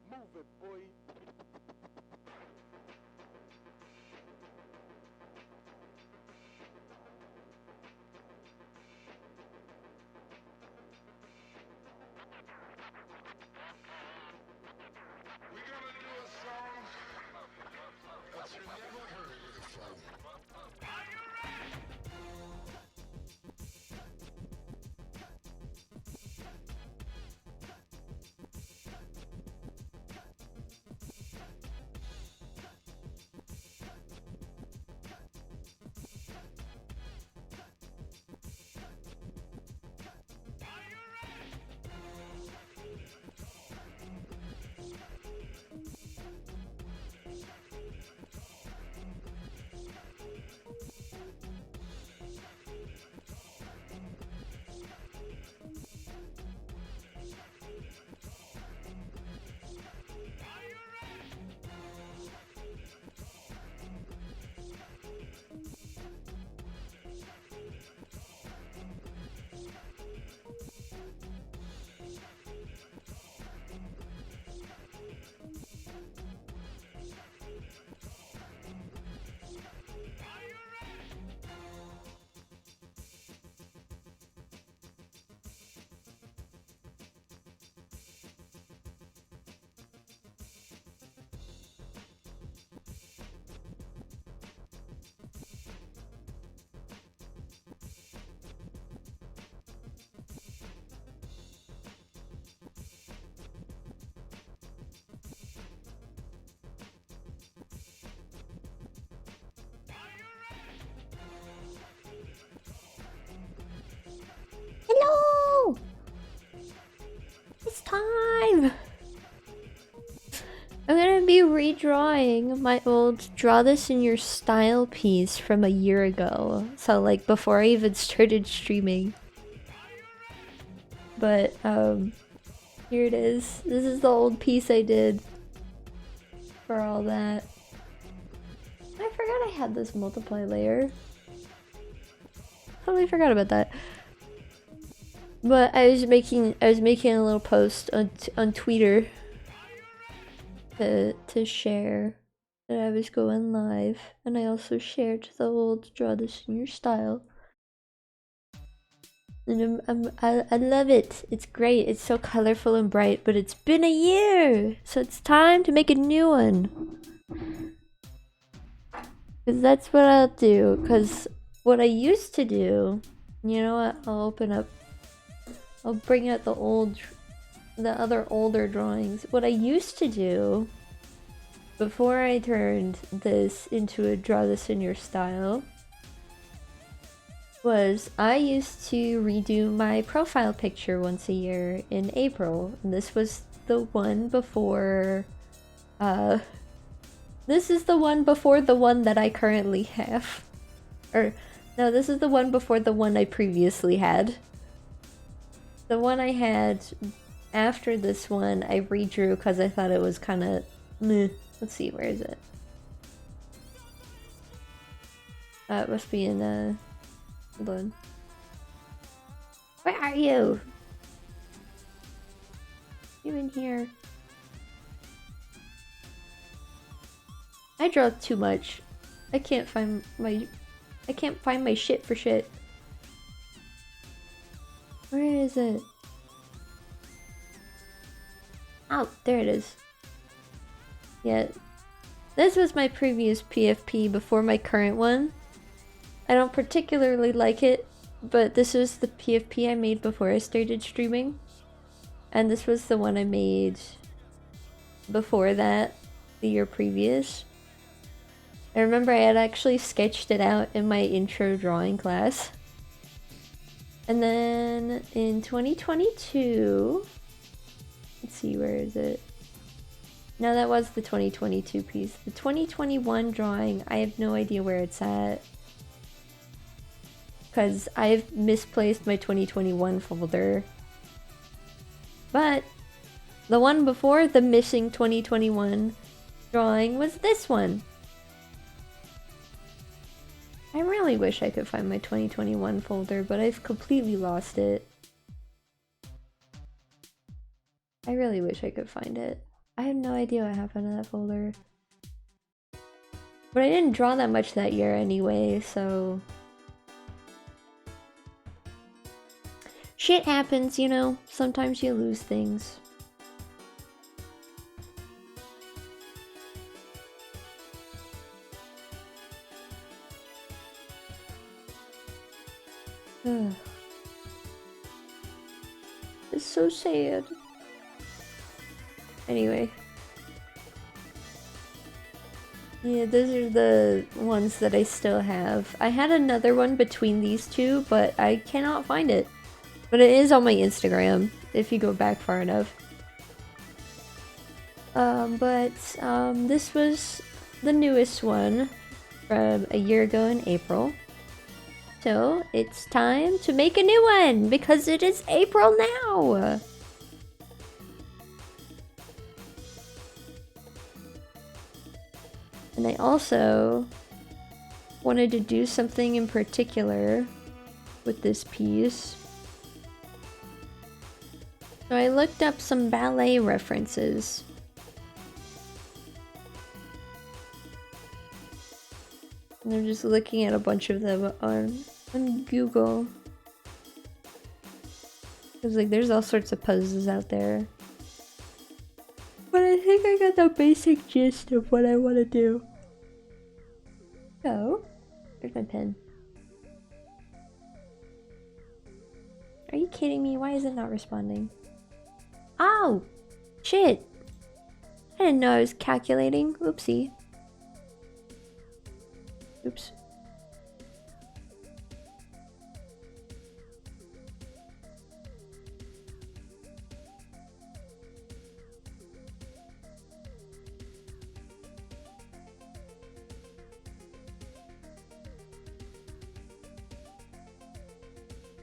Move it, boy. We're gonna do a song that you never heard before. Are you ready? Hello! It's time! I'm gonna be redrawing my old Draw This in Your Style piece from a year ago. So like before I even started streaming. But here it is. This is the old piece I did for all that. I forgot I had this multiply layer. Totally forgot about that. But I was making a little post on Twitter to share that I was going live, and I also shared the old Draw This in Your Style. And I love it. It's great. It's so colorful and bright, but it's been a year, so it's time to make a new one. Cause that's what I'll do. Cause what I used to do, you know what? I'll bring out the other older drawings. What I used to do before I turned this into a Draw This in Your Style was I used to redo my profile picture once a year in April. And this was the one before, this is the one before the one that I currently have. Or, no, this is the one before the one I previously had. The one I had after this one, I redrew because I thought it was kind of meh. Let's see, where is it? It must be in, hold on. Where are you? You in here? I draw too much. I can't find my shit for shit. Where is it? Oh, there it is. Yeah. This was my previous PFP before my current one. I don't particularly like it, but this was the PFP I made before I started streaming. And this was the one I made before that, the year previous. I remember I had actually sketched it out in my intro drawing class. And then in 2022, let's see, where is it? No, that was the 2022 piece. The 2021 drawing, I have no idea where it's at. Because I've misplaced my 2021 folder. But the one before the missing 2021 drawing was this one. I really wish I could find my 2021 folder, but I've completely lost it. I really wish I could find it. I have no idea what happened to that folder. But I didn't draw that much that year anyway, so... Shit happens, you know? Sometimes you lose things. It's so sad. Anyway. Yeah, those are the ones that I still have. I had another one between these two, but I cannot find it. But it is on my Instagram, if you go back far enough. This was the newest one from a year ago in April. So, it's time to make a new one, because it is April now! And I also wanted to do something in particular with this piece. So I looked up some ballet references. And I'm just looking at a bunch of them on Google. Cause like there's all sorts of poses out there. But I think I got the basic gist of what I want to do. So, where's my pen? Are you kidding me? Why is it not responding? Oh! Shit! I didn't know I was calculating. Oopsie. Oops.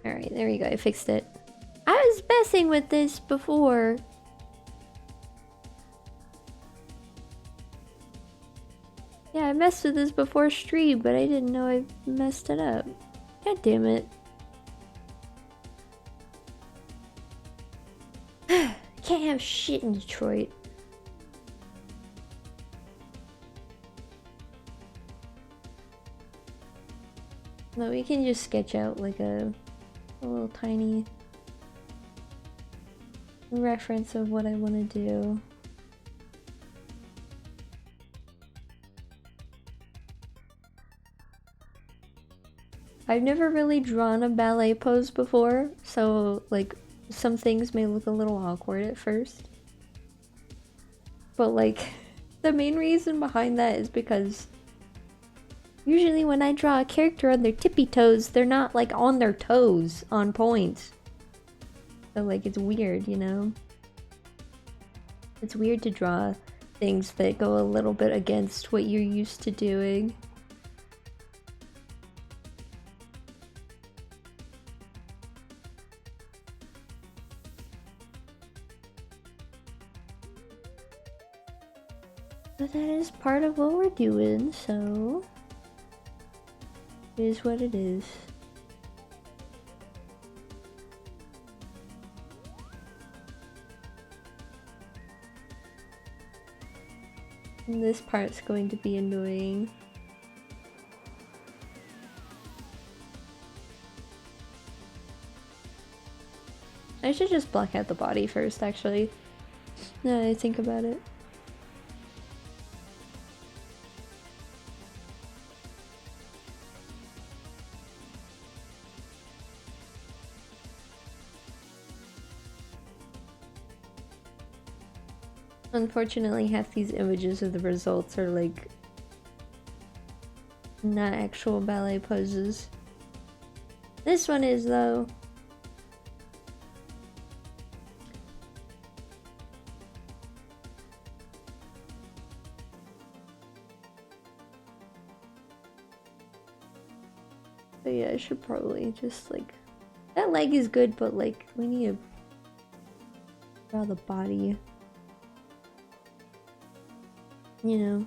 Alright, there we go. I fixed it. I was messing with this before. Yeah, I messed with this before stream, but I didn't know I messed it up. God damn it. Can't have shit in Detroit. No, we can just sketch out like a little tiny reference of what I want to do. I've never really drawn a ballet pose before, so like some things may look a little awkward at first. But like the main reason behind that is because usually when I draw a character on their tippy toes, they're not like on their toes on point. So like it's weird, you know? It's weird to draw things that go a little bit against what you're used to doing. But that is part of what we're doing, so it is what it is. And this part's going to be annoying. I should just block out the body first, actually. Now that I think about it. Unfortunately, half these images of the results are like not actual ballet poses. This one is, though. But yeah, I should probably just like... That leg is good, but like, we need to draw the body. You know.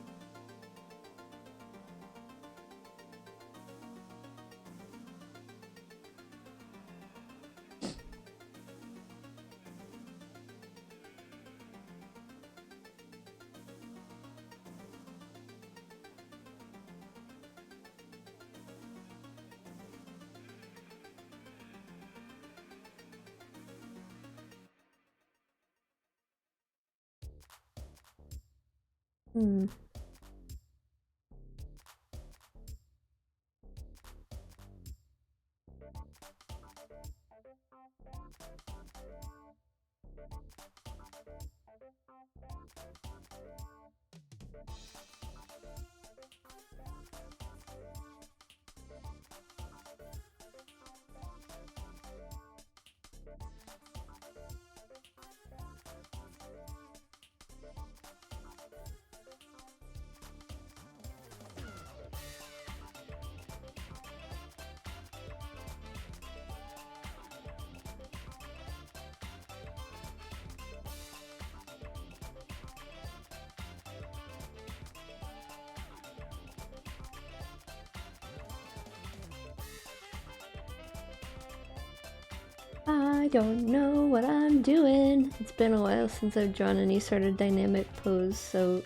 I don't know what I'm doing. It's been a while since I've drawn any sort of dynamic pose, so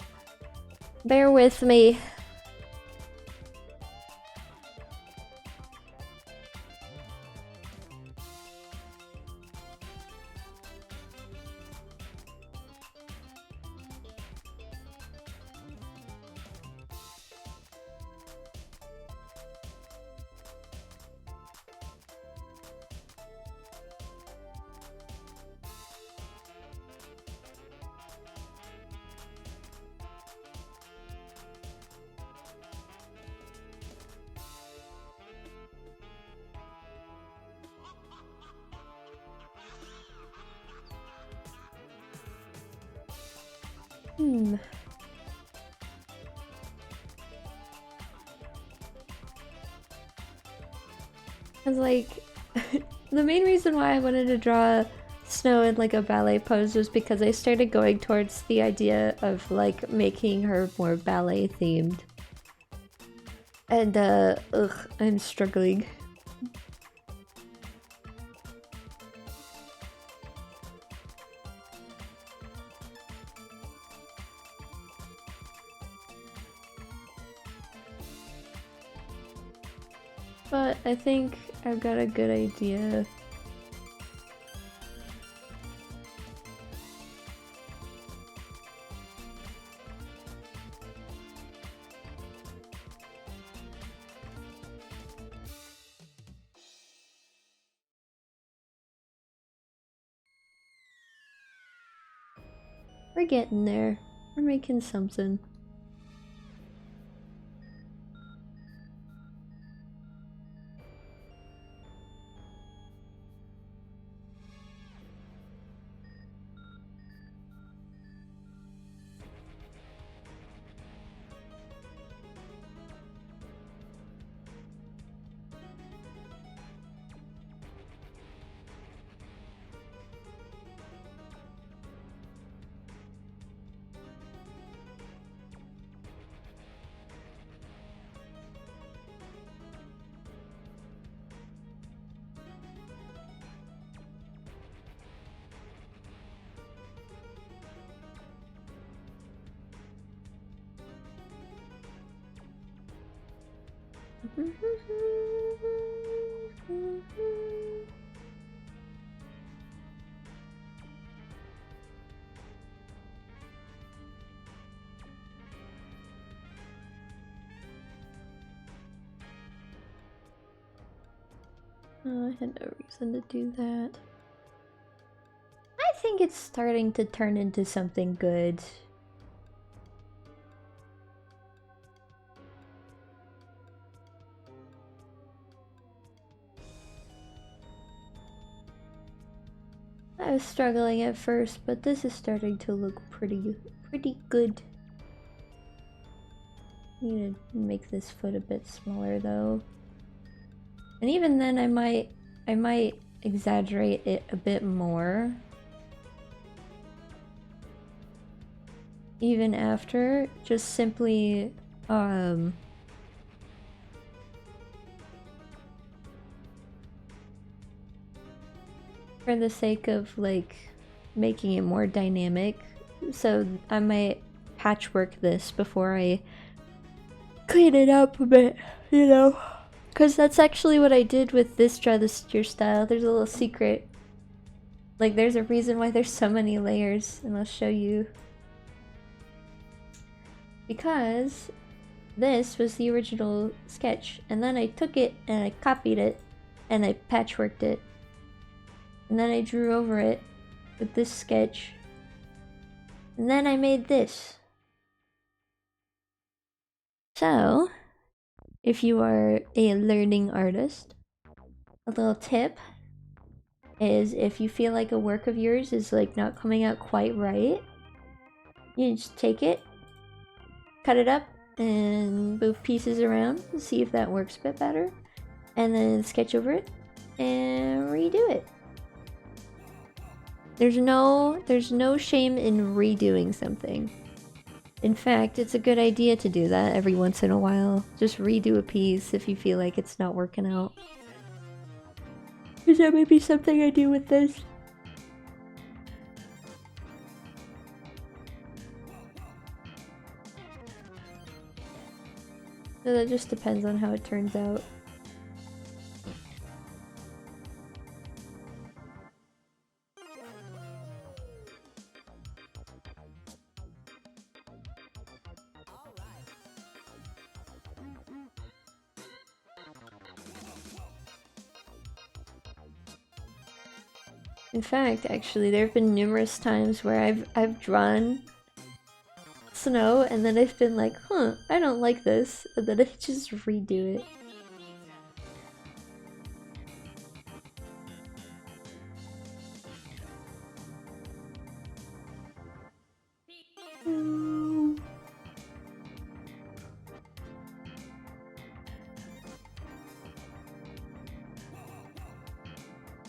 bear with me. Cause like, the main reason why I wanted to draw Snow in like a ballet pose was because I started going towards the idea of like making her more ballet themed. And I'm struggling. But I think I've got a good idea. We're getting there. We're making something. Oh, I had no reason to do that. I think it's starting to turn into something good. I was struggling at first, but this is starting to look pretty good. Need to make this foot a bit smaller though. And even then I might exaggerate it a bit more. Even after, just simply for the sake of like making it more dynamic. So I might patchwork this before I clean it up a bit, you know? Because that's actually what I did with this Draw This Your Style. There's a little secret. Like, there's a reason why there's so many layers, and I'll show you. Because this was the original sketch, and then I took it and I copied it and I patchworked it. And then I drew over it with this sketch. And then I made this. So, if you are a learning artist, a little tip is if you feel like a work of yours is like not coming out quite right, you just take it, cut it up, and move pieces around and see if that works a bit better, and then sketch over it and redo it. There's no shame in redoing something. In fact, it's a good idea to do that every once in a while. Just redo a piece if you feel like it's not working out. Because that might be something I do with this. So that just depends on how it turns out. In fact, actually, there have been numerous times where I've drawn snow and then I've been like, huh, I don't like this, and then I just redo it.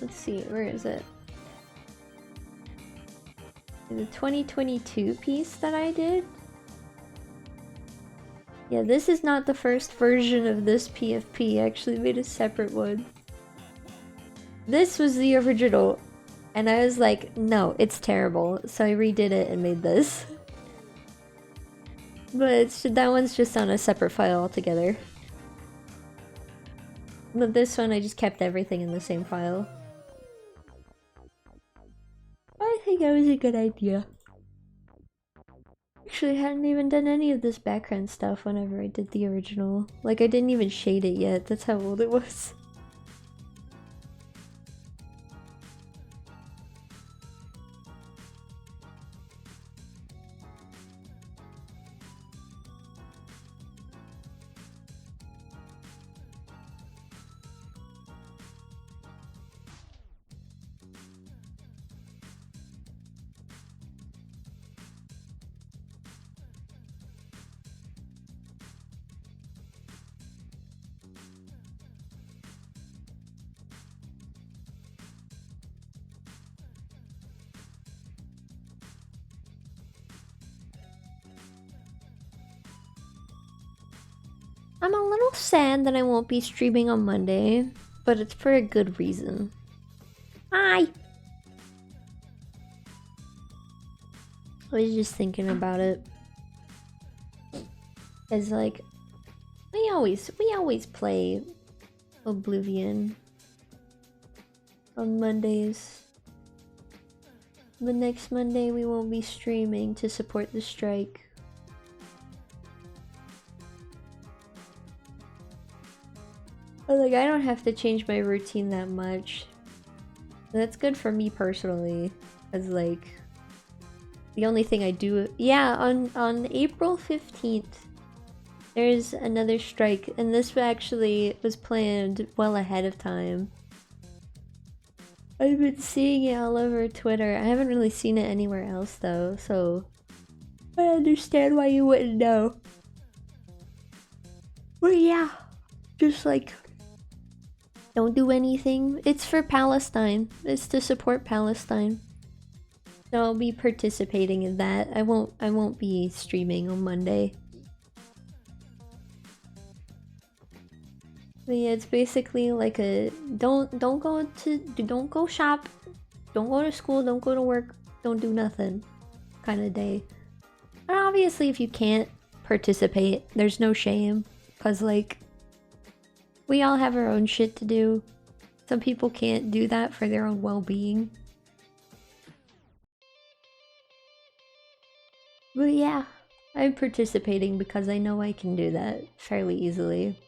Let's see, where is it? The 2022 piece that I did? Yeah, this is not the first version of this PFP. I actually made a separate one. This was the original, and I was like, no, it's terrible. So I redid it and made this. But that one's just on a separate file altogether. But this one, I just kept everything in the same file. I think that was a good idea. Actually, I hadn't even done any of this background stuff whenever I did the original. Like, I didn't even shade it yet. That's how old it was. I'm a little sad that I won't be streaming on Monday, but it's for a good reason. Hi! I was just thinking about it. It's like, We always play Oblivion on Mondays. The next Monday we won't be streaming to support the strike. But like, I don't have to change my routine that much. That's good for me personally, cause like, the only thing I do, yeah, on April 15th, there's another strike, and this actually was planned well ahead of time. I've been seeing it all over Twitter. I haven't really seen it anywhere else though, so I understand why you wouldn't know. But yeah, just like, don't do anything. It's for Palestine. It's to support Palestine. So I'll be participating in that. I won't be streaming on Monday. But yeah, it's basically like a don't go shop, don't go to school, don't go to work, don't do nothing kind of day. And obviously if you can't participate, there's no shame, cause like, we all have our own shit to do. Some people can't do that for their own well-being. But yeah, I'm participating because I know I can do that fairly easily.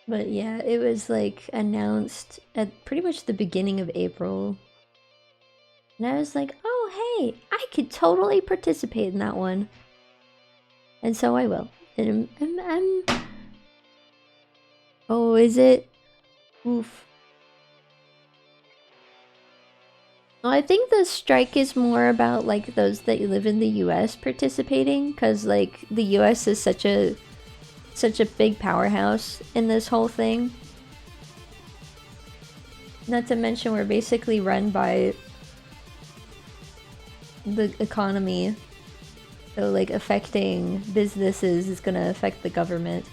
But yeah, it was like announced at pretty much the beginning of April. And I was like, oh hey, I could totally participate in that one. And so I will. And I'm... Oh, is it? Oof. Well, I think the strike is more about like those that live in the US participating, because like the US is such a big powerhouse in this whole thing. Not to mention we're basically run by the economy. So like affecting businesses is gonna affect the government.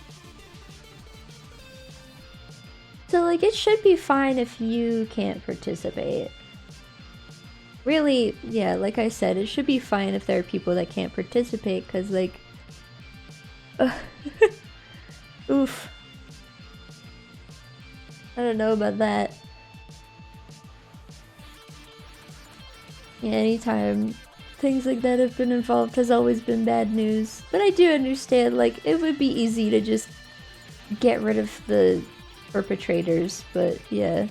So like it should be fine if you can't participate. Really, yeah, like I said, it should be fine if there are people that can't participate, because like... Oof. I don't know about that. Yeah, anytime things like that have been involved has always been bad news. But I do understand, like, it would be easy to just get rid of the perpetrators, but yeah.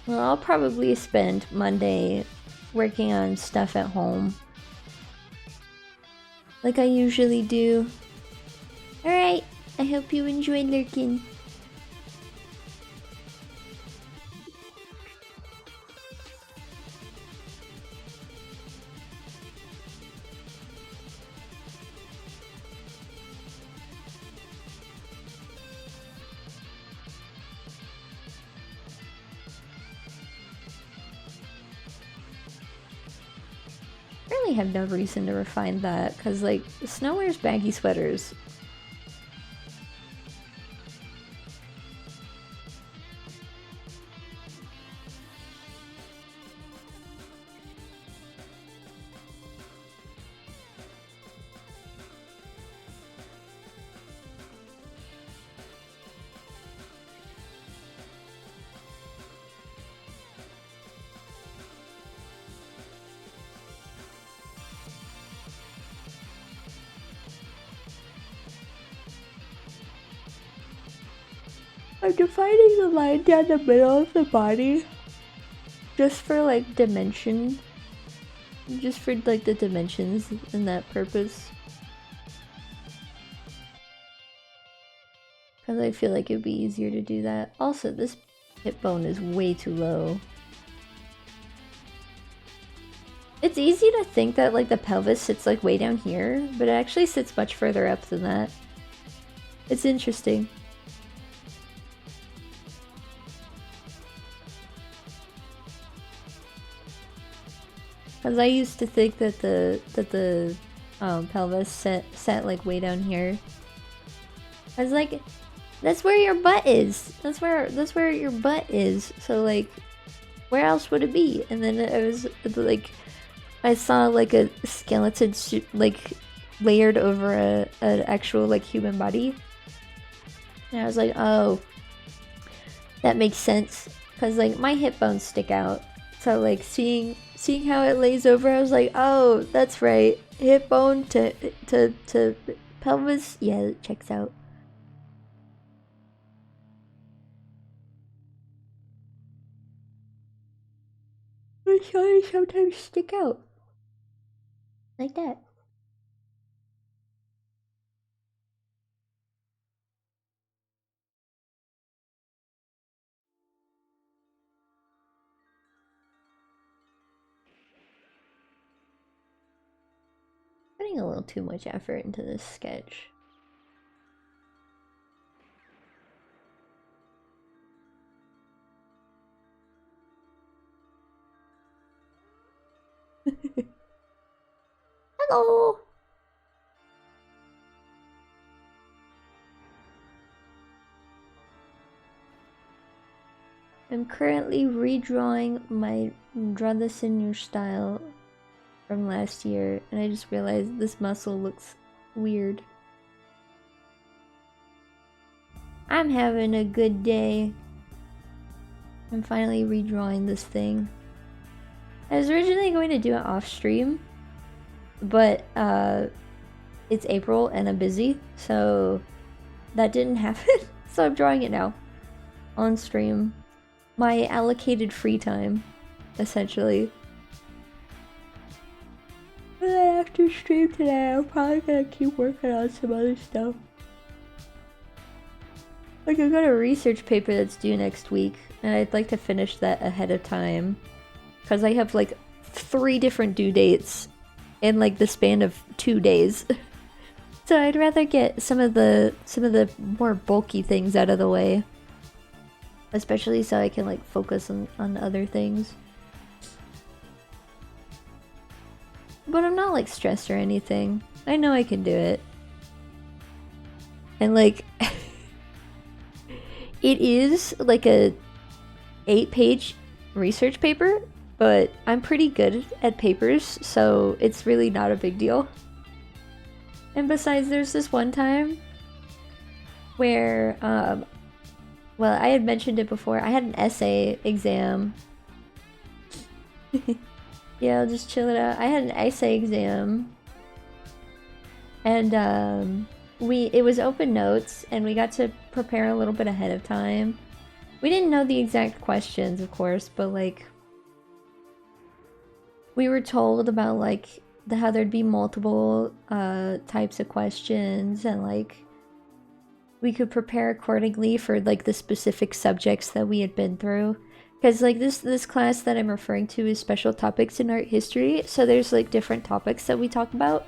Well, I'll probably spend Monday working on stuff at home. Like I usually do. Alright, I hope you enjoyed lurking. Really have no reason to refine that, because like Snow wears baggy sweaters. I'm defining the line down the middle of the body just for like dimension. Just for like the dimensions and that purpose. Because I feel like it'd be easier to do that. Also, this hip bone is way too low. It's easy to think that like the pelvis sits like way down here, but it actually sits much further up than that. It's interesting. Cause I used to think that the pelvis sat like way down here. I was like, that's where your butt is. That's where your butt is. So like, where else would it be? And then I was like, I saw like a skeleton like layered over an actual like human body. And I was like, oh, that makes sense. Cause like my hip bones stick out. So like seeing how it lays over, I was like, oh, that's right. Hip bone to pelvis. Yeah, it checks out. I'm sorry, sometimes stick out. Like that. Putting a little too much effort into this sketch. Hello! I'm currently redrawing my Draw This in Your Style from last year, and I just realized this muscle looks weird. I'm having a good day. I'm finally redrawing this thing. I was originally going to do it off stream, but it's April and I'm busy, so that didn't happen. So I'm drawing it now on stream. My allocated free time, essentially. But then after stream today, I'm probably gonna keep working on some other stuff. Like, I've got a research paper that's due next week, and I'd like to finish that ahead of time. Because I have like 3 different due dates in like the span of 2 days. So I'd rather get some of the more bulky things out of the way. Especially so I can like focus on other things. But I'm not like stressed or anything. I know I can do it. And like it is like a 8-page research paper, but I'm pretty good at papers, so it's really not a big deal. And besides, there's this one time where well, I had mentioned it before. I had an essay exam. Yeah, I'll just chill it out. I had an essay exam. And it was open notes, and we got to prepare a little bit ahead of time. We didn't know the exact questions, of course, but like we were told about like how there'd be multiple types of questions, and like we could prepare accordingly for like the specific subjects that we had been through. Because like this class that I'm referring to is special topics in art history, so there's like different topics that we talk about.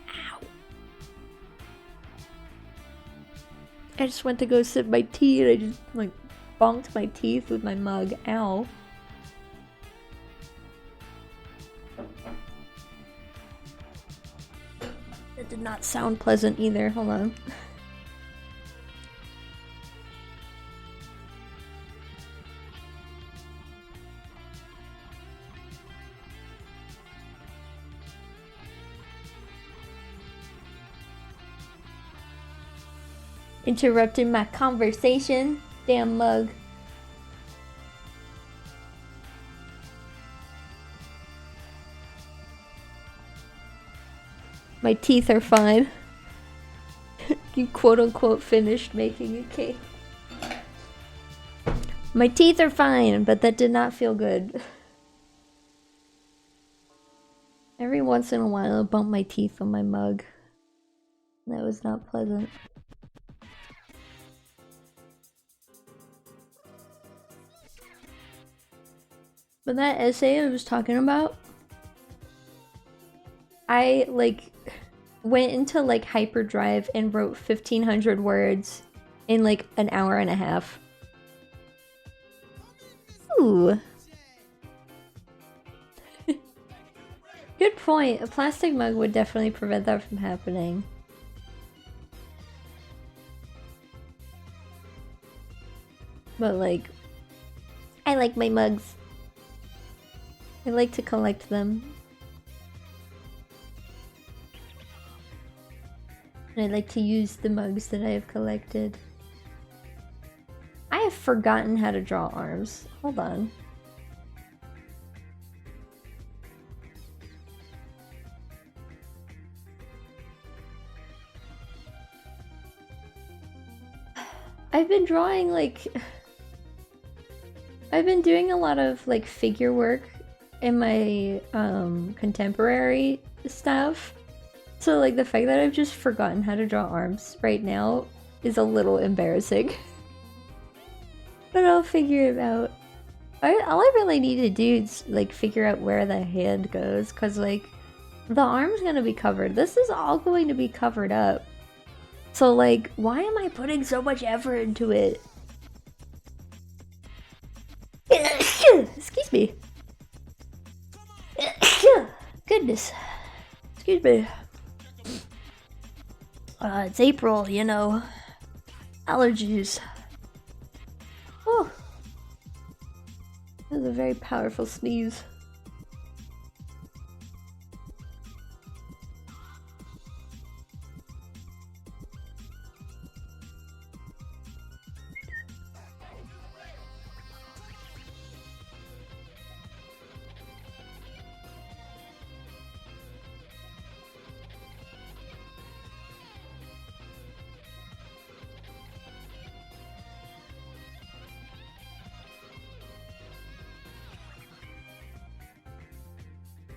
Ow. I just went to go sip my tea and I just like bonked my teeth with my mug. Ow. That did not sound pleasant either. Hold on. Interrupting my conversation. Damn mug. My teeth are fine. You quote-unquote finished making a cake. My teeth are fine, but that did not feel good. Every once in a while I'll bump my teeth on my mug. That was not pleasant. But that essay I was talking about, I like went into like hyperdrive and wrote 1,500 words in like an hour and a half. Ooh. Good point. A plastic mug would definitely prevent that from happening. But like, I like my mugs. I like to collect them. And I like to use the mugs that I have collected. I have forgotten how to draw arms. Hold on. I've been drawing like... I've been doing a lot of like figure work in my contemporary stuff. So like the fact that I've just forgotten how to draw arms right now is a little embarrassing. But I'll figure it out. All I really need to do is like figure out where the hand goes, cause like the arm's gonna be covered. This is all going to be covered up. So like, why am I putting so much effort into it? Excuse me. Goodness. Excuse me. It's April, you know. Allergies. Oh. That was a very powerful sneeze.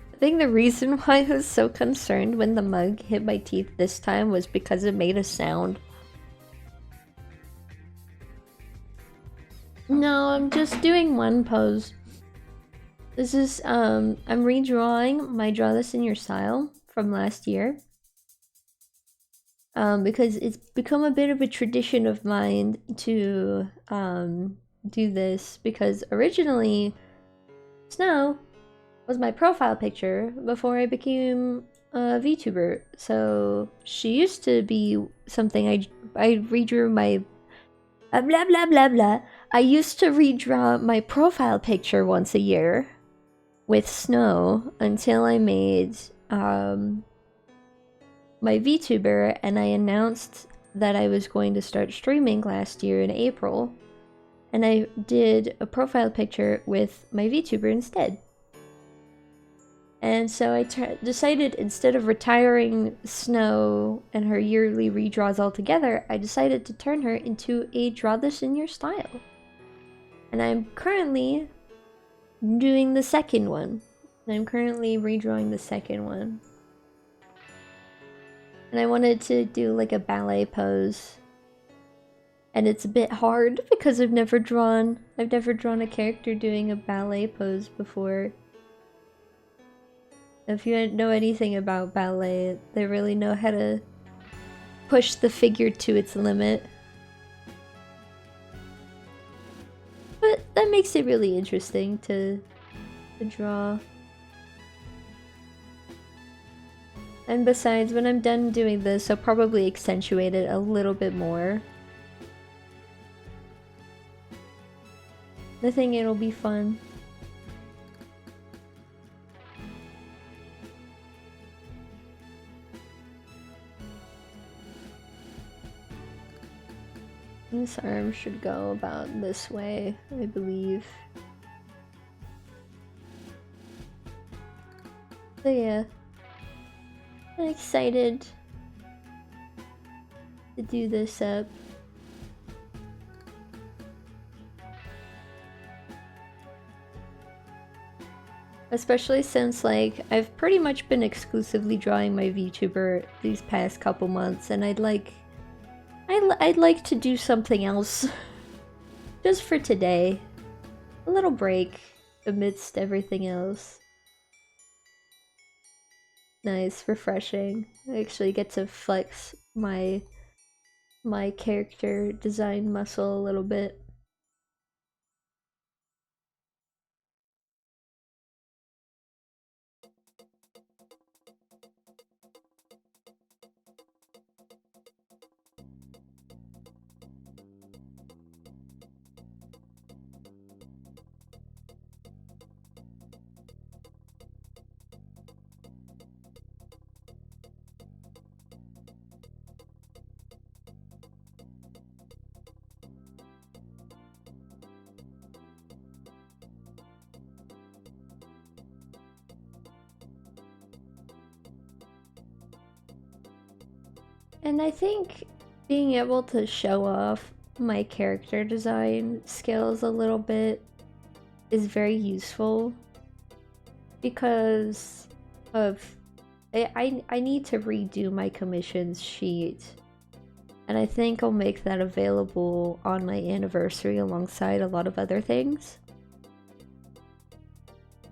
I think the reason why I was so concerned when the mug hit my teeth this time was because it made a sound. No, I'm just doing one pose. This is, I'm redrawing my Draw This in Your Style from last year. Because it's become a bit of a tradition of mine to, do this, because originally, Snow was my profile picture before I became a VTuber. So she used to be something I redrew my blah blah blah blah. I used to redraw my profile picture once a year with Snow until I made my VTuber, and I announced that I was going to start streaming last year in April, and I did a profile picture with my VTuber instead. And so I decided, instead of retiring Snow and her yearly redraws altogether, I decided to turn her into a Draw This in Your Style. And I'm currently doing the second one. I'm currently redrawing the second one. And I wanted to do like a ballet pose. And it's a bit hard because I've never drawn a character doing a ballet pose before. If you know anything about ballet, they really know how to push the figure to its limit. But that makes it really interesting to draw. And besides, when I'm done doing this, I'll probably accentuate it a little bit more. I think it'll be fun. This arm should go about this way, I believe. So yeah, I'm excited to do this up. Especially since, like, I've pretty much been exclusively drawing my VTuber these past couple months, and I'd like to do something else. Just for today. A little break amidst everything else. nice, refreshing. I actually get to flex my character design muscle a little bit. And I think being able to show off my character design skills a little bit is very useful because of I need to redo my commissions sheet, and I think I'll make that available on my anniversary alongside a lot of other things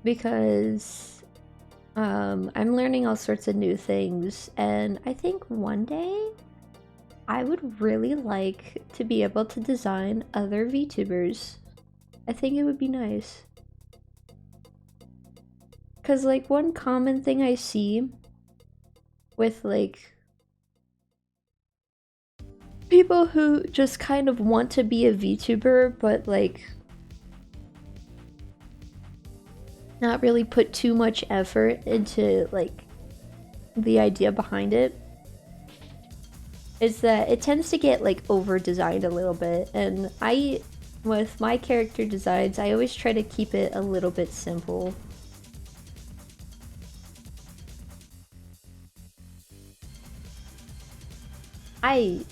because I'm learning all sorts of new things, and I think one day I would really like to be able to design other VTubers. I think it would be nice. Cause like one common thing I see with like people who just kind of want to be a VTuber but like not really put too much effort into like the idea behind it is that it tends to get like over designed a little bit, and with my character designs I always try to keep it a little bit simple.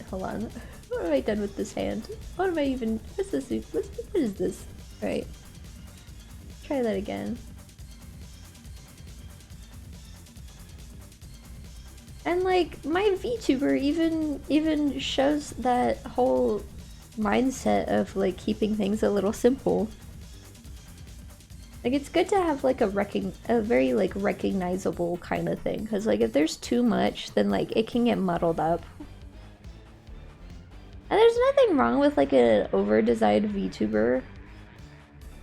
Hold on, what have I done with this hand? What am I even, what's this, what is this? Right, try that again. And like my VTuber even shows that whole mindset of like keeping things a little simple. Like it's good to have like a very like recognizable kind of thing, because like if there's too much then like it can get muddled up. And there's nothing wrong with like an over-designed VTuber.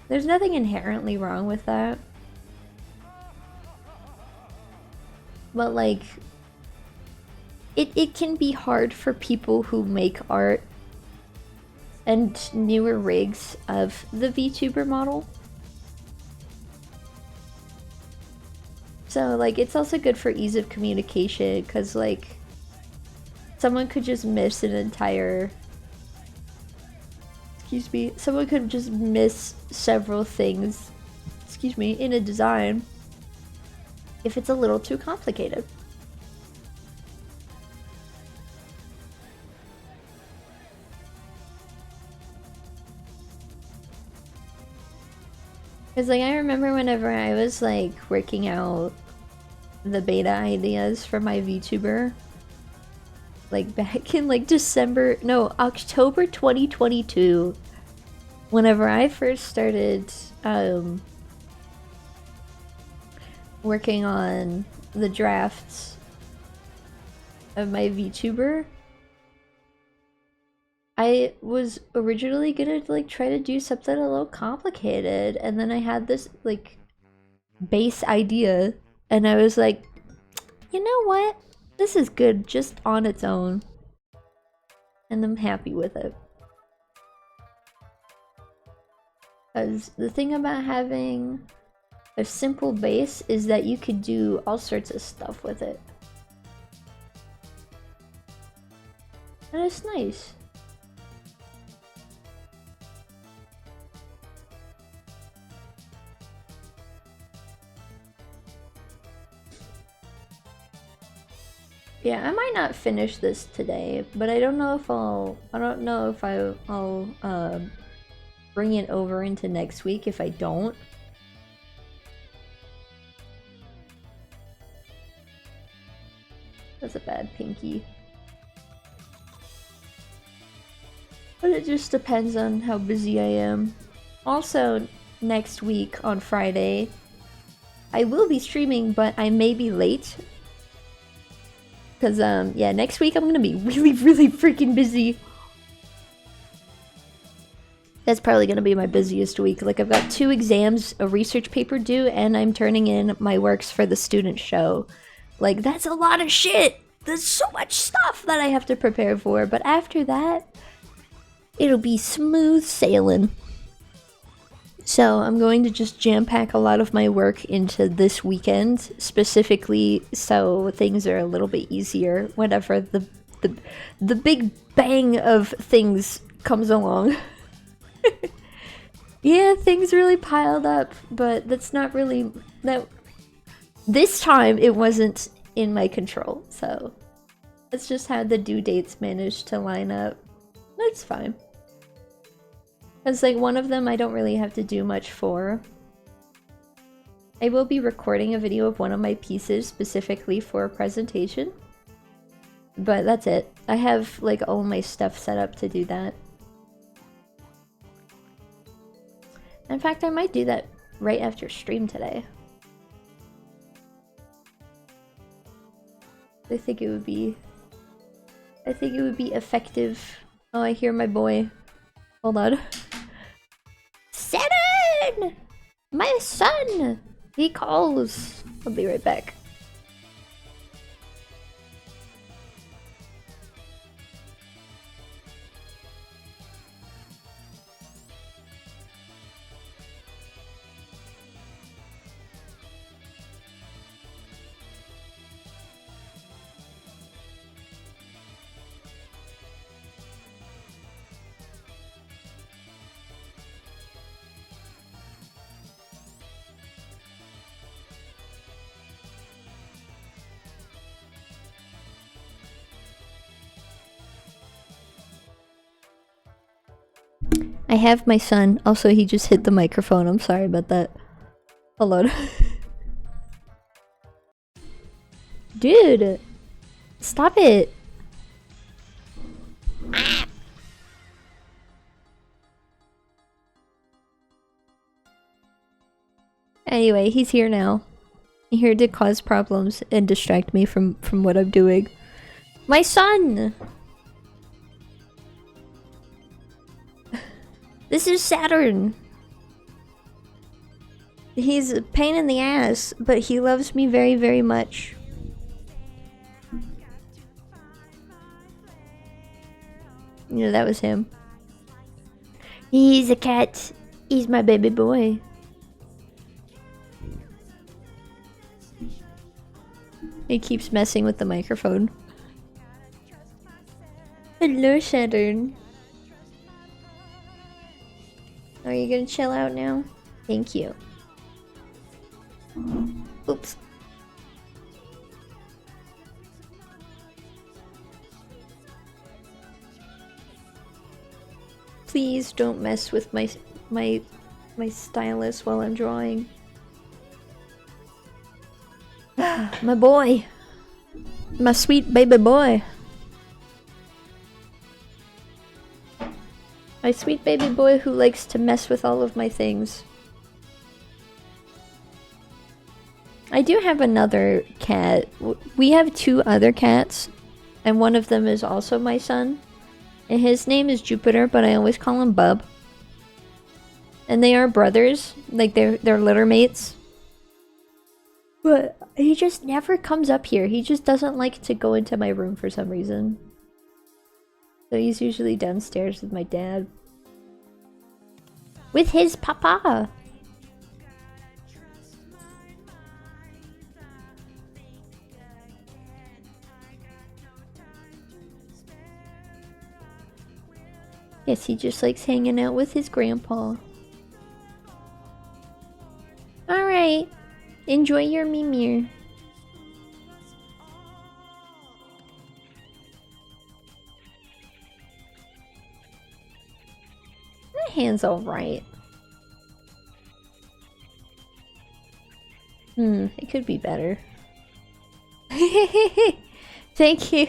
There's nothing inherently wrong with that. But like it can be hard for people who make art and newer rigs of the VTuber model. So like it's also good for ease of communication, because like someone could just miss an entire, excuse me, someone could just miss several things, excuse me, in a design if it's a little too complicated. Because like I remember whenever I was like working out the beta ideas for my VTuber, like back in like October 2022, whenever I first started working on the drafts of my VTuber, I was originally gonna like try to do something a little complicated, and then I had this like base idea and I was like, you know what? This is good just on its own. And I'm happy with it. Because the thing about having a simple base is that you could do all sorts of stuff with it. And it's nice. Yeah, I might not finish this today, but I don't know if I'll bring it over into next week if I don't. That's a bad pinky. But it just depends on how busy I am. Also, next week on Friday, I will be streaming, but I may be late Cause yeah, next week I'm gonna be really freaking busy. That's probably gonna be my busiest week. Like I've got 2 exams, a research paper due, and I'm turning in my works for the student show. Like that's a lot of shit. There's so much stuff that I have to prepare for, but after that, it'll be smooth sailing. So I'm going to just jam pack a lot of my work into this weekend, specifically so things are a little bit easier whenever the big bang of things comes along. Yeah, things really piled up, but that's not really that. This time it wasn't in my control, so that's just how the due dates managed to line up. That's fine. Because, like, one of them I don't really have to do much for. I will be recording a video of one of my pieces specifically for a presentation. But that's it. I have, like, all my stuff set up to do that. In fact, I might do that right after stream today. I think it would be effective. Oh, I hear my boy. Hold on. Saturn! My son! He calls. I'll be right back. I have my son. Also, he just hit the microphone. I'm sorry about that. Hold on. Dude! Stop it! Anyway, he's here now. Here to cause problems and distract me from what I'm doing. My son! This is Saturn. He's a pain in the ass, but he loves me very much. You know, that was him. He's a cat. He's my baby boy. He keeps messing with the microphone. Hello, Saturn. Are you gonna chill out now? Thank you. Oops. Please don't mess with my stylus while I'm drawing. My boy. My sweet baby boy. My sweet baby boy who likes to mess with all of my things. I do have another cat. We have 2 other cats, and one of them is also my son. And his name is Jupiter, but I always call him Bub. And they are brothers, like they're litter mates. But he just never comes up here. He just doesn't like to go into my room for some reason. So he's usually downstairs with my dad. With his papa! Yes, he just likes hanging out with his grandpa. Alright. Enjoy your Mimir. My hand's alright. It could be better. Thank you.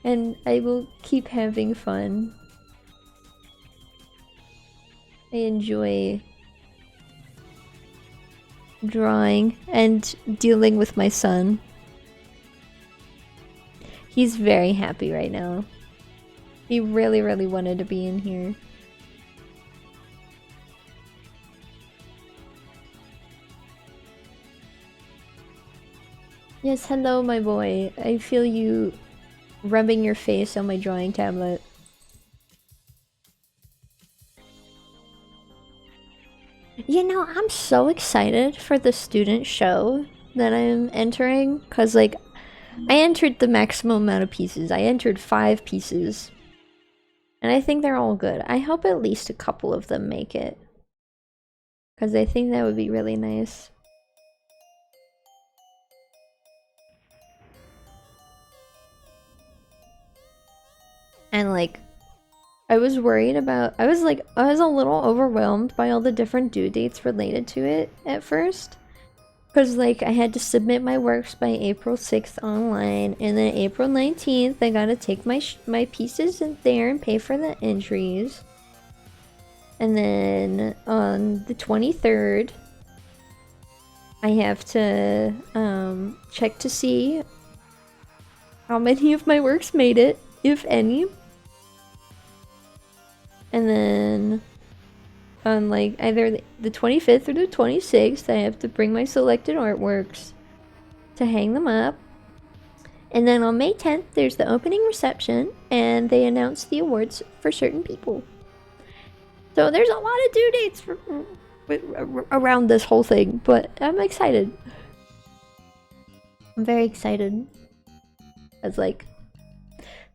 And I will keep having fun. I enjoy drawing and dealing with my son. He's very happy right now. He really, really wanted to be in here. Yes, hello, my boy. I feel you rubbing your face on my drawing tablet. You know, I'm so excited for the student show that I'm entering, because, like, I entered the maximum amount of pieces. I entered 5 pieces. And I think they're all good. I hope at least a couple of them make it. Because I think that would be really nice. And like, I was worried about, I was a little overwhelmed by all the different due dates related to it at first. Because like, I had to submit my works by April 6th online, and then April 19th I gotta take my pieces in there and pay for the entries. And then on the 23rd, I have to check to see how many of my works made it, if any. And then on like either the 25th or the 26th, I have to bring my selected artworks to hang them up. And then on May 10th, there's the opening reception, and they announce the awards for certain people. So there's a lot of due dates around this whole thing, but I'm excited. I'm very excited. It's like,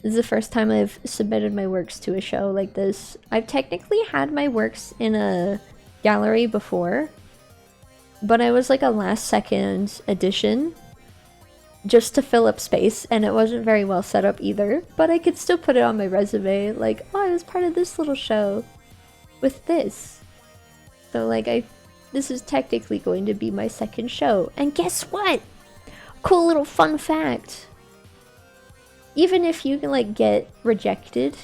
this is the first time I've submitted my works to a show like this. I've technically had my works in a gallery before, but I was like a last second addition just to fill up space, and it wasn't very well set up either, but I could still put it on my resume, like, oh, I was part of this little show with this. So like, this is technically going to be my second show. And guess what? Cool little fun fact. Even if you like get rejected,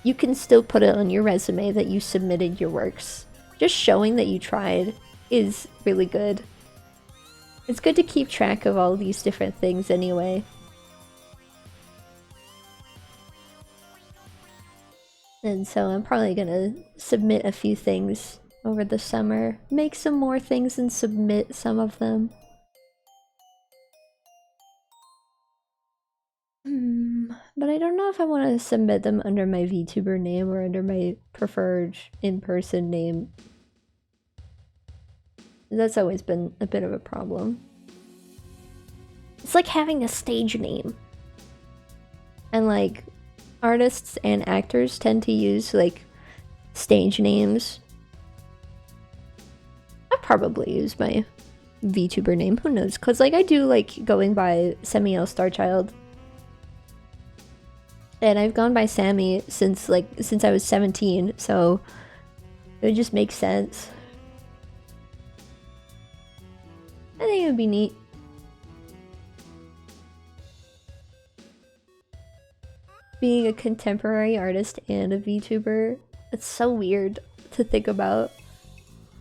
you can still put it on your resume that you submitted your works. Just showing that you tried is really good. It's good to keep track of all these different things anyway. And so I'm probably gonna submit a few things over the summer. Make some more things and submit some of them. But I don't know if I want to submit them under my VTuber name or under my preferred in-person name. That's always been a bit of a problem. It's like having a stage name. And like, artists and actors tend to use like stage names. I probably use my VTuber name, who knows? Cause like I do like going by SAMIEL Starchild. And I've gone by Sammy since I was 17, so it just makes sense. I think it would be neat. Being a contemporary artist and a VTuber, it's so weird to think about.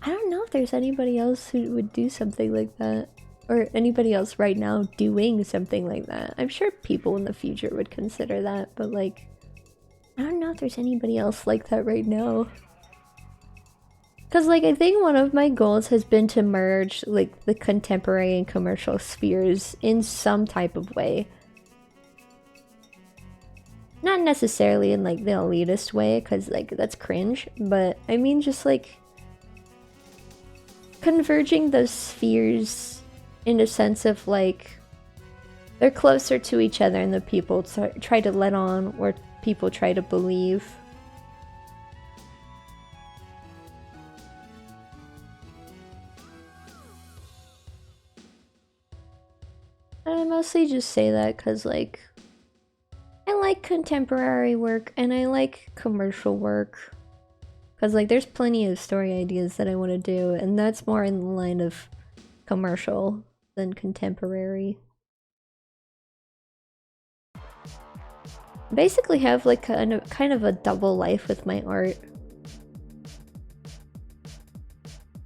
I don't know if there's anybody else who would do something like that. Or anybody else right now doing something like that. I'm sure people in the future would consider that, but like, I don't know if there's anybody else like that right now. Because like, I think one of my goals has been to merge like the contemporary and commercial spheres in some type of way. Not necessarily in like the elitist way, because like that's cringe, but I mean just like converging those spheres in a sense of like they're closer to each other and the people try to let on or people try to believe. And I mostly just say that because like I like contemporary work and I like commercial work. Because like there's plenty of story ideas that I want to do, and that's more in the line of commercial than contemporary. Basically have like kind of a double life with my art.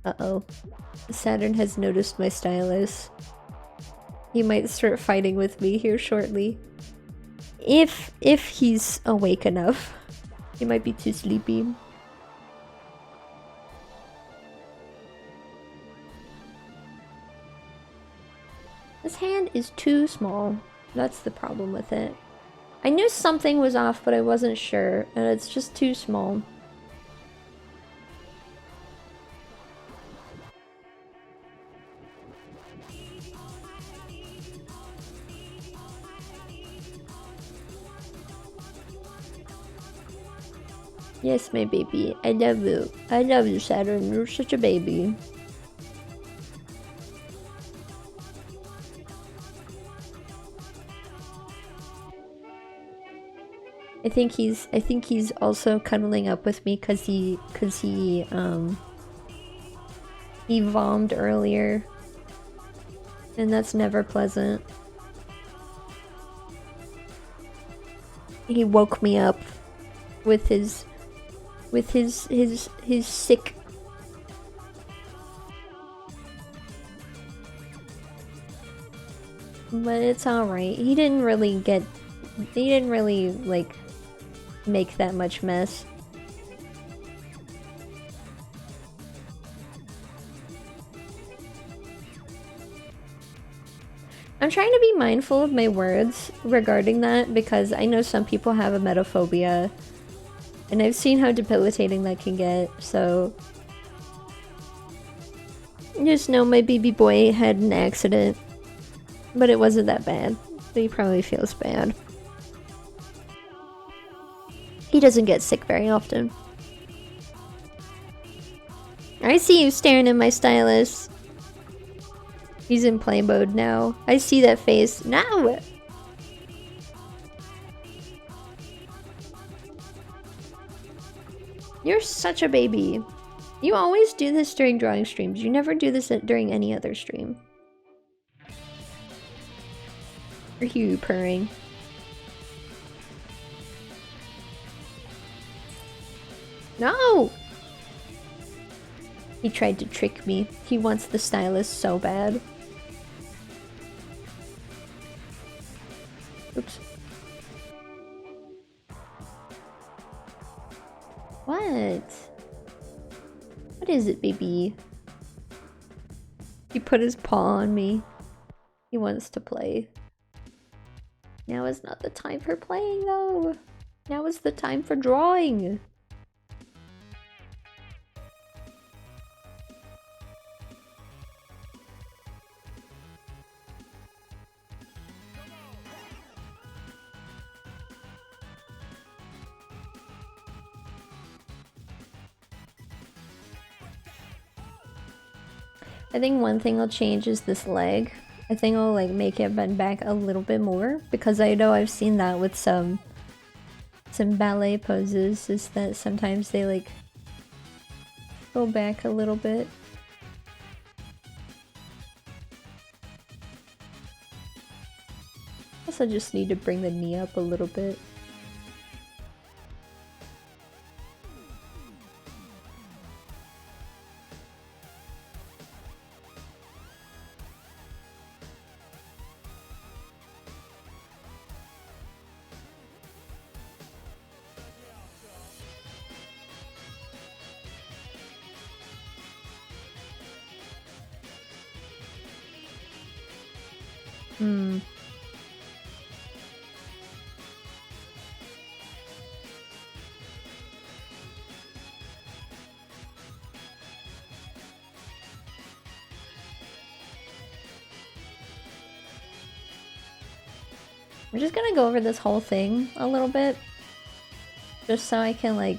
Uh-oh. Saturn has noticed my stylus. He might start fighting with me here shortly. if he's awake enough. He might be too sleepy. This hand is too small. That's the problem with it. I knew something was off, but I wasn't sure, and it's just too small. Yes, my baby. I love you. I love you, Saturn. You're such a baby. I think he's also cuddling up with me cause he vommed earlier. And that's never pleasant. He woke me up with his sick. But it's alright. He didn't really like make that much mess. I'm trying to be mindful of my words regarding that because I know some people have emetophobia and I've seen how debilitating that can get, so just know my baby boy had an accident, but it wasn't that bad, but he probably feels bad. He doesn't get sick very often. I see you staring at my stylus. He's in play mode now. I see that face. No! You're such a baby. You always do this during drawing streams. You never do this during any other stream. Are you purring? No! He tried to trick me. He wants the stylus so bad. Oops. What? What is it, baby? He put his paw on me. He wants to play. Now is not the time for playing, though. Now is the time for drawing. I think one thing I'll change is this leg. I think I'll like make it bend back a little bit more because I know I've seen that with some ballet poses, is that sometimes they like go back a little bit. Also just need to bring the knee up a little bit. I'm just gonna go over this whole thing a little bit, just so I can like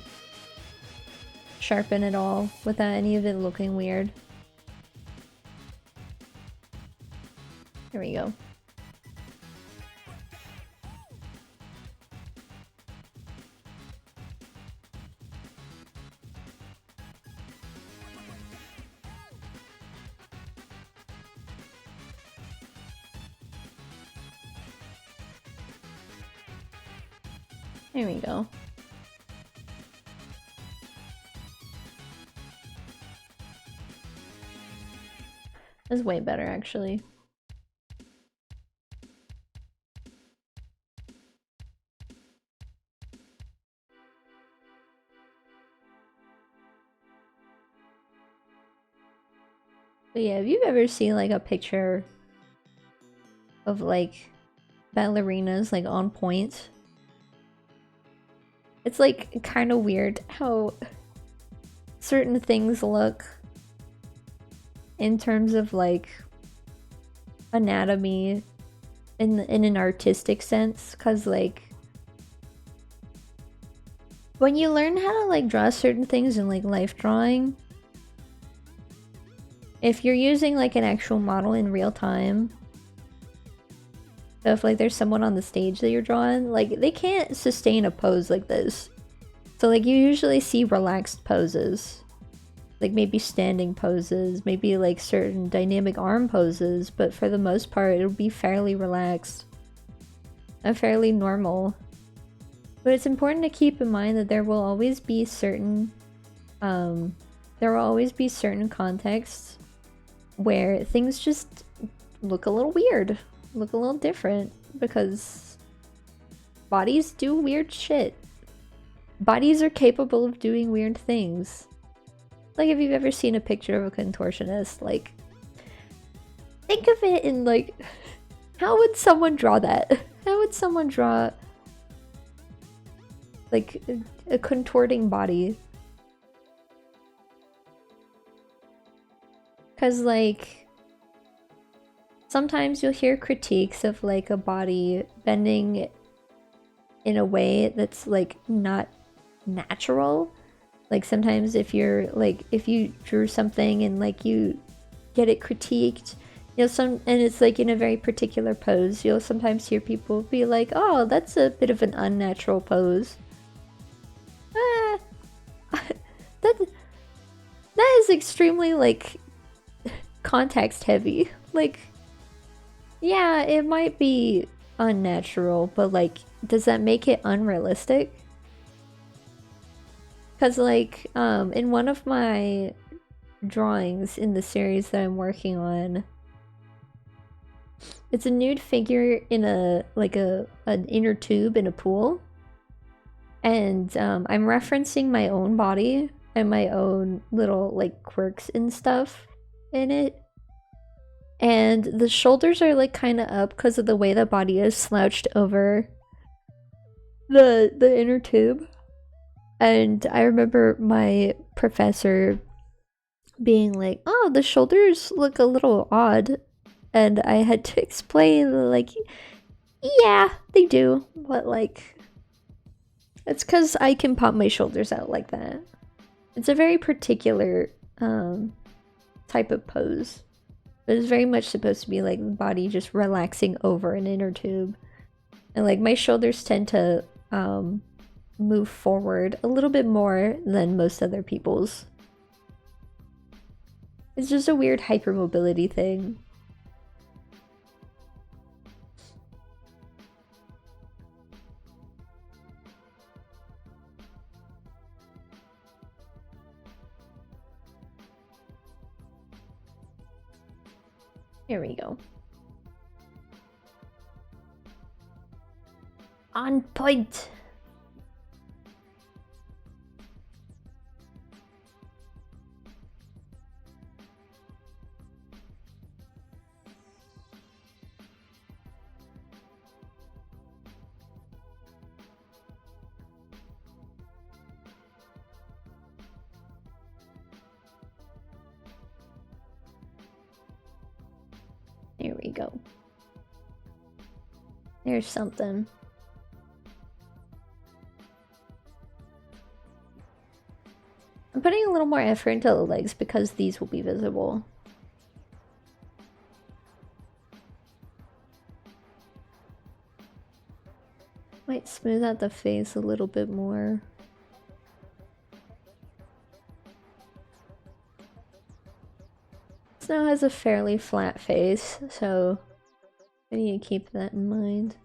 sharpen it all without any of it looking weird. Here we go. There we go. That's way better, actually. But yeah, have you ever seen like a picture of like ballerinas like on point? It's like kind of weird how certain things look in terms of like anatomy in an artistic sense, cuz like when you learn how to like draw certain things in like life drawing, if you're using like an actual model in real time, so if like there's someone on the stage that you're drawing, like they can't sustain a pose like this. So like you usually see relaxed poses. Like maybe standing poses, maybe like certain dynamic arm poses, but for the most part it'll be fairly relaxed and fairly normal. But it's important to keep in mind that there will always be certain contexts where things just look a little weird, look a little different, because bodies do weird shit. Bodies are capable of doing weird things. Like, if you've ever seen a picture of a contortionist, like, think of it in, like, how would someone draw that? How would someone draw, like, a contorting body? Because, like, sometimes you'll hear critiques of, like, a body bending in a way that's, like, not natural. Like sometimes if you're like, if you drew something and like you get it critiqued, and it's like in a very particular pose, you'll sometimes hear people be like, oh, that's a bit of an unnatural pose. That is extremely like context heavy. Like, yeah, it might be unnatural, but like, does that make it unrealistic? Because, like, in one of my drawings in the series that I'm working on, it's a nude figure in an inner tube in a pool. And I'm referencing my own body and my own little, like, quirks and stuff in it. And the shoulders are, like, kind of up because of the way the body is slouched over the inner tube. And I remember my professor being like, oh, the shoulders look a little odd. And I had to explain, like, yeah, they do. But, like, it's because I can pop my shoulders out like that. It's a very particular type of pose. But it's very much supposed to be, like, the body just relaxing over an inner tube. And, like, my shoulders tend to move forward a little bit more than most other people's. It's just a weird hypermobility thing. Here we go. On point! There we go. There's something. I'm putting a little more effort into the legs because these will be visible. Might smooth out the face a little bit more. Snow has a fairly flat face, so I need to keep that in mind.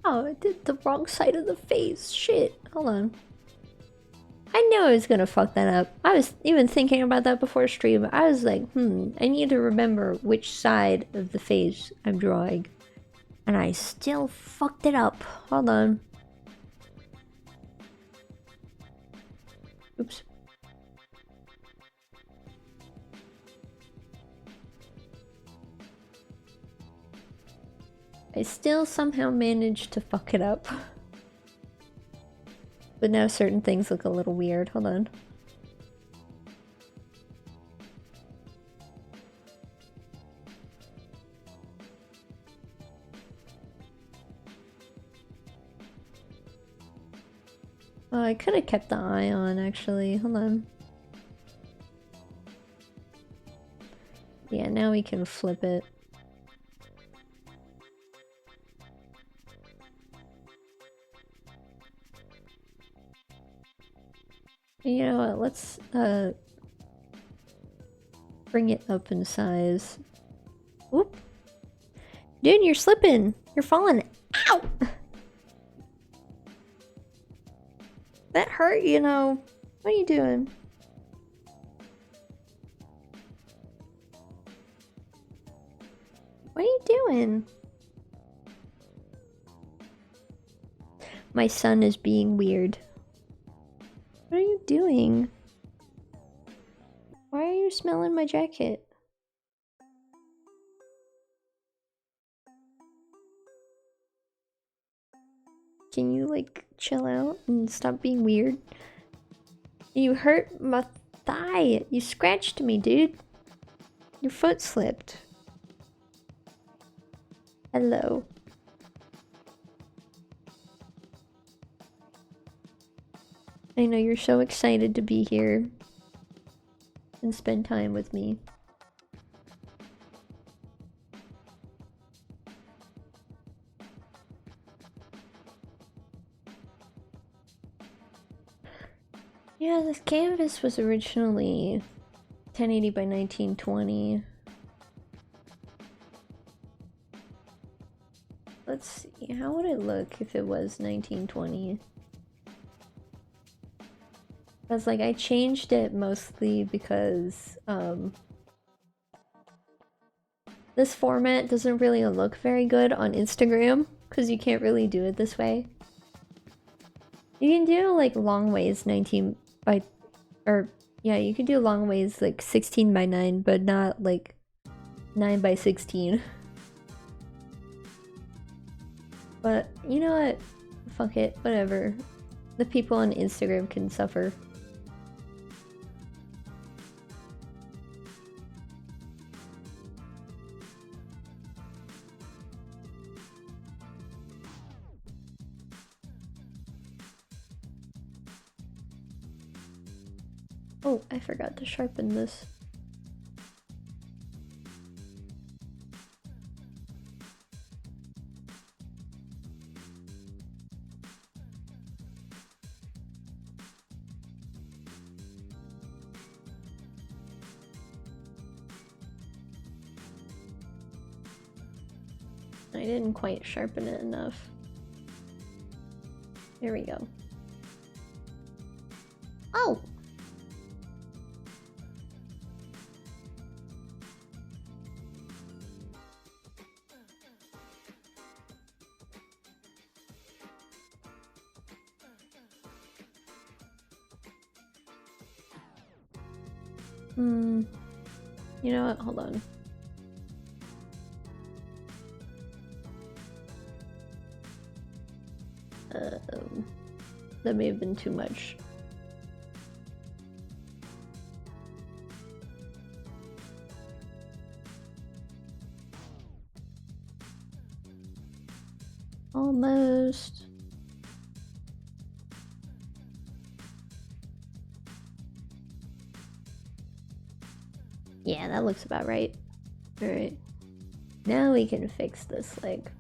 Oh, I did the wrong side of the face. Shit. Hold on. I knew I was gonna fuck that up. I was even thinking about that before stream. I was like, I need to remember which side of the face I'm drawing. And I still fucked it up. Hold on. Oops. I still somehow managed to fuck it up. But now certain things look a little weird. Hold on. Oh, I could have kept the eye on, actually. Hold on. Yeah, now we can flip it. You know what, let's bring it up in size. Whoop. Dude, you're slipping! You're falling! Ow! That hurt, you know. What are you doing? What are you doing? My son is being weird. What are you doing? Why are you smelling my jacket? Can you, like, chill out and stop being weird? You hurt my thigh! You scratched me, dude! Your foot slipped. Hello. I know you're so excited to be here and spend time with me. Yeah, this canvas was originally 1080 by 1920. Let's see, how would it look if it was 1920? Because, like, I changed it mostly because, this format doesn't really look very good on Instagram, because you can't really do it this way. You can do, like, long ways 19 by... or, yeah, you can do long ways, like, 16 by 9, but not, like, 9 by 16. But, you know what? Fuck it, whatever. The people on Instagram can suffer. Oh, I forgot to sharpen this. I didn't quite sharpen it enough. There we go. Oh! You know what? Hold on. That may have been too much. Almost. Yeah, that looks about right. Alright. Now we can fix this leg.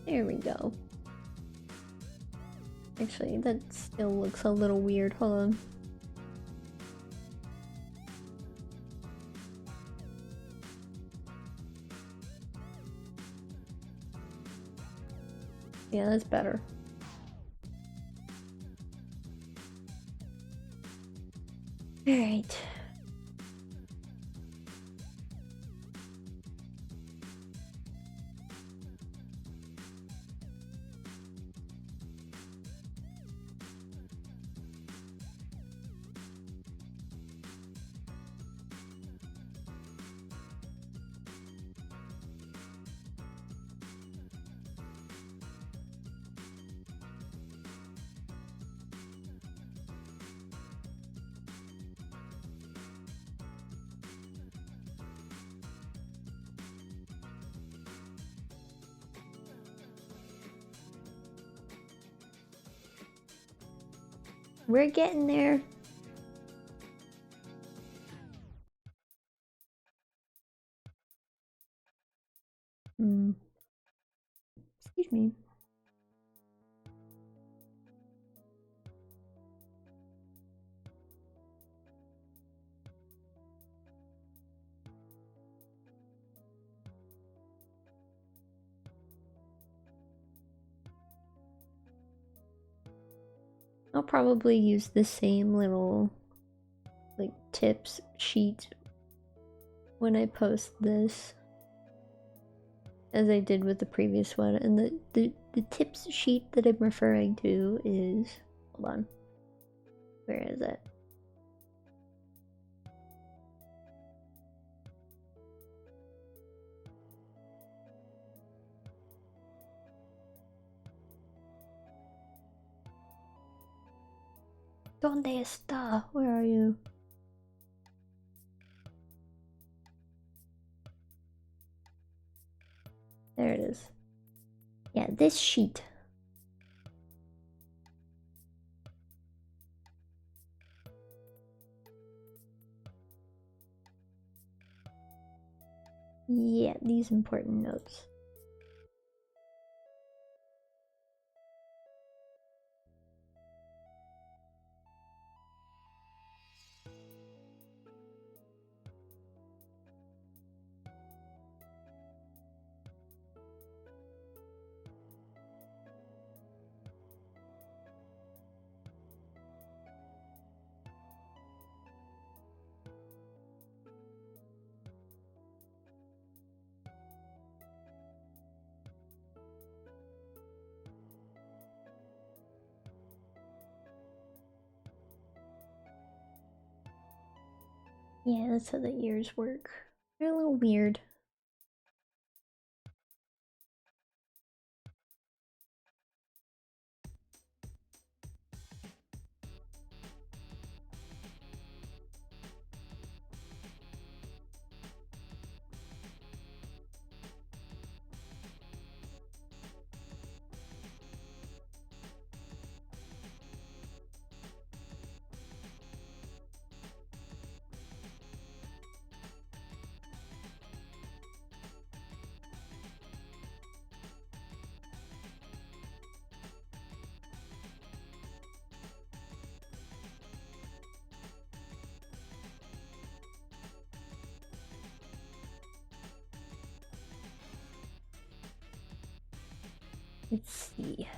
There we go. Actually, that still looks a little weird. Hold on. Yeah, that's better. Alright. We're getting there. Excuse me. I'll probably use the same little like tips sheet when I post this as I did with the previous one, and the tips sheet that I'm referring to is, hold on, where is it? ¿Dónde está? Where are you? There it is. Yeah, this sheet. Yeah, these important notes. Yeah, that's how the ears work. They're a little weird. Let's see.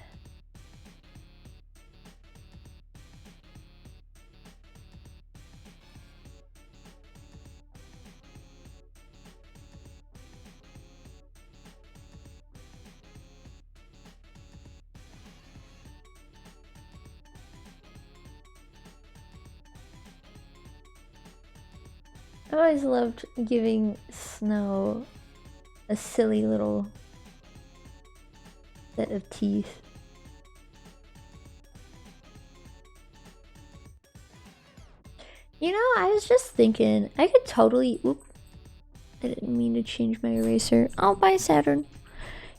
I always loved giving Snow a silly little set of teeth. You know, I was just thinking, I could totally... Oop, I didn't mean to change my eraser. Oh, bye, Saturn.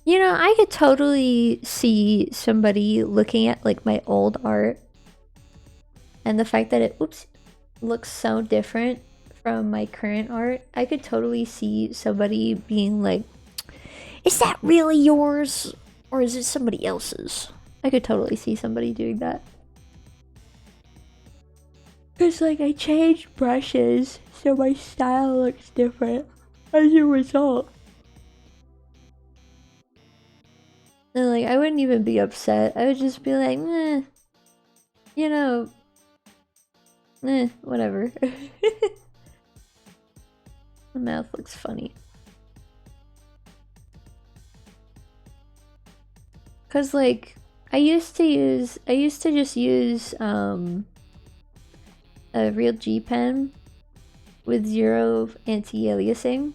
You know, I could totally see somebody looking at, like, my old art. And the fact that it, oops, looks so different from my current art. I could totally see somebody being like, is that really yours? Or is it somebody else's? I could totally see somebody doing that. Cause like I changed brushes, so my style looks different as a result. And like I wouldn't even be upset. I would just be like, meh, you know, whatever. The mouth looks funny. Cause like I used to just use a real G pen with zero anti-aliasing.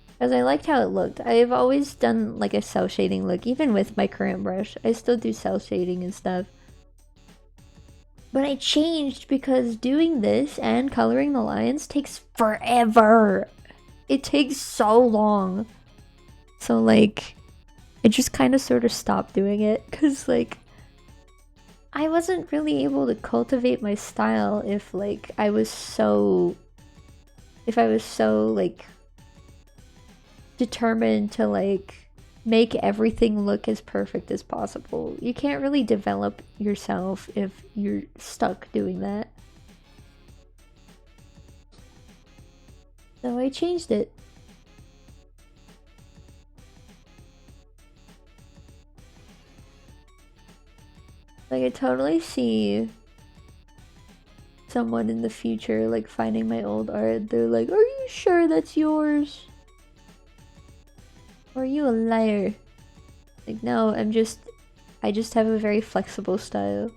Because I liked how it looked. I've always done like a cell shading look, even with my current brush. I still do cell shading and stuff. But I changed because doing this and coloring the lines takes forever. It takes so long. So like, I just kind of sort of stopped doing it because like, I wasn't really able to cultivate my style if like I was so like determined to like make everything look as perfect as possible. You can't really develop yourself if you're stuck doing that. So I changed it. Like I totally see someone in the future like finding my old art. They're like, "Are you sure that's yours? Or are you a liar?" Like, no, I just have a very flexible style.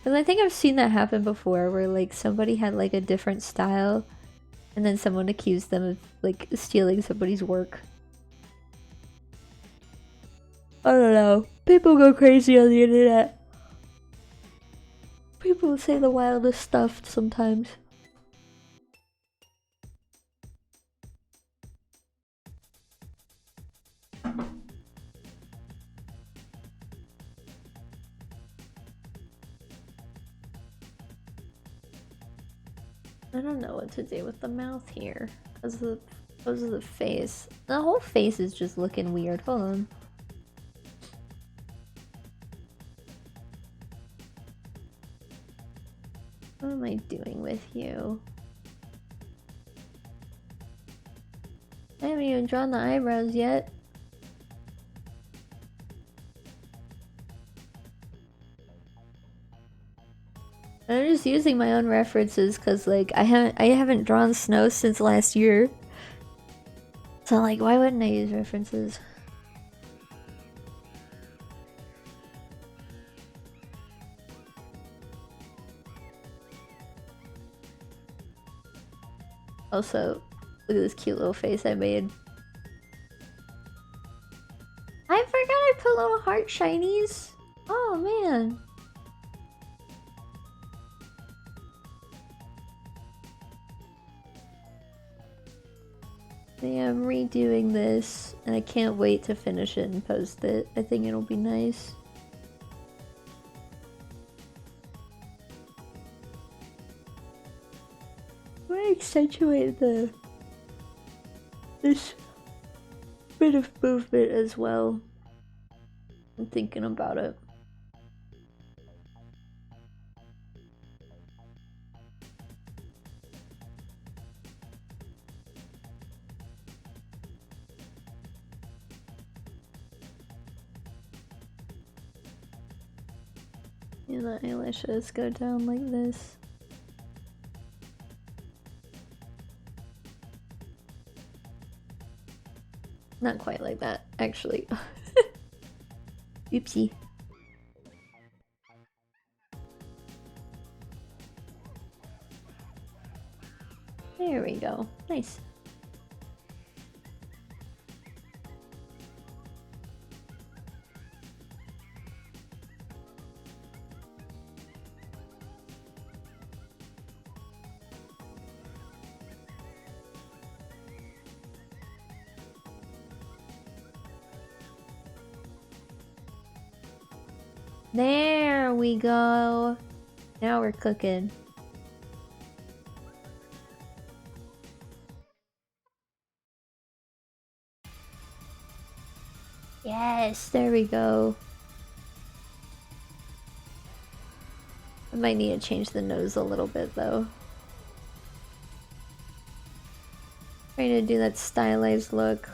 Cause I think I've seen that happen before where like somebody had like a different style and then someone accused them of like stealing somebody's work. I don't know. People go crazy on the internet. People say the wildest stuff sometimes. I don't know what to do with the mouth here. Because of the face. The whole face is just looking weird. Hold on. What am I doing with you? I haven't even drawn the eyebrows yet. I'm just using my own references because like I haven't drawn snow since last year. So like why wouldn't I use references? Also, look at this cute little face I made. I forgot I put little heart shinies. Oh man. Yeah, I'm redoing this and I can't wait to finish it and post it. I think it'll be nice. I'm gonna accentuate this bit of movement as well. I'm thinking about it. Yeah, the eyelashes go down like this. Not quite like that, actually. Oopsie. There we go. Nice. There we go. Now we're cooking. Yes, there we go. I might need to change the nose a little bit though. Trying to do that stylized look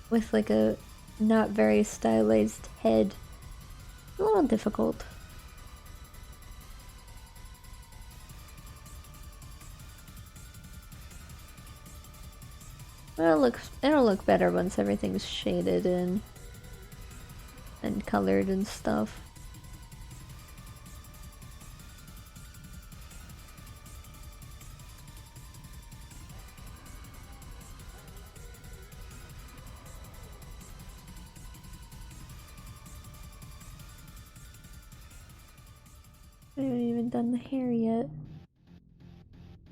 with like a not very stylized head. A little difficult. Well, it'll look better once everything's shaded in and colored and stuff. I haven't even done the hair yet.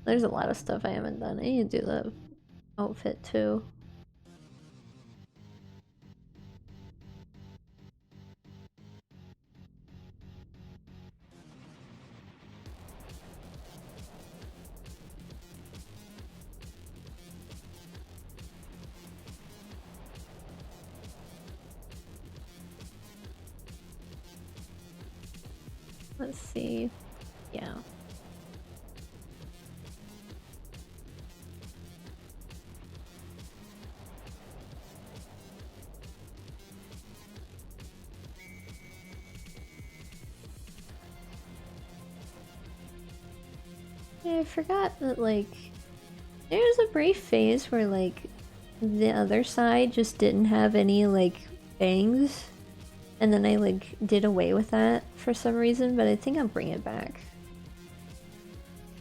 There's a lot of stuff I haven't done. I need to do the outfit too. Let's see. Yeah. Yeah, I forgot that, like, there was a brief phase where, like, the other side just didn't have any, like, bangs. And then I, like, did away with that for some reason, but I think I'll bring it back.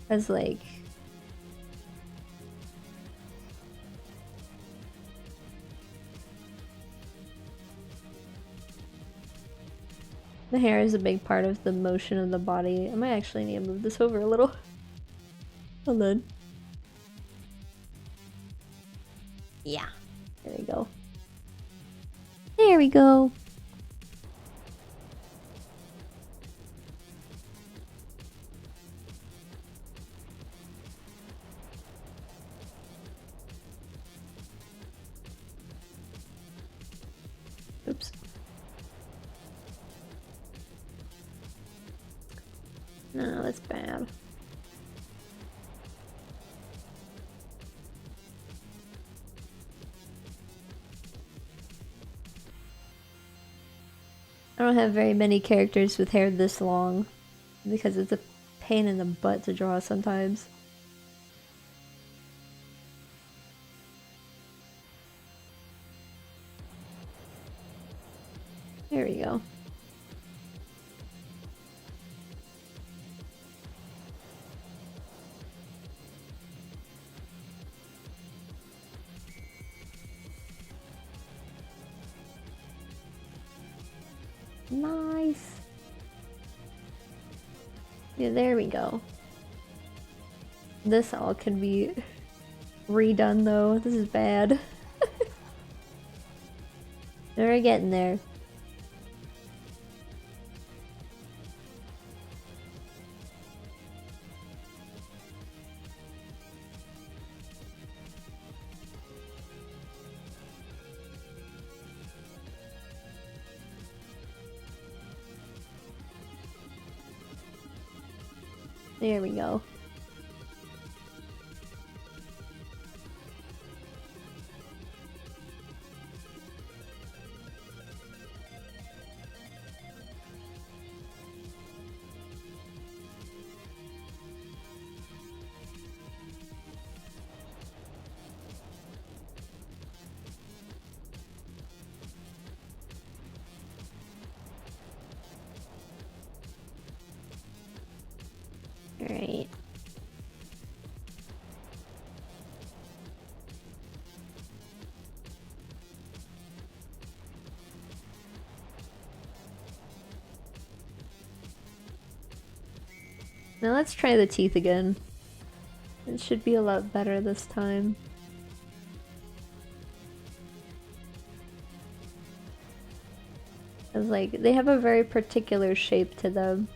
As, like... the hair is a big part of the motion of the body. I might actually need to move this over a little. Hold on. Yeah. There we go. There we go. Oops. No, that's bad. I don't have very many characters with hair this long because it's a pain in the butt to draw sometimes. There we go. Nice. Yeah, there we go. This all can be redone though. This is bad. We're getting there. There we go. Alright. Now let's try the teeth again. It should be a lot better this time. It's like, they have a very particular shape to them.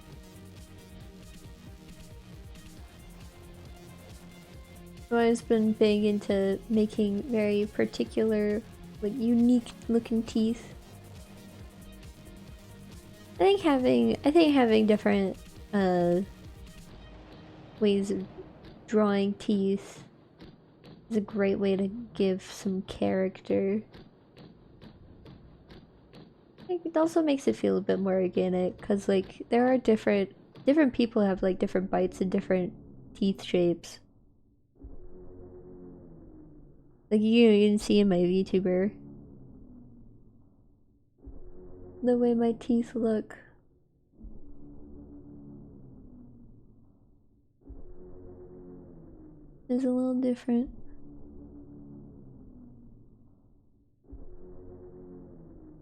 I've always been big into making very particular Like unique looking teeth. I think having different ways of drawing teeth is a great way to give some character. It also makes it feel a bit more organic, because like there are different people have like different bites and different teeth shapes. Like you can see in my VTuber the way my teeth look. Is a little different.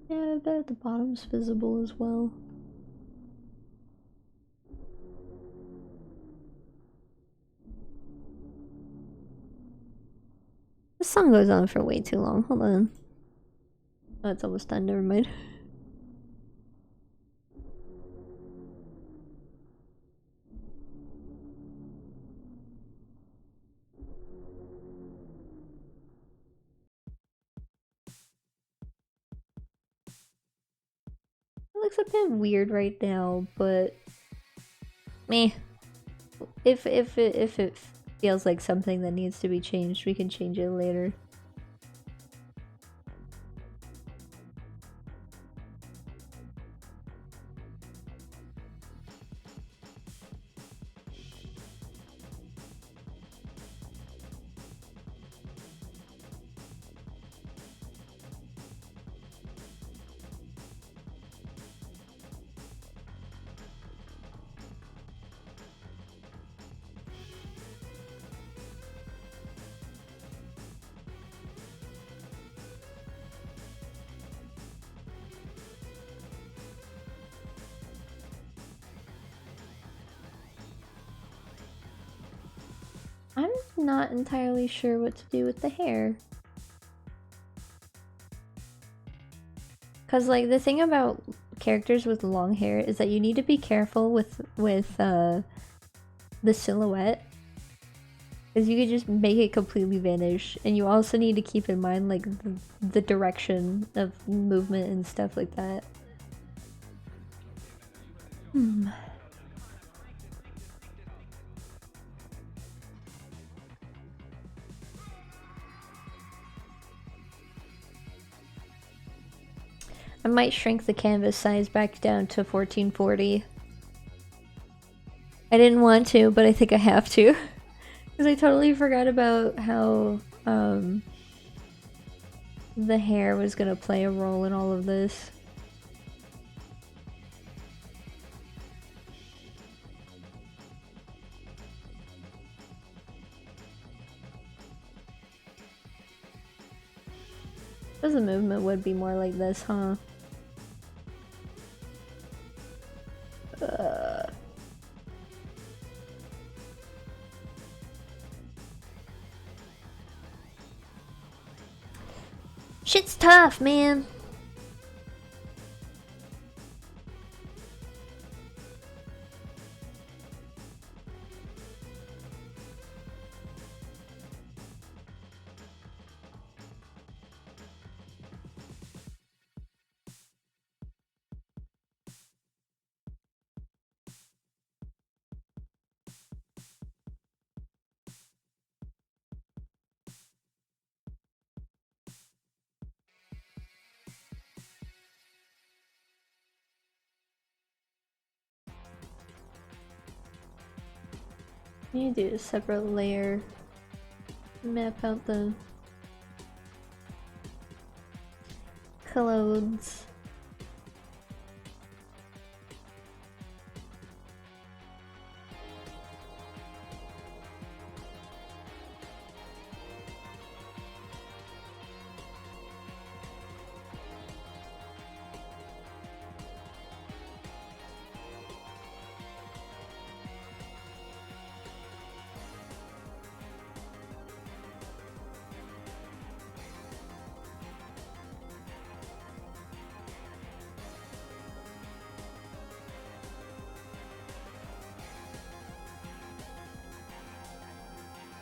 Yeah, I bet the bottom's visible as well. The song goes on for way too long. Hold on. Oh, it's almost done. Never mind. It looks a bit weird right now, but meh. If it feels like something that needs to be changed, we can change it later. I'm not entirely sure what to do with the hair. Cause like the thing about characters with long hair is that you need to be careful with the silhouette. Cause you could just make it completely vanish, and you also need to keep in mind like the direction of movement and stuff like that. I might shrink the canvas size back down to 1440. I didn't want to, but I think I have to. Because I totally forgot about how the hair was gonna play a role in all of this. Because the movement would be more like this, huh? Shit's tough, man. You need to do a separate layer. Map out the clothes.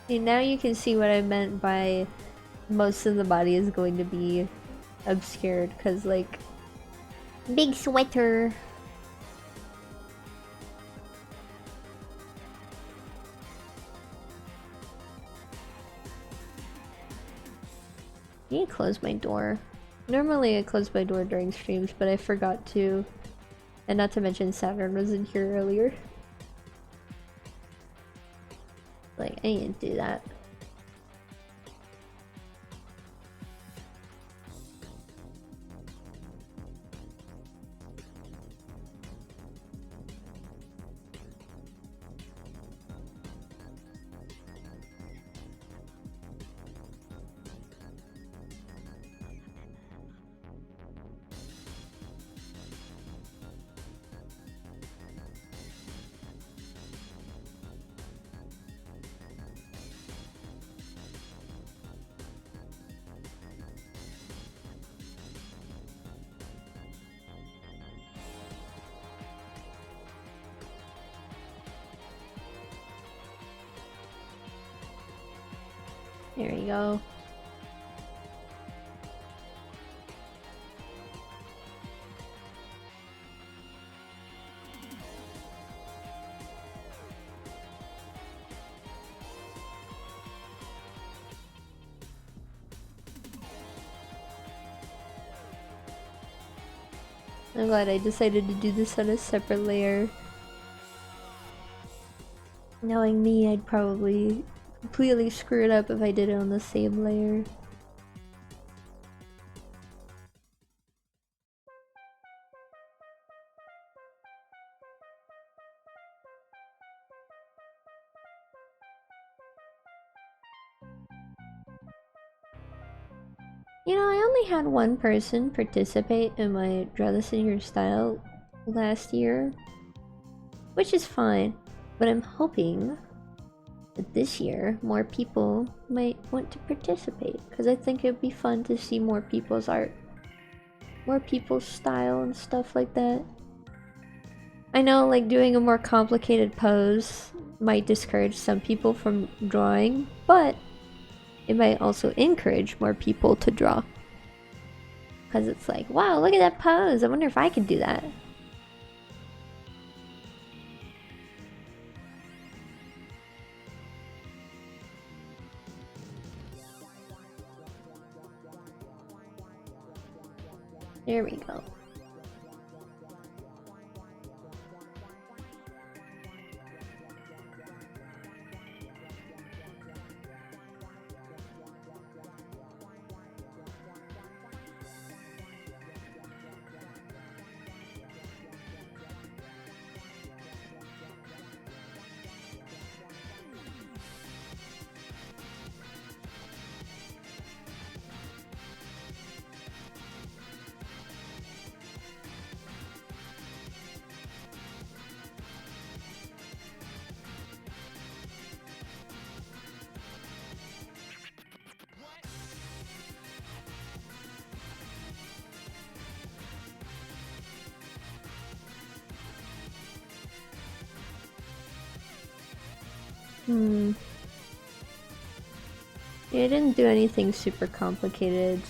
See, now you can see what I meant by most of the body is going to be obscured because, like, big sweater. I need to close my door. Normally I close my door during streams, but I forgot to. And not to mention Saturn was in here earlier. Like, I need to do that. There you go. I'm glad I decided to do this on a separate layer. Knowing me, I'd probably completely screw it up if I did it on the same layer. You know, I only had one person participate in my Draw This in Your Style last year, which is fine, but I'm hoping that this year more people might want to participate, because I think it'd be fun to see more people's art, more people's style and stuff like that. I know, like, doing a more complicated pose might discourage some people from drawing, but it might also encourage more people to draw. Because it's like, wow, look at that pose, I wonder if I could do that. There we go. Yeah, I didn't do anything super complicated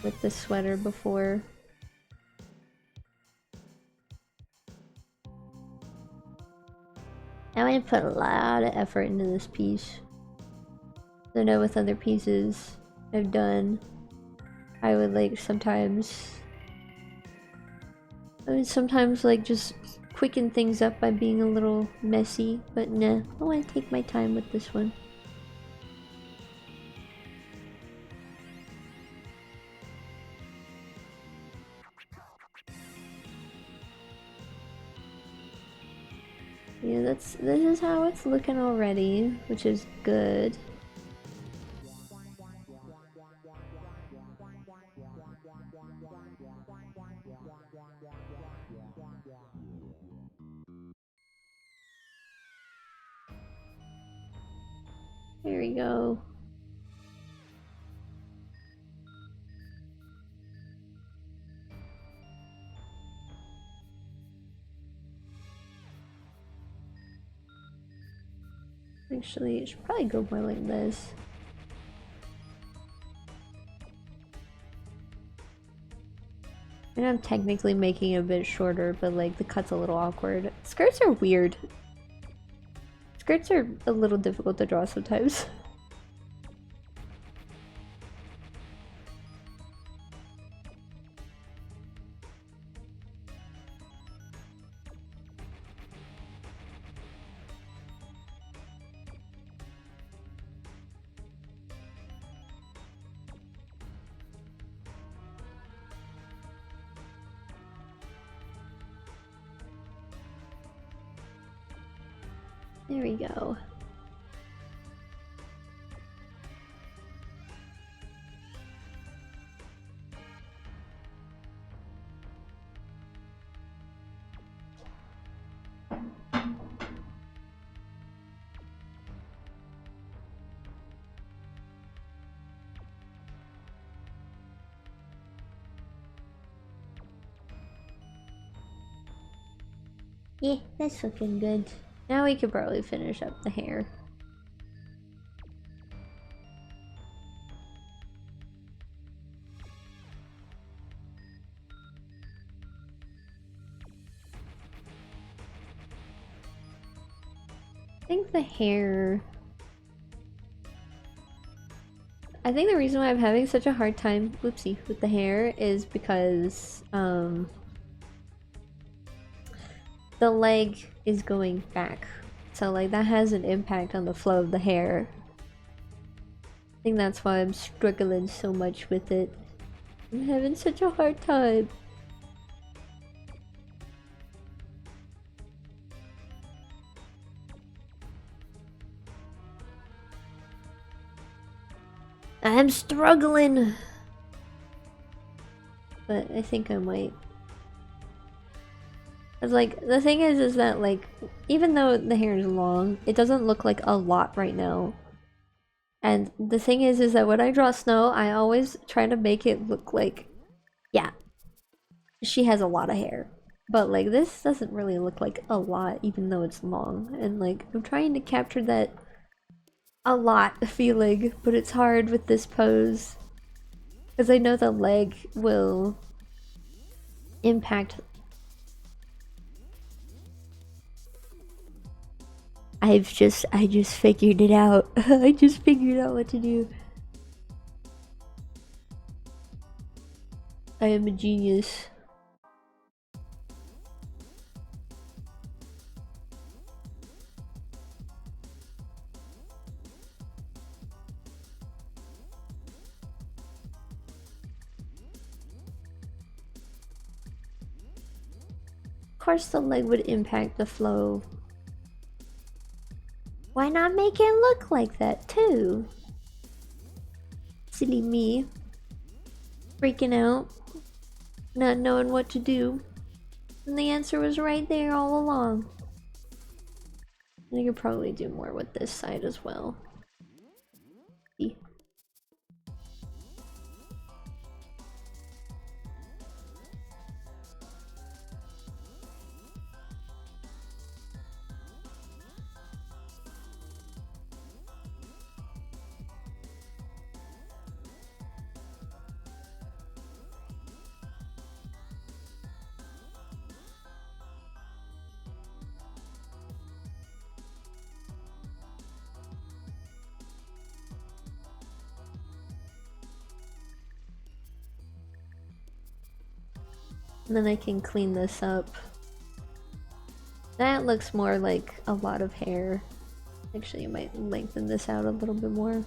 with the sweater before. I want to put a lot of effort into this piece. I know with other pieces I've done, I would like sometimes like just quicken things up by being a little messy, but nah, I want to take my time with this one. Yeah, this is how it's looking already, which is good. There we go. Actually, it should probably go more like this. And I'm technically making it a bit shorter, but like the cut's a little awkward. Skirts are weird. Skirts are a little difficult to draw sometimes. There we go. Yeah, that's looking good. Now we could probably finish up the hair. I think the hair... I think the reason why I'm having such a hard time, whoopsie, with the hair is because, the leg is going back. So like that has an impact on the flow of the hair. I think that's why I'm struggling so much with it. I'm having such a hard time. I'm struggling! But I think I might. Cause like, the thing is that like, even though the hair is long, it doesn't look like a lot right now. And the thing is that when I draw Snow, I always try to make it look like, yeah, she has a lot of hair. But like, this doesn't really look like a lot, even though it's long. And like, I'm trying to capture that a lot feeling, but it's hard with this pose. Because I know the leg will impact. I just figured it out. I just figured out what to do. I am a genius. Of course the leg would impact the flow. Why not make it look like that too? Silly me. Freaking out. Not knowing what to do. And the answer was right there all along. I could probably do more with this side as well. And then I can clean this up. That looks more like a lot of hair. Actually, I might lengthen this out a little bit more.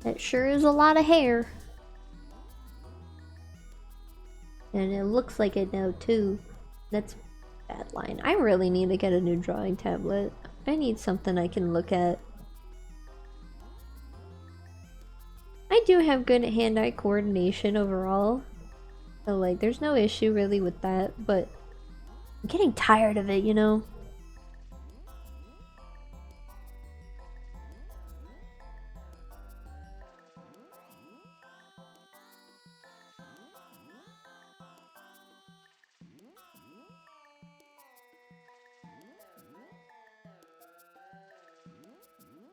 That sure is a lot of hair. and it looks like it now too. That's a bad line. I really need to get a new drawing tablet. I need something I can look at. I do have good hand-eye coordination overall, so like there's no issue really with that, but I'm getting tired of it, you know?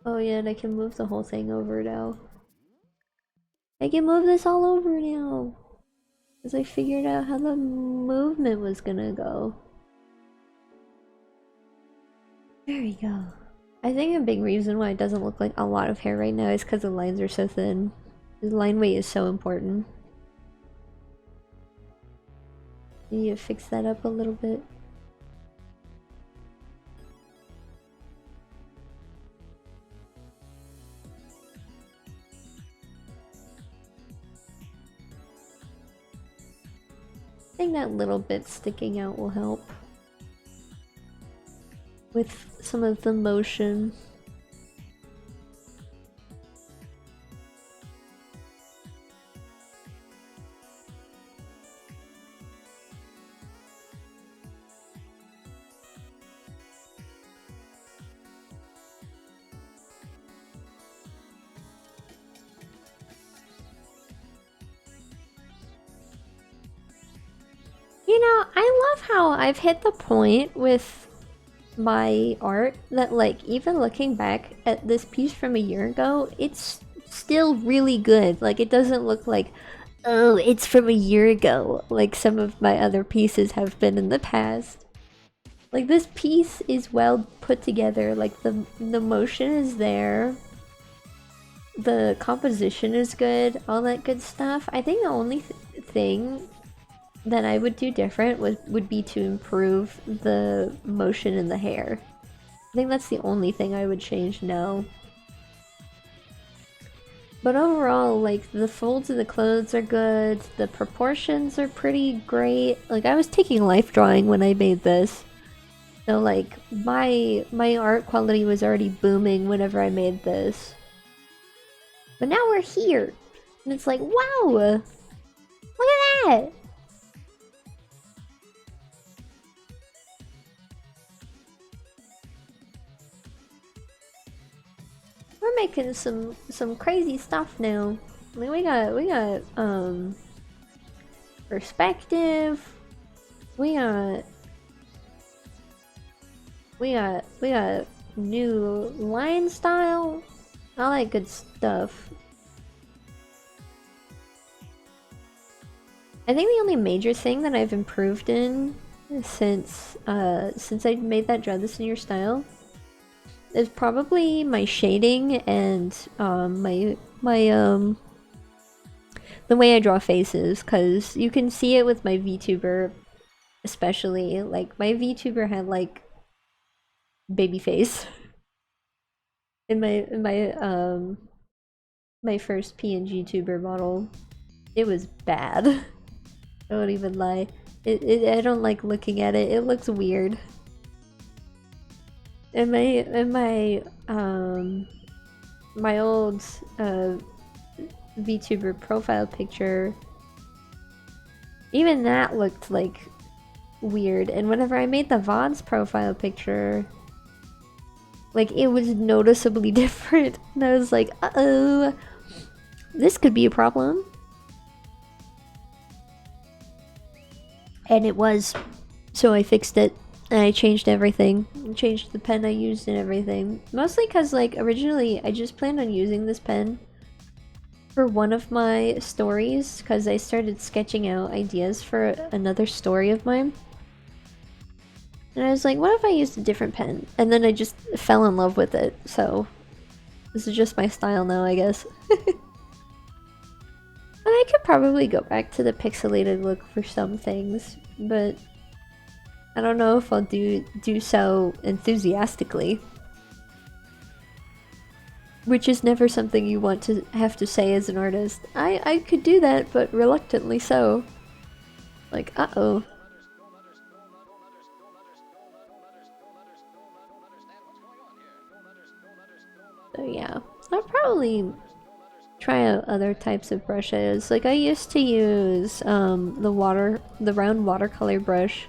Oh yeah, and I can move the whole thing over now. I can move this all over now! Because I figured out how the movement was gonna go. There we go. I think a big reason why it doesn't look like a lot of hair right now is because the lines are so thin. The line weight is so important. Need to fix that up a little bit. I think that little bit sticking out will help with some of the motion. You know, I love how I've hit the point with my art that, like, even looking back at this piece from a year ago, it's still really good. Like, it doesn't look like, oh, it's from a year ago, like some of my other pieces have been in the past. Like, this piece is well put together, like, the motion is there, the composition is good, all that good stuff. I think the only thing that I would do different would be to improve the motion in the hair. I think that's the only thing I would change now. But overall, like, the folds of the clothes are good, the proportions are pretty great. Like, I was taking life drawing when I made this. So, like, my art quality was already booming whenever I made this. But now we're here! And it's like, wow! Look at that! We're making some crazy stuff now. Like, we got perspective. We got new line style. All that good stuff. I think the only major thing that I've improved in since I made that Draw This in Your Style is probably my shading and the way I draw faces, because you can see it with my VTuber especially. Like, my VTuber had like baby face in my first PNG tuber model. It was bad. I won't even lie. I don't like looking at it. It looks weird. And my old VTuber profile picture, even that looked like weird. And whenever I made the VOD's profile picture, like, it was noticeably different. And I was like, uh-oh, this could be a problem. And it was. So I fixed it. And I changed everything. I changed the pen I used and everything. Mostly because, like, originally I just planned on using this pen for one of my stories, because I started sketching out ideas for another story of mine. And I was like, what if I used a different pen? And then I just fell in love with it, so this is just my style now, I guess. And I could probably go back to the pixelated look for some things, but I don't know if I'll do so enthusiastically. Which is never something you want to have to say as an artist. I could do that, but reluctantly so. Like, uh-oh. So yeah, I'll probably try out other types of brushes. Like I used to use the round watercolor brush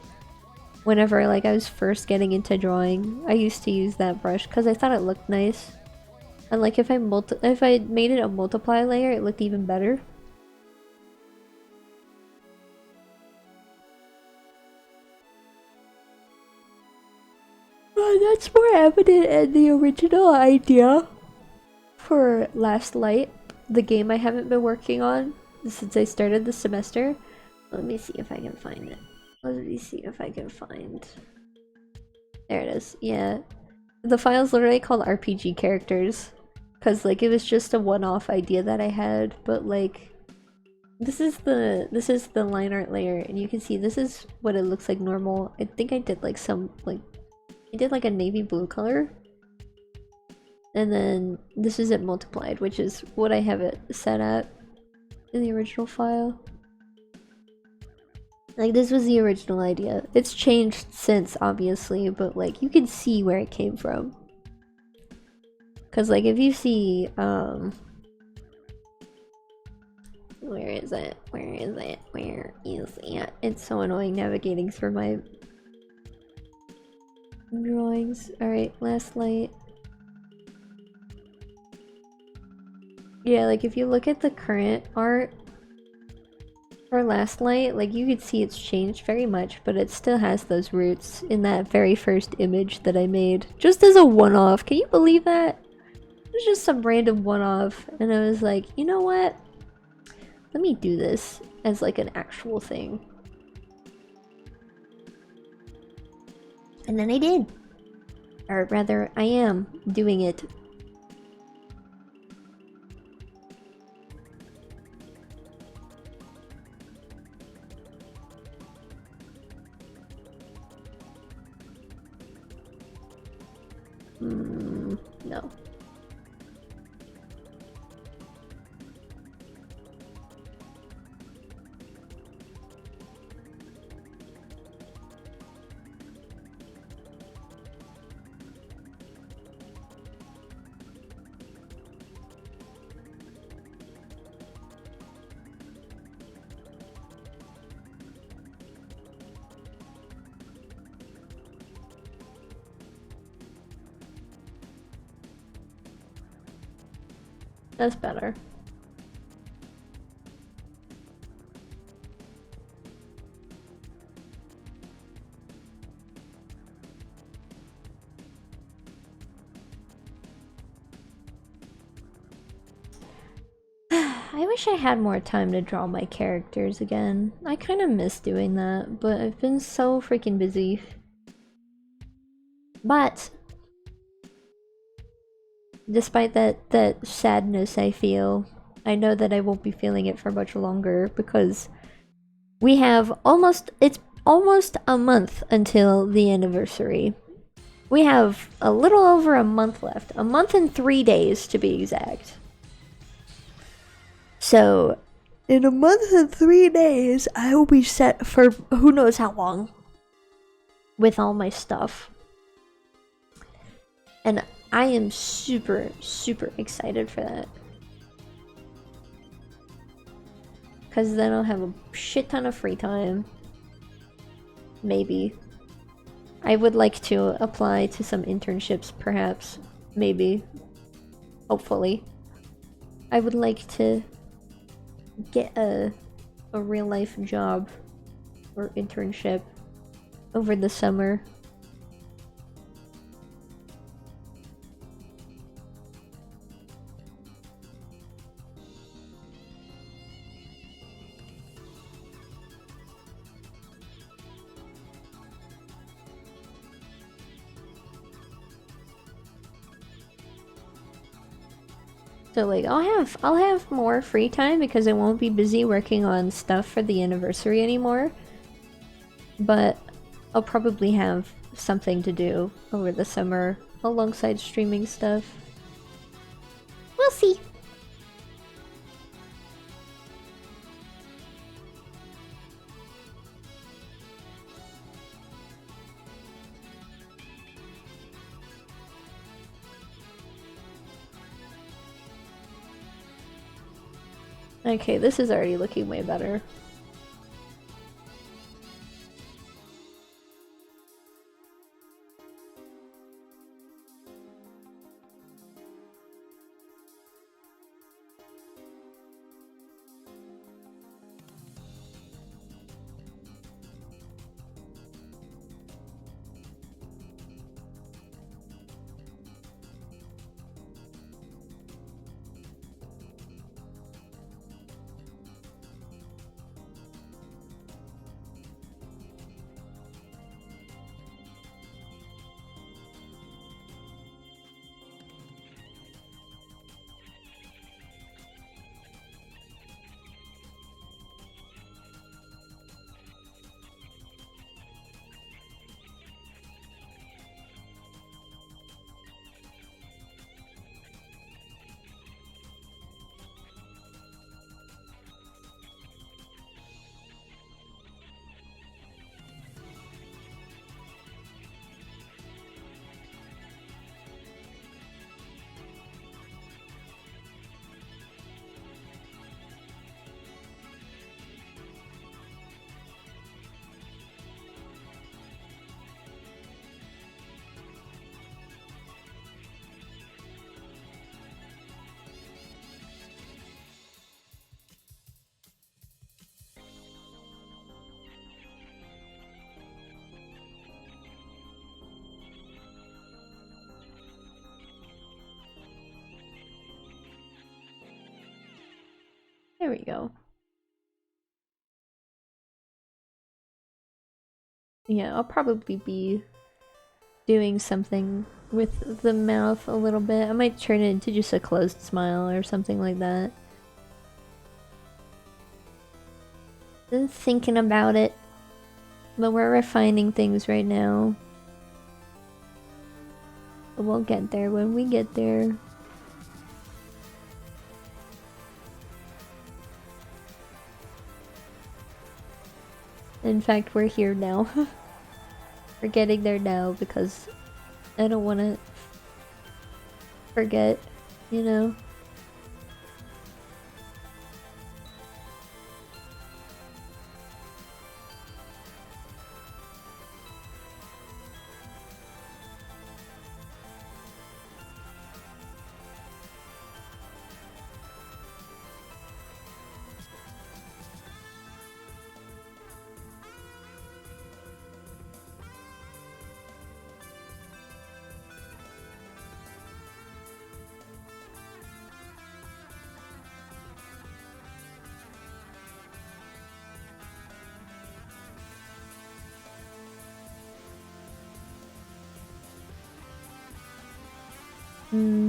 whenever like I was first getting into drawing. I used to use that brush because I thought it looked nice. And like if I made it a multiply layer, it looked even better. That's more evident in the original idea for Last Light, the game I haven't been working on since I started the semester. Let me see if I can find it. Let me see if I can find... There it is, yeah. The file's literally called RPG characters. Cause like it was just a one-off idea that I had, but like... This is the line art layer, and you can see this is what it looks like normal. I think I did like some, like... I did like a navy blue color. And then this is it multiplied, which is what I have it set at in the original file. Like this was the original idea. It's changed since, obviously, but like you can see where it came from. Cause like if you see, where is it? Where is it? Where is it? It's so annoying navigating through my drawings. Alright, Last Light. Yeah, like if you look at the current art for Last Light, like you could see it's changed very much, but it still has those roots in that very first image that I made. Just as a one-off, can you believe that? It was just some random one-off, and I was like, you know what? Let me do this as like an actual thing. And then I did. Or rather, I am doing it. No. That's better. I wish I had more time to draw my characters again. I kind of miss doing that, but I've been so freaking busy. But despite that sadness I feel, I know that I won't be feeling it for much longer because we have it's almost a month until the anniversary. We have a little over a month left. A month and 3 days to be exact. So, in a month and 3 days, I will be set for who knows how long with all my stuff. And I am super, super excited for that. Because then I'll have a shit ton of free time. Maybe. I would like to apply to some internships, perhaps. Maybe. Hopefully. I would like to get a real life job or internship over the summer. So like I'll have more free time because I won't be busy working on stuff for the anniversary anymore. But I'll probably have something to do over the summer alongside streaming stuff. We'll see. Okay, this is already looking way better. There we go. Yeah, I'll probably be doing something with the mouth a little bit. I might turn it into just a closed smile or something like that. Been thinking about it, but we're refining things right now. But we'll get there when we get there. In fact, we're here now. We're getting there now because I don't want to forget, you know? Hmm.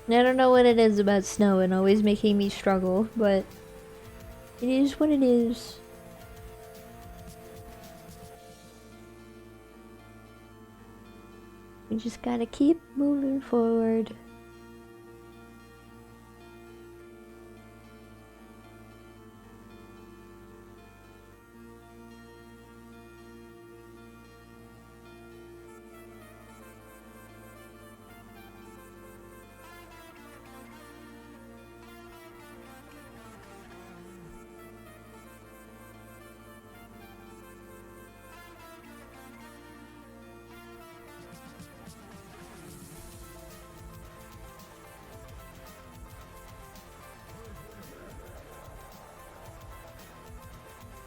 I don't know what it is about snow and always making me struggle, but it is what it is. We just gotta keep moving forward.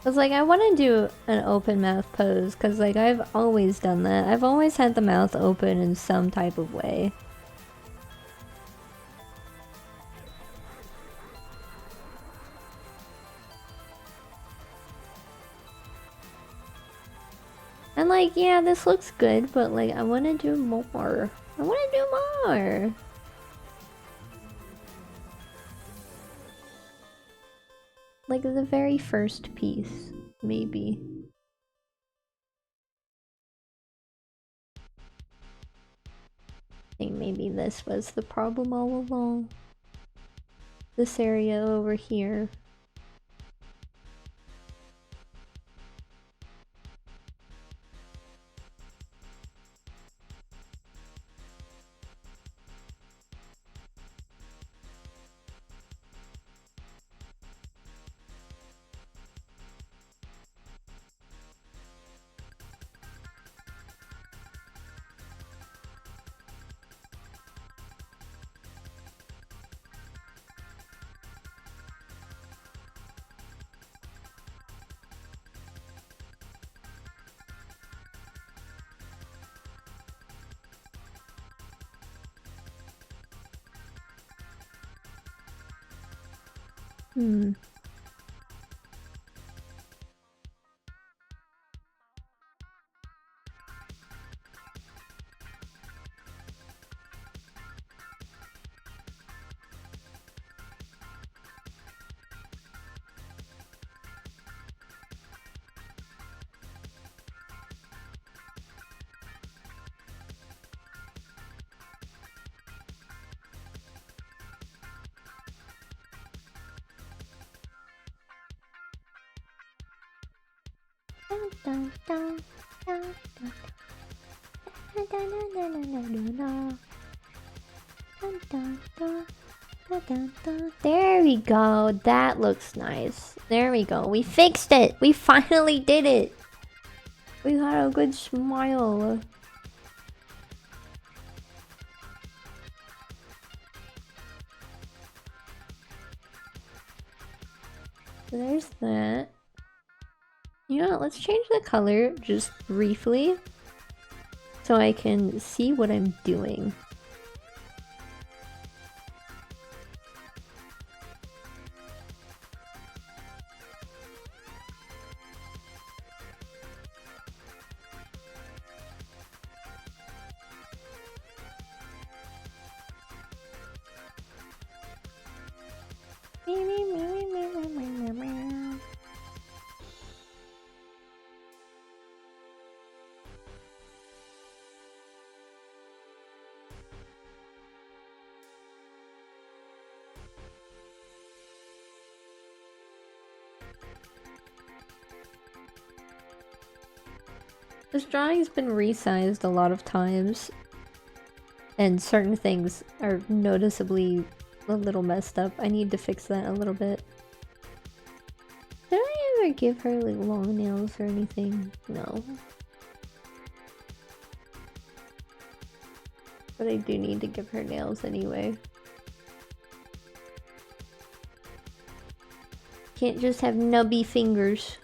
Cause like I want to do an open mouth pose, cause like I've always done that. I've always had the mouth open in some type of way. And like, yeah, this looks good, but like I want to do more. I want to do more. Like the very first piece, maybe. think maybe this was the problem all along. This area over here. There we go. That looks nice. There we go. We fixed it. We finally did it. We got a good smile. So there's that. You know what? Let's change the color just briefly so I can see what I'm doing. This drawing's been resized a lot of times, and certain things are noticeably a little messed up. I need to fix that a little bit. Did I ever give her like long nails or anything? No. But I do need to give her nails anyway. Can't just have nubby fingers.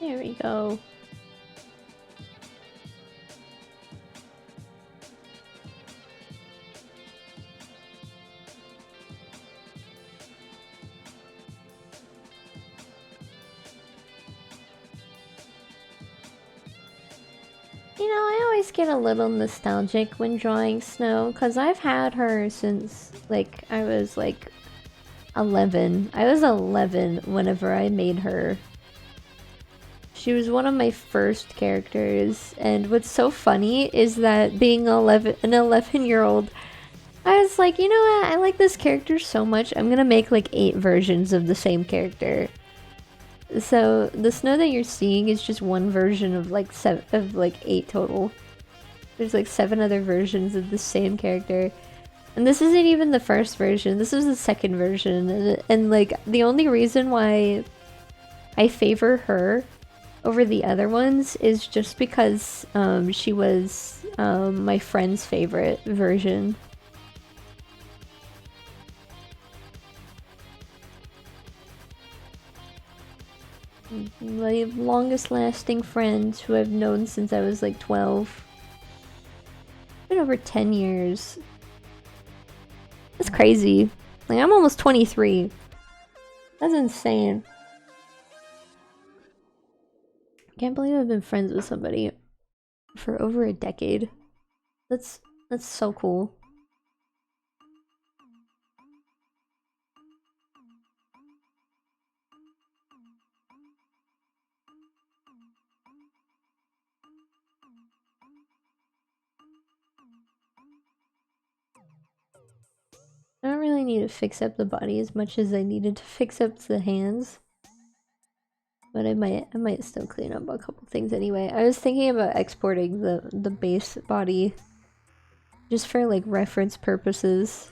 There we go. You know, I always get a little nostalgic when drawing Snow, because I've had her since, like, I was, like, 11. I was 11 whenever I made her. She was one of my first characters, and what's so funny is that being an 11-year-old, I was like, you know what, I like this character so much, I'm gonna make like 8 versions of the same character. So the Snow that you're seeing is just one version of like 8 total. There's like 7 other versions of the same character. And this isn't even the first version, this is the second version, and like the only reason why I favor her over the other ones is just because she was my friend's favorite version. My longest lasting friends who I've known since I was like 12. Been over 10 years. That's crazy. Like, I'm almost 23. That's insane. Can't believe I've been friends with somebody for over a decade. That's so cool. I don't really need to fix up the body as much as I needed to fix up the hands. But I might still clean up a couple things anyway. I was thinking about exporting the base body just for like reference purposes.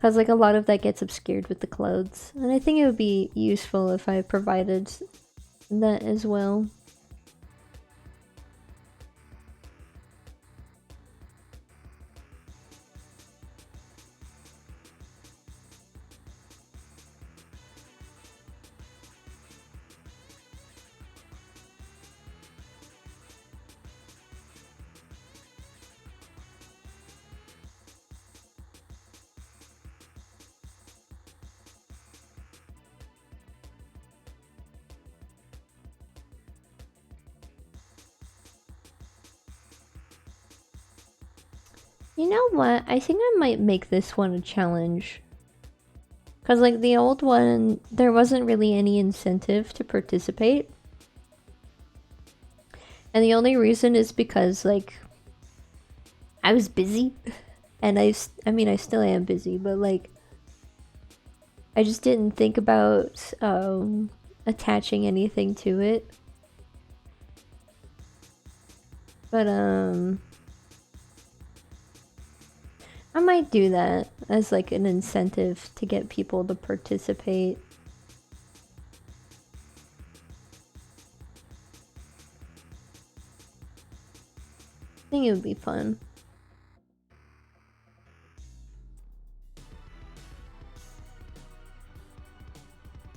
Cause like a lot of that gets obscured with the clothes. And I think it would be useful if I provided that as well. You know what? I think I might make this one a challenge. Cause like the old one, there wasn't really any incentive to participate. And the only reason is because like I was busy. And I mean I still am busy, but like I just didn't think about attaching anything to it. But I might do that as like an incentive to get people to participate. I think it would be fun.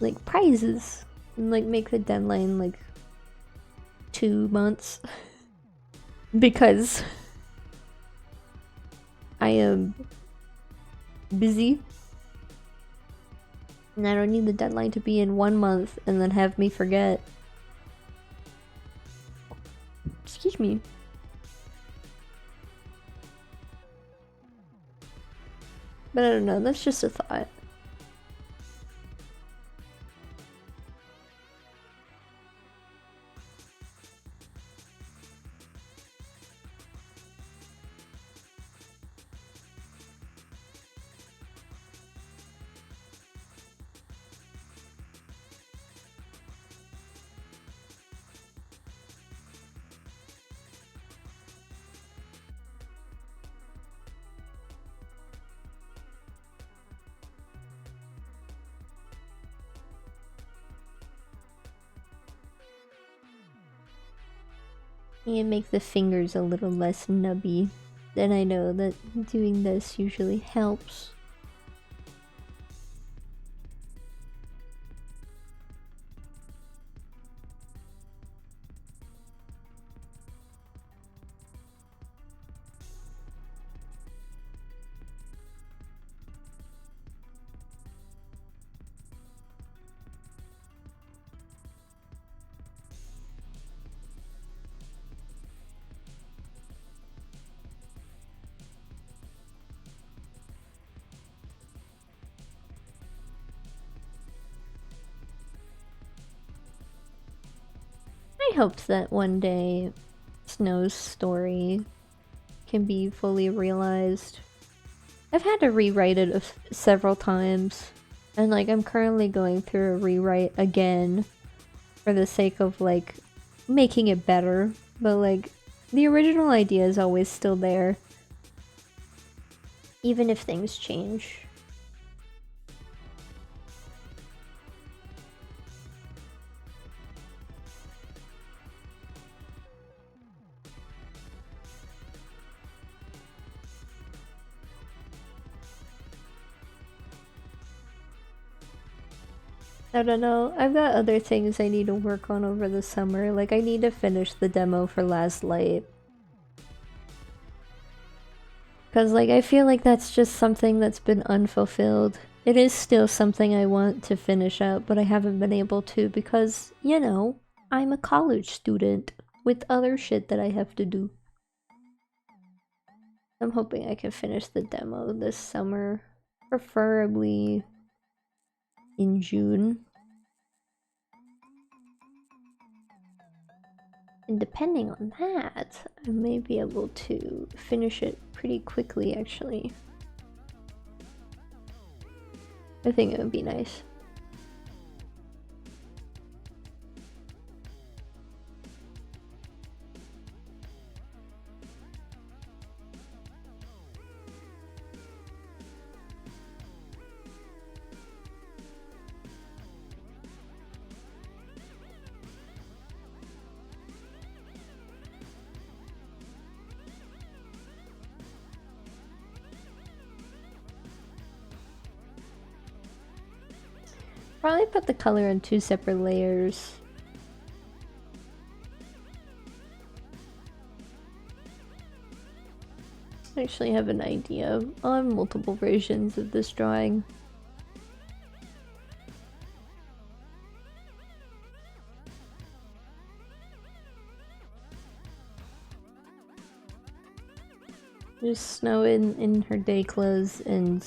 Like prizes and like make the deadline like 2 months because I am busy and I don't need the deadline to be in 1 month and then have me forget. Excuse me. But I don't know, that's just a thought. And make the fingers a little less nubby. Then I know that doing this usually helps. I hoped that one day Snow's story can be fully realized. I've had to rewrite it several times, and like I'm currently going through a rewrite again for the sake of like making it better, but like the original idea is always still there, even if things change. I don't know, I've got other things I need to work on over the summer, like I need to finish the demo for Last Light. Cause like I feel like that's just something that's been unfulfilled. It is still something I want to finish up, but I haven't been able to because, you know, I'm a college student with other shit that I have to do. I'm hoping I can finish the demo this summer, preferably in June. And depending on that, I may be able to finish it pretty quickly actually. I think it would be nice. Probably put the color in 2 separate layers. I actually have an idea. I'll have multiple versions of this drawing. Just Snow in her day clothes and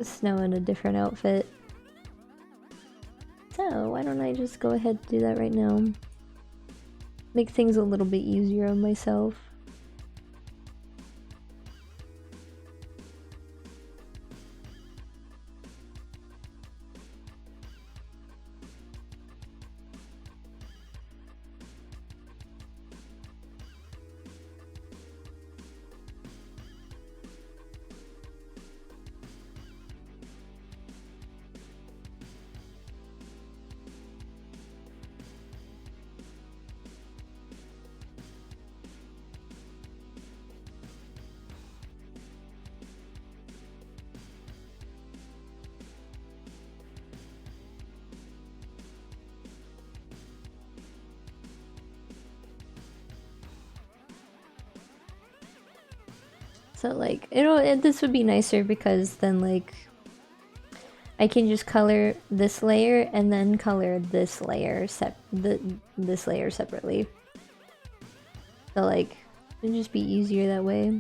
Snow in a different outfit. So why don't I just go ahead and do that right now? Make things a little bit easier on myself. So like, this would be nicer because then like, I can just color this layer and then color this layer this layer separately. So like, it'd just be easier that way.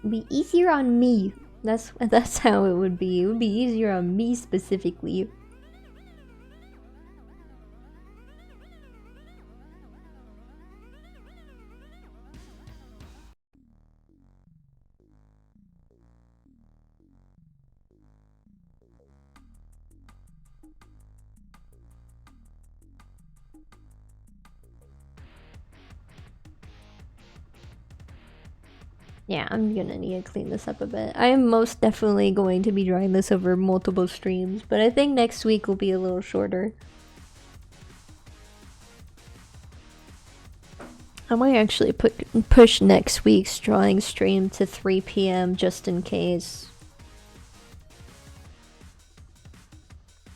Be easier on me. That's how it would be. It would be easier on me specifically. Yeah, I'm gonna need to clean this up a bit. I am most definitely going to be drawing this over multiple streams, but I think next week will be a little shorter. I might actually push next week's drawing stream to 3 PM just in case.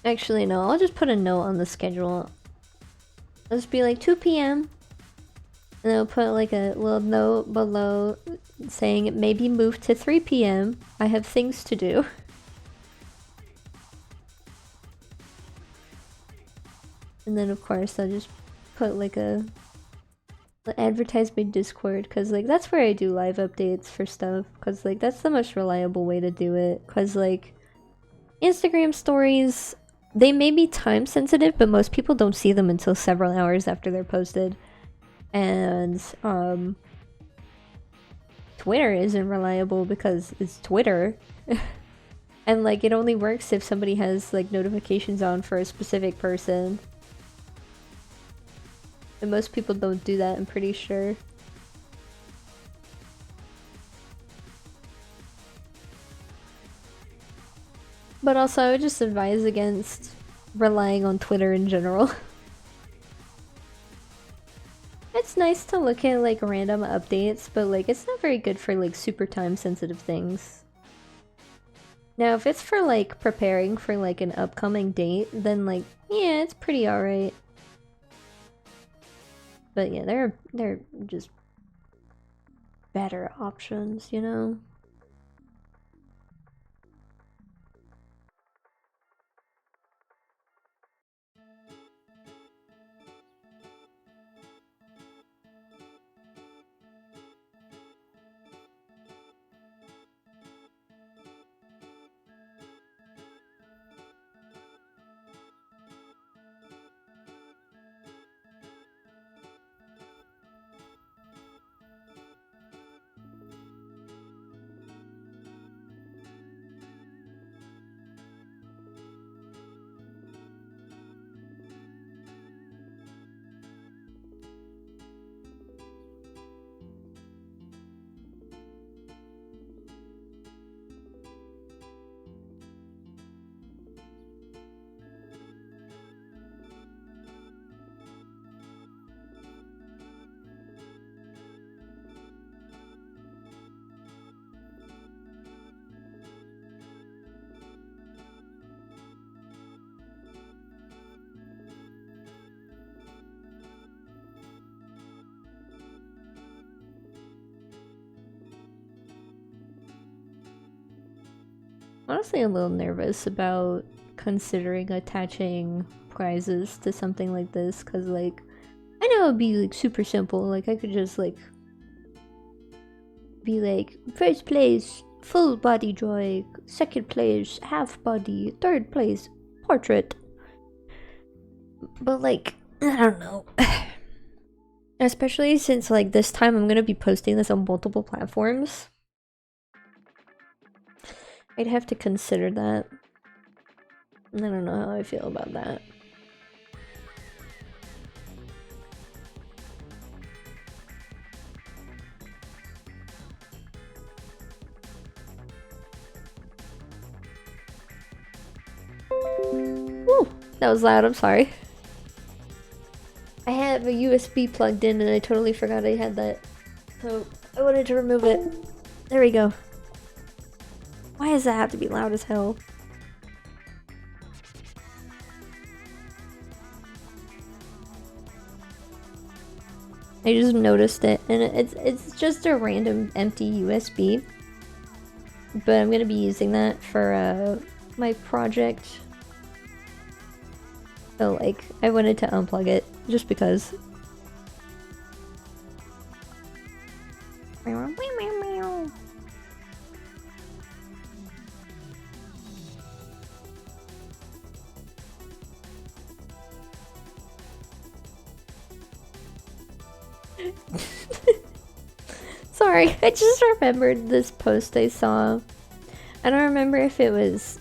Actually, no, I'll just put a note on the schedule. Let's be like 2 PM. And I'll put like a little note below saying it may be moved to 3 PM. I have things to do. And then of course I'll just put like advertise my Discord, because like that's where I do live updates for stuff, because like that's the most reliable way to do it, because like Instagram stories, they may be time sensitive, but most people don't see them until several hours after they're posted. And Twitter isn't reliable because it's Twitter. And like it only works if somebody has like notifications on for a specific person. And most people don't do that, I'm pretty sure. But also I would just advise against relying on Twitter in general. It's nice to look at like random updates, but like it's not very good for like super time sensitive things. Now if it's for like preparing for like an upcoming date, then like yeah, it's pretty alright. But yeah, they're just better options, you know? Honestly, a little nervous about considering attaching prizes to something like this, because like I know it'd be like super simple, like I could just like be like first place full body drawing, second place half body, third place portrait. But like I don't know. Especially since like this time I'm gonna be posting this on multiple platforms. I'd have to consider that. I don't know how I feel about that. Woo! That was loud, I'm sorry. I have a USB plugged in and I totally forgot I had that. So I wanted to remove it. There we go. Why does that have to be loud as hell? I just noticed it, and it's just a random empty USB. But I'm gonna be using that for my project. So like, I wanted to unplug it, just because. Sorry, I just remembered this post I saw. I don't remember if it was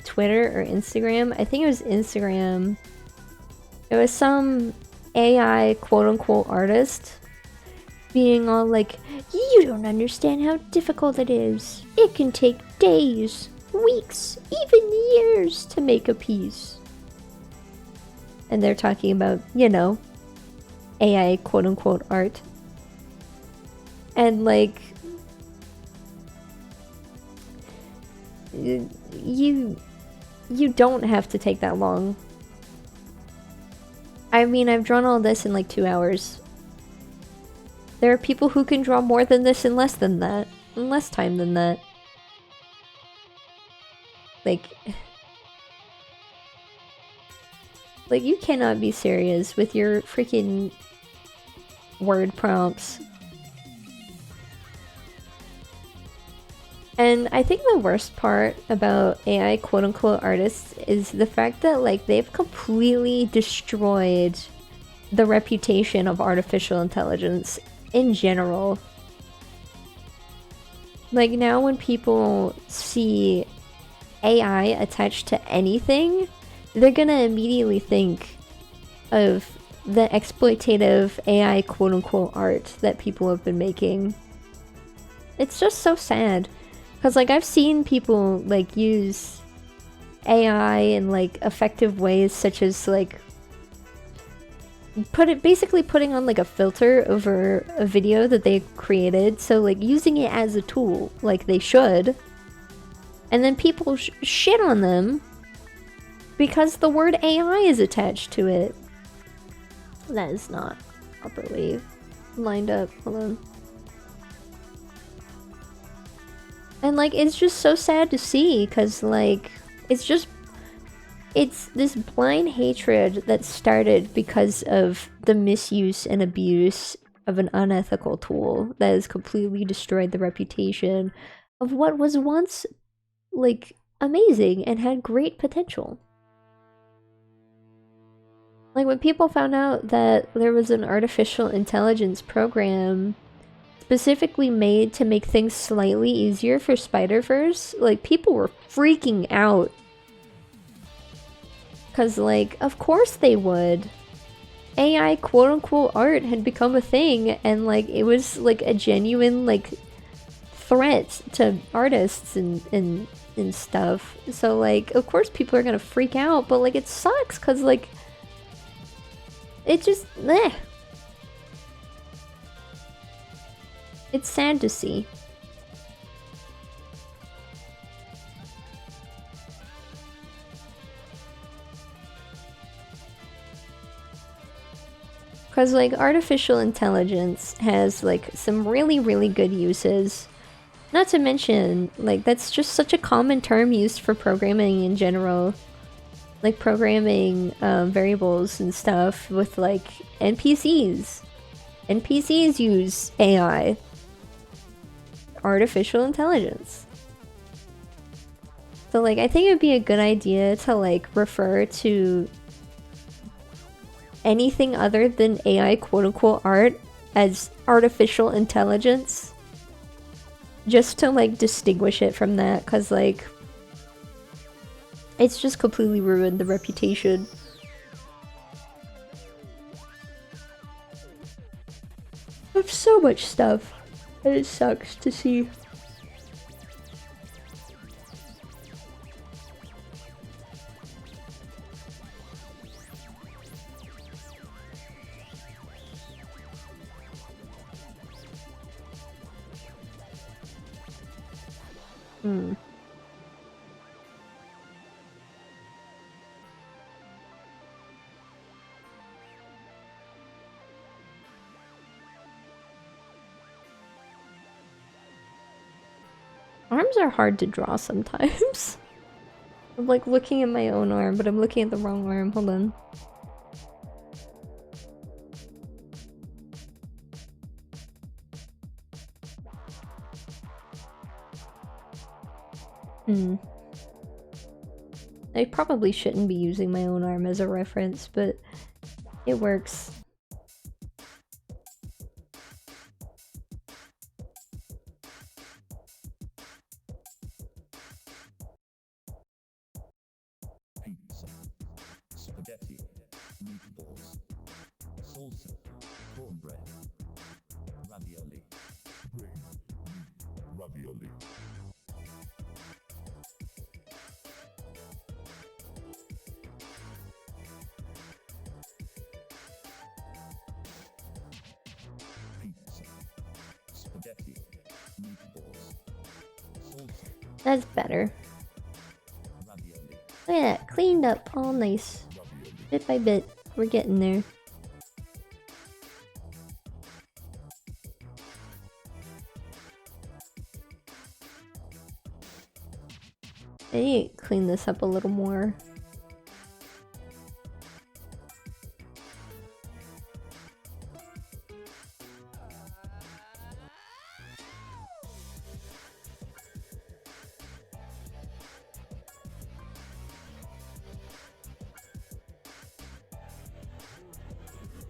Twitter or Instagram. I think it was Instagram. It was some AI quote-unquote artist being all like, you don't understand how difficult it is. It can take days, weeks, even years to make a piece. And they're talking about, you know, AI quote-unquote art. And like, you don't have to take that long. I mean, I've drawn all this in like 2 hours. There are people who can draw more than this in less than that. In less time than that. Like you cannot be serious with your freaking word prompts. And I think the worst part about AI quote-unquote artists is the fact that like they've completely destroyed the reputation of artificial intelligence in general. Like now when people see AI attached to anything, they're gonna immediately think of the exploitative AI quote-unquote art that people have been making. It's just so sad. Because like I've seen people like use AI in like effective ways, such as like basically putting on like a filter over a video that they created, so like using it as a tool like they should, and then people shit on them because the word AI is attached to it. That is not properly lined up. Hold on. And like it's just so sad to see, because like it's this blind hatred that started because of the misuse and abuse of an unethical tool that has completely destroyed the reputation of what was once like amazing and had great potential. Like when people found out that there was an artificial intelligence program specifically made to make things slightly easier for Spider-Verse, like people were freaking out. Cause like, of course they would. AI quote-unquote art had become a thing, and like it was like a genuine like threat to artists and stuff. So like, of course people are gonna freak out, but like it sucks cause like it just meh. It's sad to see. Because, like, artificial intelligence has, like, some really, really good uses. Not to mention, like, that's just such a common term used for programming in general. Like, programming variables and stuff with, like, NPCs. NPCs use AI. Artificial intelligence. So, like, I think it would be a good idea to, like, refer to anything other than AI quote-unquote art as artificial intelligence. Just to, like, distinguish it from that, because, like, it's just completely ruined the reputation. Of so much stuff. And it sucks to see. Hmm. Arms are hard to draw sometimes. I'm like looking at my own arm, but I'm looking at the wrong arm. Hold on. I probably shouldn't be using my own arm as a reference, but it works. Pizza, spaghetti, meatballs, salsa, cornbread, ravioli, ravioli. Pizza, spaghetti, meatballs, salsa. That's better. Look at that, cleaned up, all nice. Bit by bit, we're getting there. I need to clean this up a little more.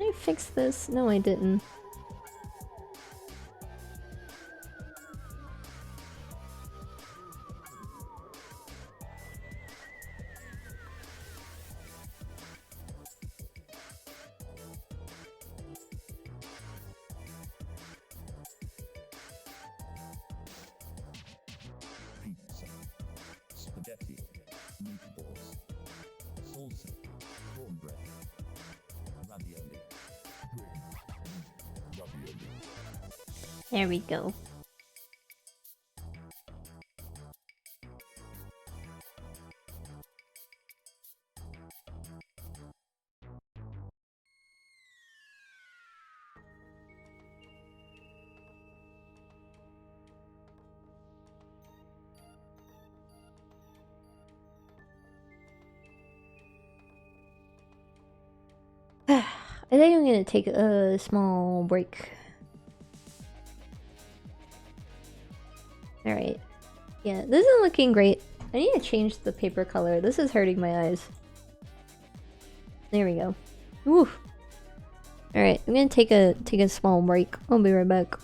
I I fix this? No, I didn't. Pizza, spaghetti, meatballs, salsa, cornbread, ravioli, ravioli. There we go. I think I'm gonna take a small break. Alright. Yeah, this isn't looking great. I need to change the paper color. This is hurting my eyes. There we go. Woo! Alright, I'm gonna take a small break. I'll be right back.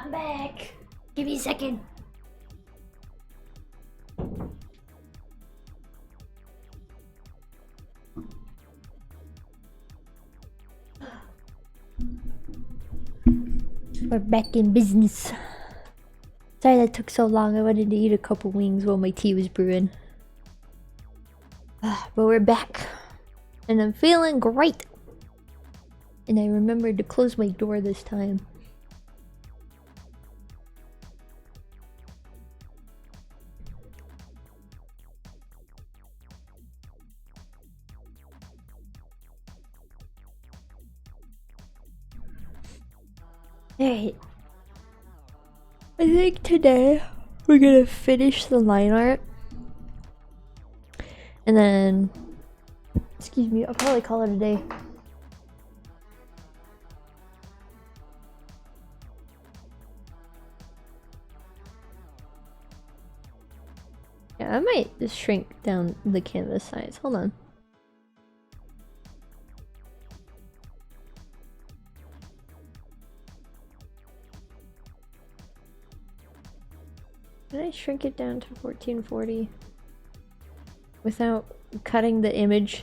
I'm back. Give me a second. We're back in business. Sorry that took so long. I wanted to eat a couple wings while my tea was brewing. But we're back. And I'm feeling great. And I remembered to close my door this time. Alright. I think today we're gonna finish the line art. And then, excuse me, I'll probably call it a day. Yeah, I might just shrink down the canvas size. Hold on. Did I shrink it down to 1440 without cutting the image?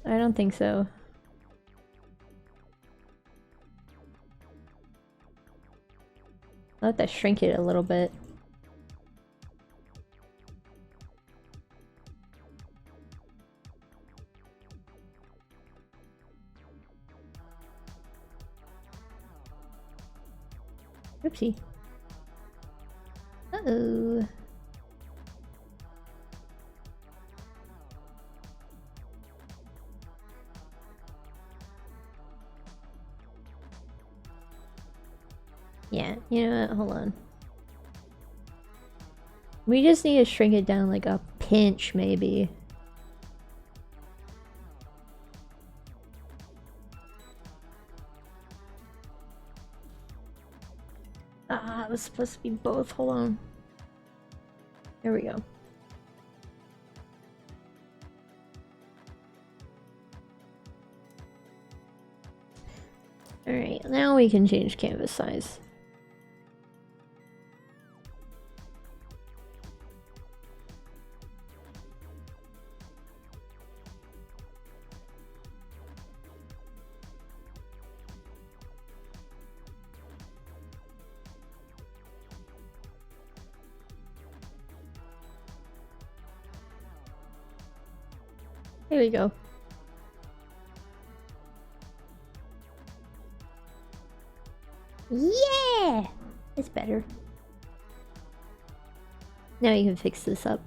I don't think so. I'll have to shrink it a little bit. Oopsie. Uh-oh. Yeah, you know what? Hold on. We just need to shrink it down like a pinch, maybe. Ah, it was supposed to be both. Hold on. There we go. Alright, now we can change canvas size. There we go. Yeah! It's better. Now you can fix this up.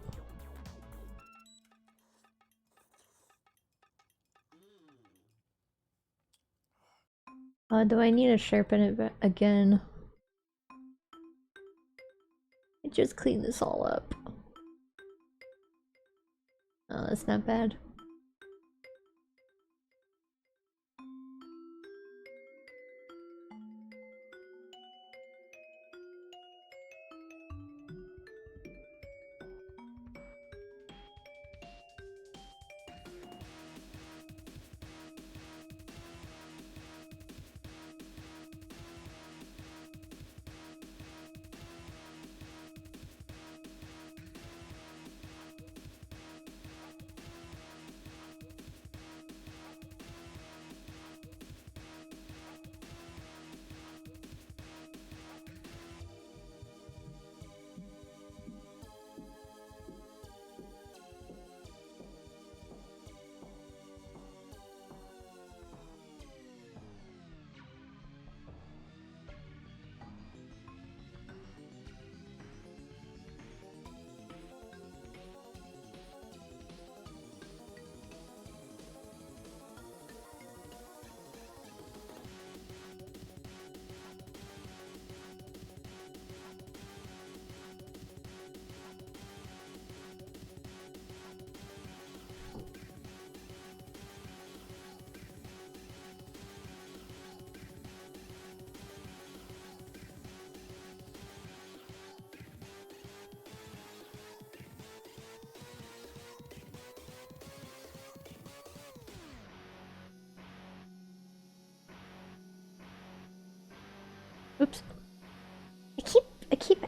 Do I need to sharpen it again? I just cleaned this all up. Oh, that's not bad.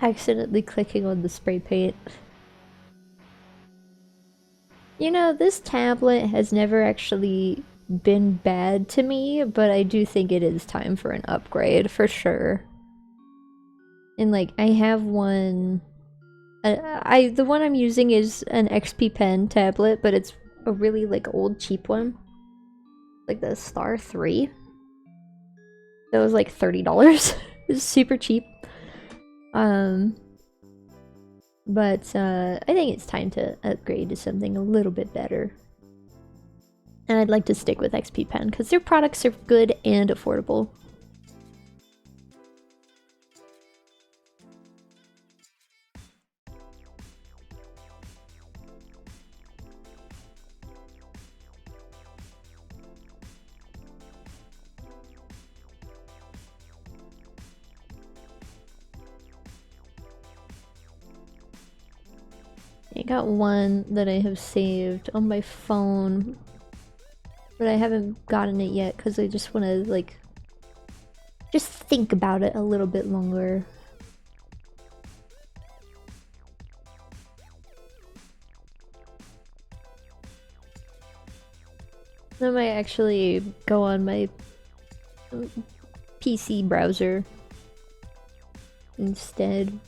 accidentally clicking on the spray paint. You know, this tablet has never actually been bad to me, but I do think it is time for an upgrade for sure. And like, I have one. The one I'm using is an XP Pen tablet, but it's a really like old cheap one, like the Star 3. That was like $30. It's super cheap. But I think it's time to upgrade to something a little bit better. And I'd like to stick with XP Pen because their products are good and affordable. I got one that I have saved on my phone, but I haven't gotten it yet because I just want to like just think about it a little bit longer. I might actually go on my PC browser instead.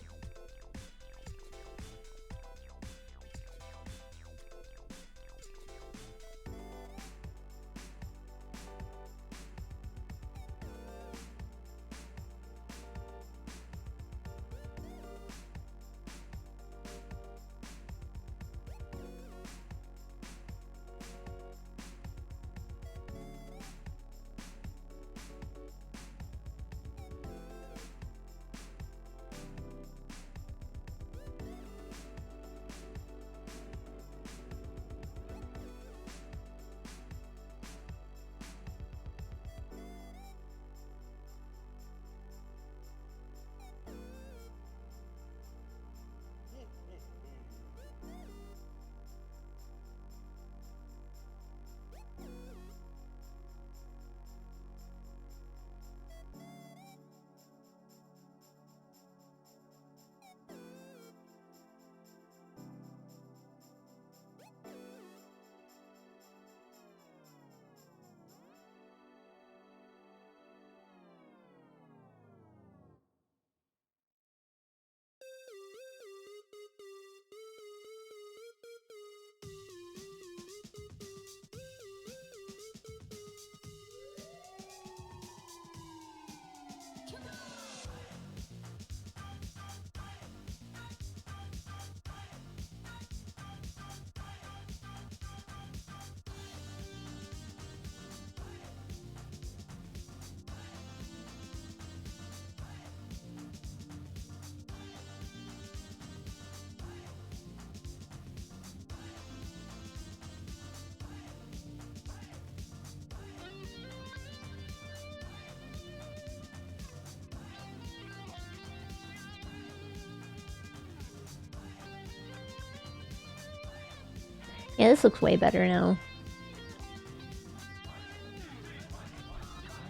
Yeah, this looks way better now.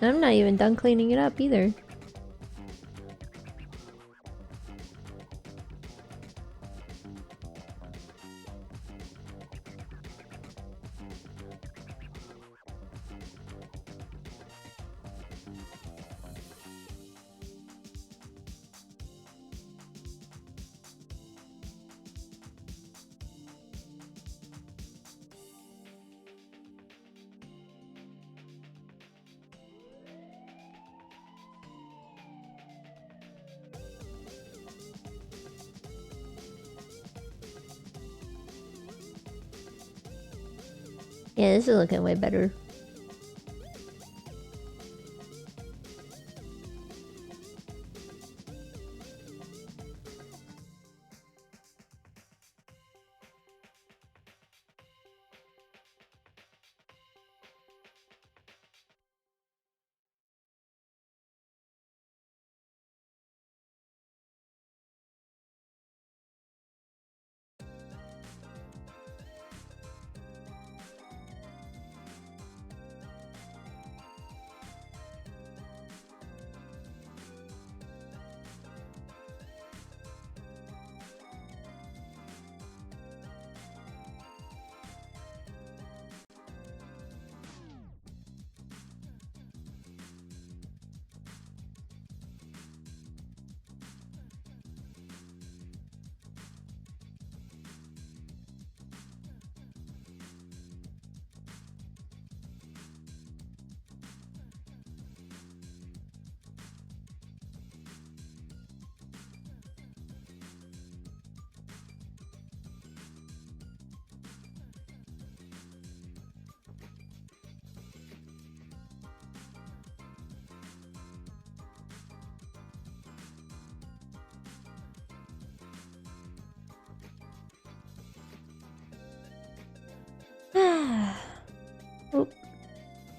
I'm not even done cleaning it up either. Yeah, this is looking way better.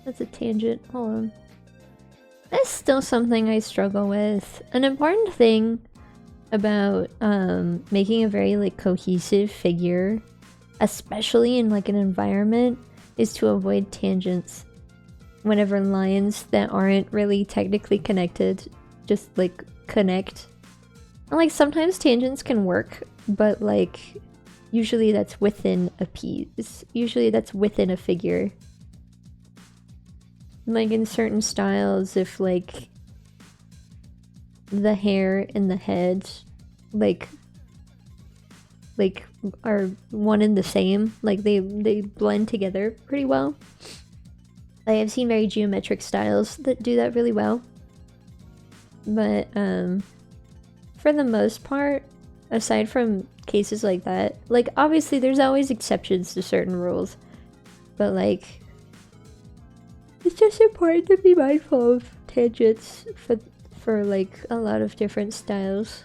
That's a tangent. Hold on. That's still something I struggle with. An important thing about making a very like cohesive figure, especially in like an environment, is to avoid tangents whenever lines that aren't really technically connected just like connect. And like sometimes tangents can work, but like usually that's within a piece. Usually that's within a figure. Like in certain styles, if like the hair and the head like are one and the same, like they blend together pretty well. I have seen very geometric styles that do that really well. But for the most part, aside from cases like that, like obviously there's always exceptions to certain rules, but like it's just important to be mindful of tangents for like a lot of different styles.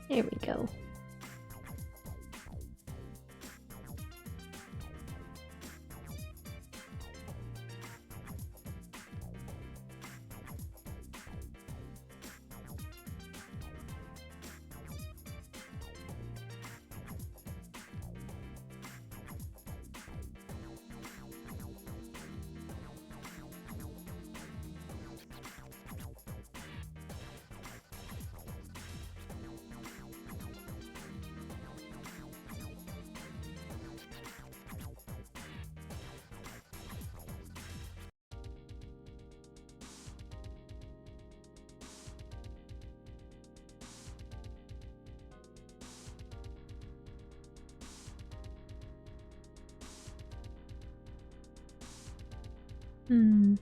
There we go. Hmm.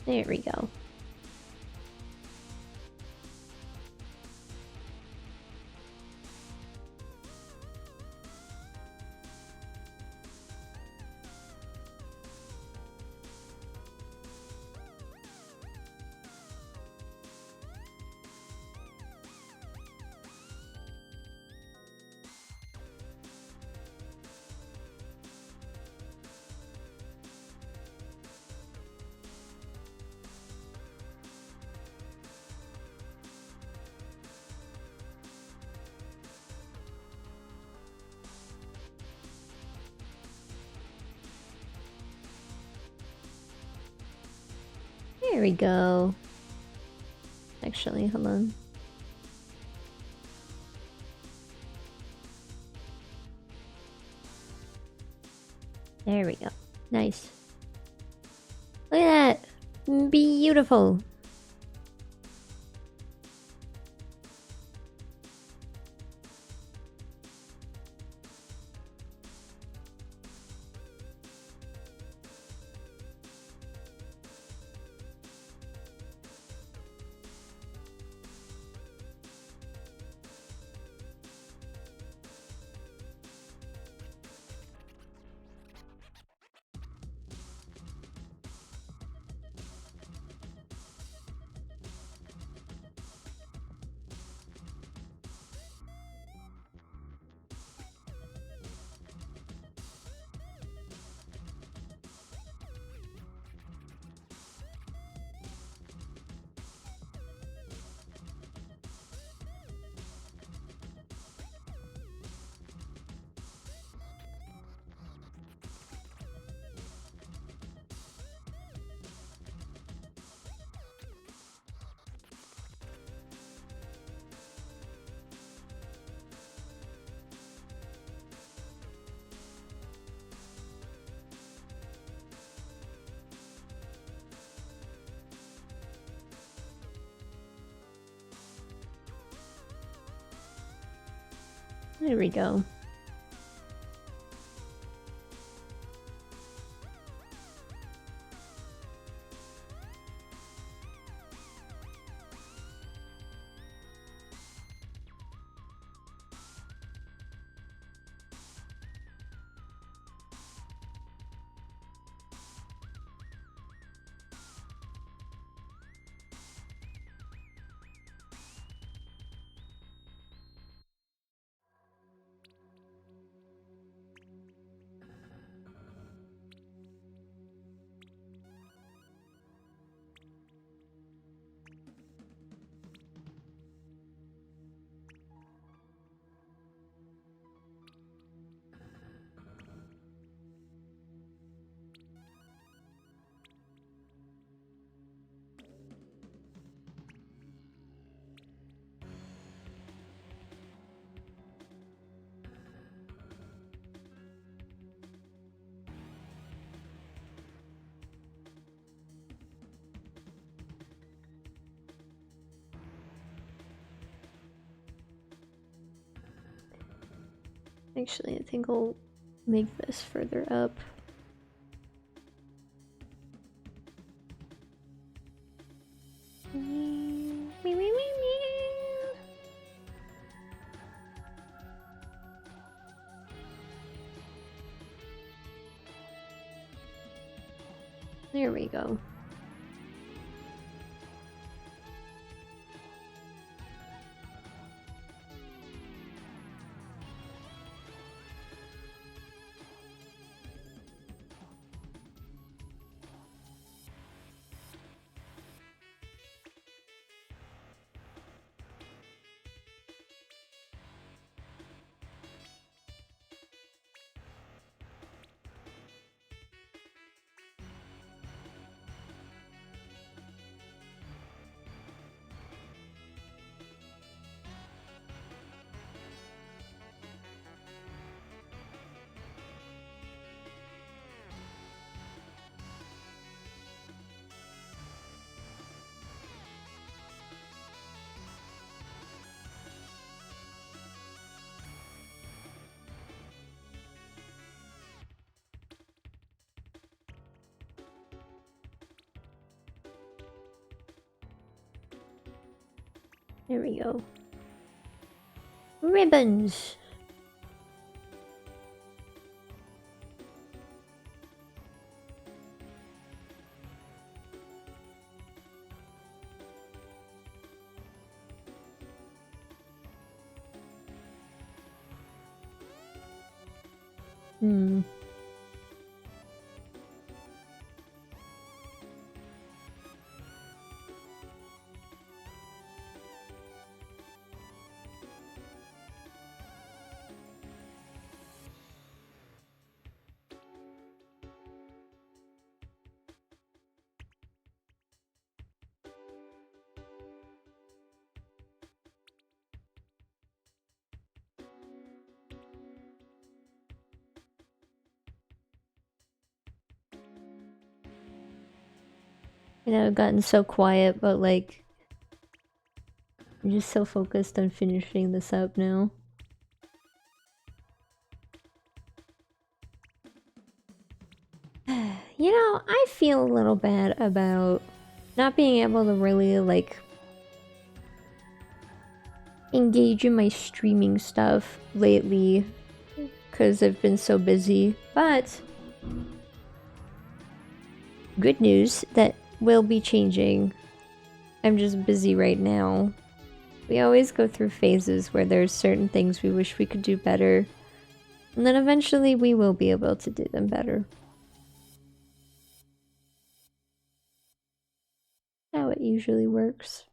There we go. There we go. Actually, hold on. There we go. Nice. Look at that. Beautiful. There we go. Actually, I think I'll make this further up. There we go. There we go. Ribbons. Hmm. You know, I've gotten so quiet, but like, I'm just so focused on finishing this up now. You know, I feel a little bad about not being able to really like engage in my streaming stuff lately because I've been so busy, but good news that will be changing. I'm just busy right now. We always go through phases where there's certain things we wish we could do better, and then eventually we will be able to do them better. How it usually works.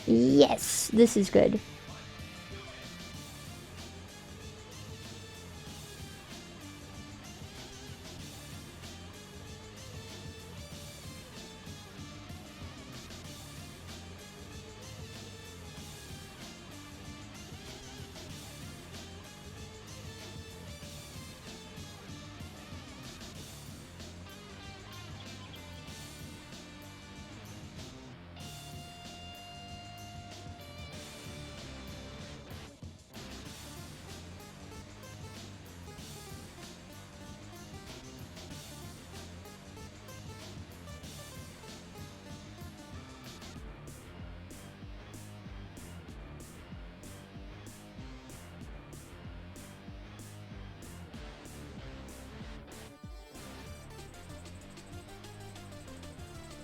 Yes, this is good.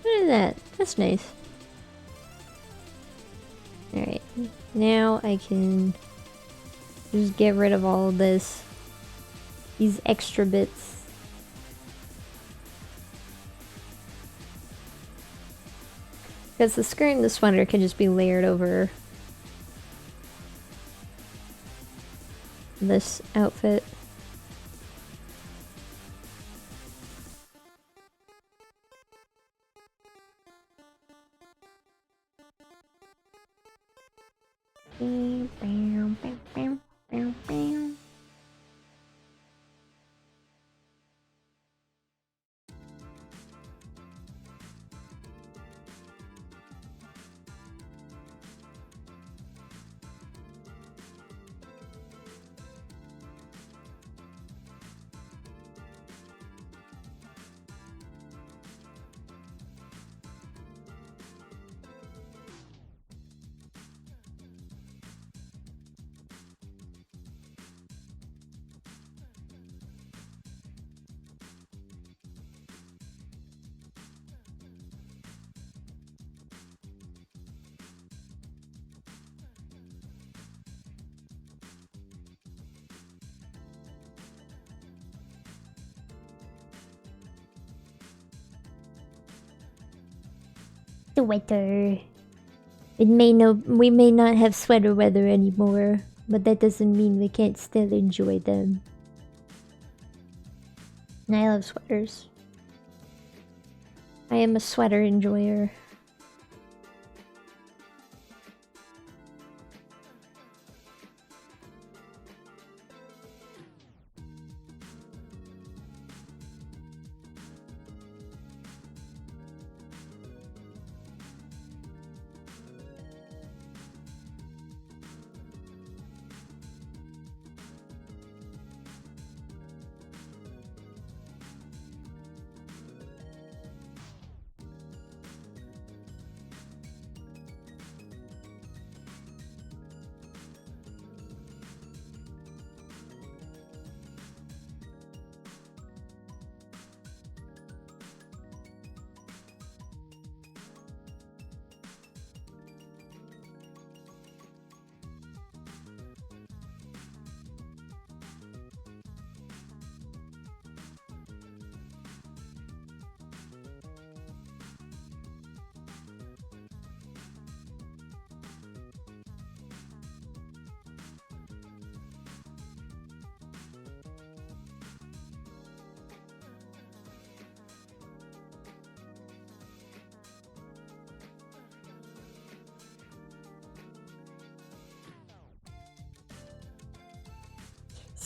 Look at that. That's nice. Alright. Now I can just get rid of all of this. These extra bits. Because the skirt and the sweater can just be layered over this outfit. Sweater. We may not have sweater weather anymore, but that doesn't mean we can't still enjoy them. And I love sweaters. I am a sweater enjoyer.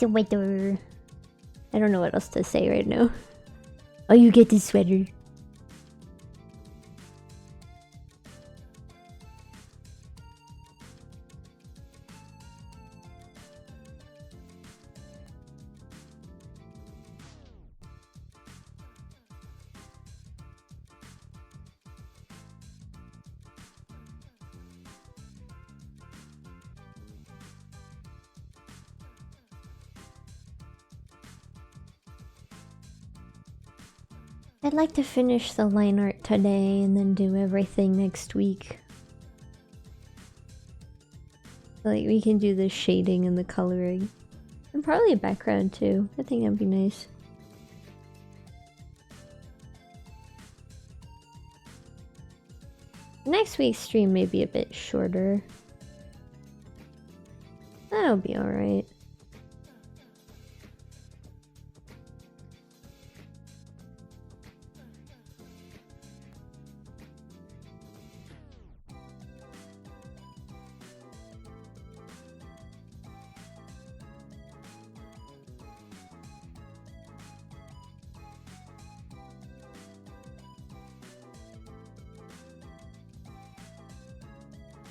Sweater. I don't know what else to say right now. Oh, you get this sweater. I'd like to finish the line art today and then do everything next week. Like, we can do the shading and the coloring. And probably a background too. I think that'd be nice. Next week's stream may be a bit shorter. That'll be alright.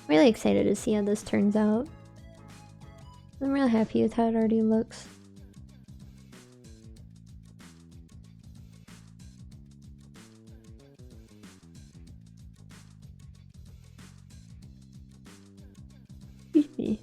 Really excited to see how this turns out. I'm real happy with how it already looks. Excuse me.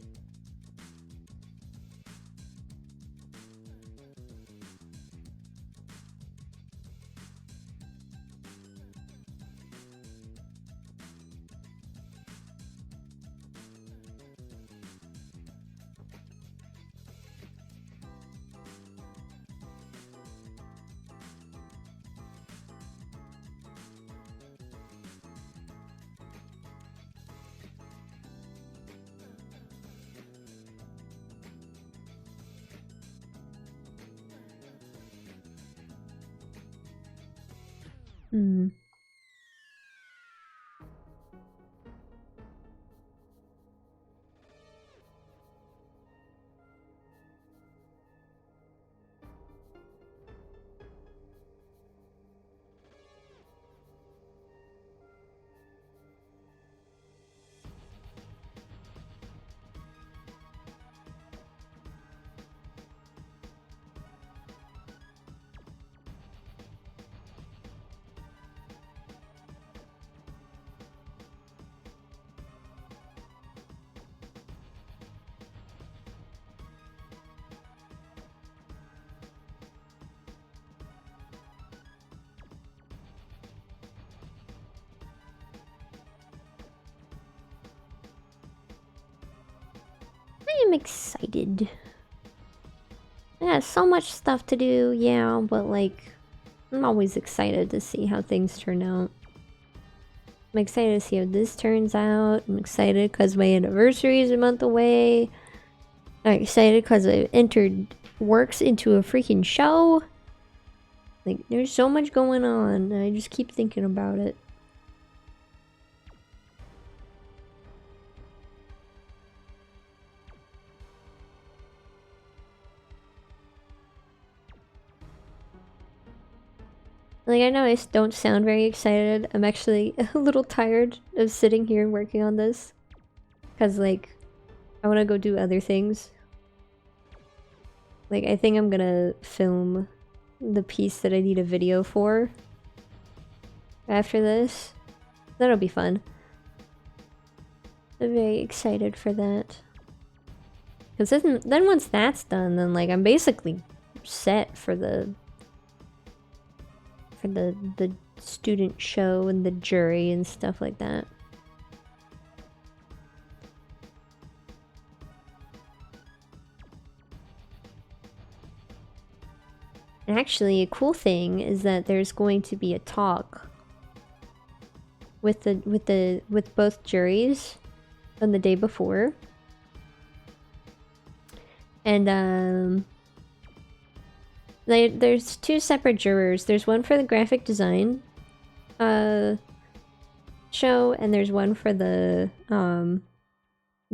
I am excited. I got so much stuff to do, yeah, but like, I'm always excited to see how things turn out. I'm excited to see how this turns out. I'm excited because my anniversary is a month away. I'm excited because I entered works into a freaking show. Like, there's so much going on, and I just keep thinking about it. Like, I know I don't sound very excited. I'm actually a little tired of sitting here and working on this. Because, like, I want to go do other things. Like, I think I'm gonna film the piece that I need a video for after this. That'll be fun. I'm very excited for that. Because then once that's done, then, like, I'm basically set for the student show and the jury and stuff like that. And actually, a cool thing is that there's going to be a talk with both juries on the day before. And there's two separate jurors. There's one for the graphic design show, and there's one for the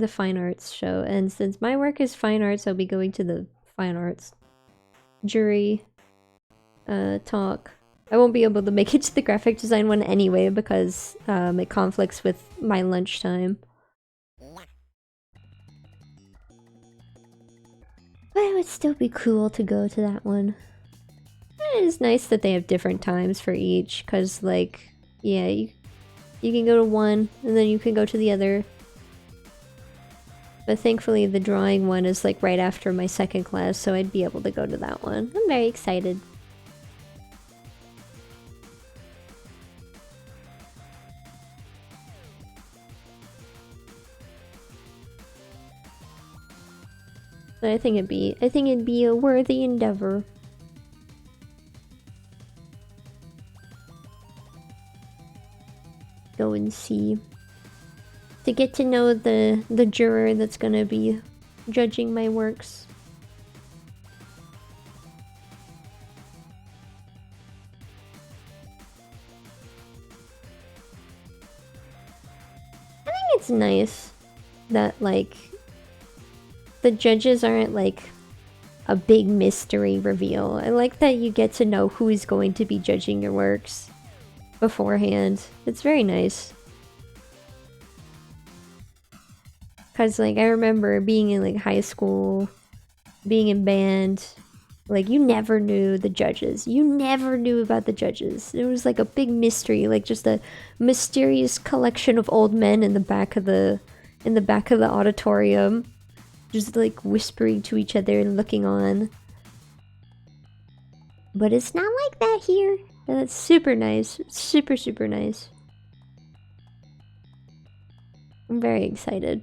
fine arts show. And since my work is fine arts, I'll be going to the fine arts jury talk. I won't be able to make it to the graphic design one anyway because it conflicts with my lunchtime. But it would still be cool to go to that one. It is nice that they have different times for each, because, like, yeah, you can go to one, and then you can go to the other. But thankfully the drawing one is, like, right after my second class, so I'd be able to go to that one. I'm very excited. But I think it'd be a worthy endeavor. Go and see. To get to know the juror that's gonna be judging my works. I think it's nice that, like, the judges aren't, like, a big mystery reveal. I like that you get to know who is going to be judging your works beforehand. It's very nice. Cause, like, I remember being in, like, high school, being in band, like, you never knew the judges. You never knew about the judges. It was like a big mystery, like just a mysterious collection of old men in the back of the auditorium, just like whispering to each other and looking on. But it's not like that here. And that's super nice. Super, super nice. I'm very excited.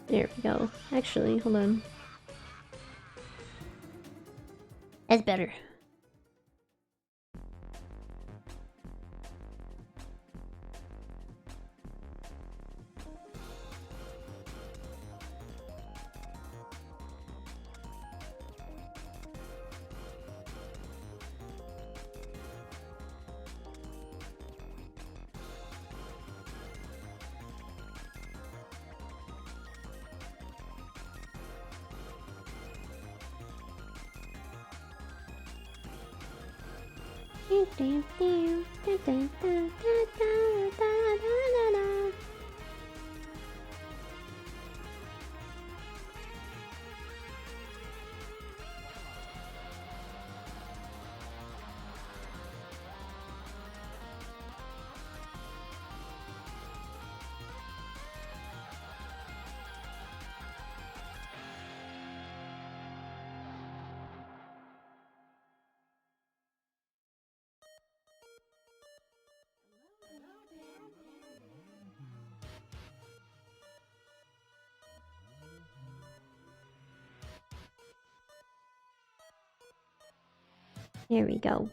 There we go. Actually, hold on. That's better. There we go.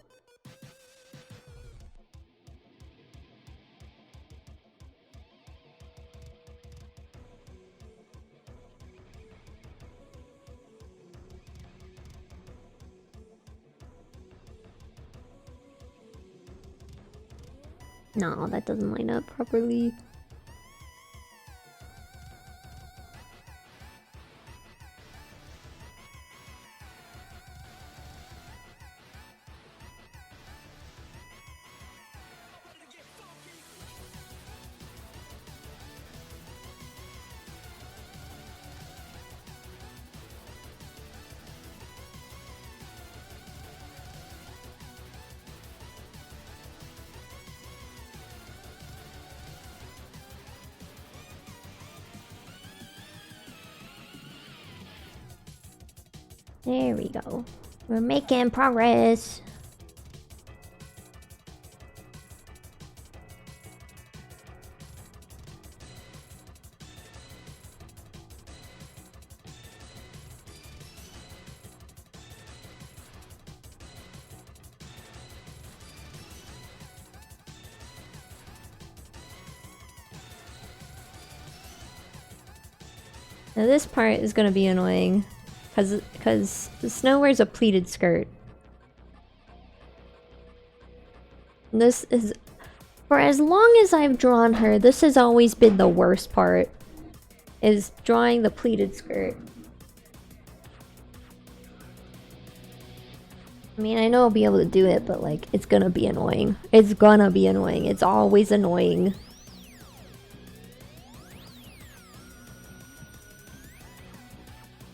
No, that doesn't line up properly. There we go. We're making progress. Now this part is gonna be annoying, because Snow wears a pleated skirt. This is, for as long as I've drawn her, this has always been the worst part, is drawing the pleated skirt. I mean, I know I'll be able to do it, but like, it's gonna be annoying. It's gonna be annoying. It's always annoying.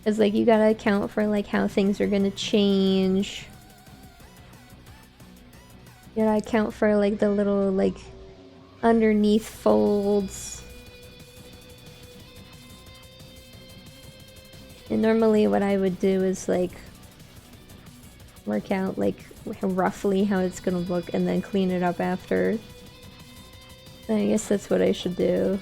It's like, you gotta account for like how things are gonna change. You gotta account for like the little like underneath folds. And normally what I would do is like work out like roughly how it's gonna look and then clean it up after. I guess that's what I should do.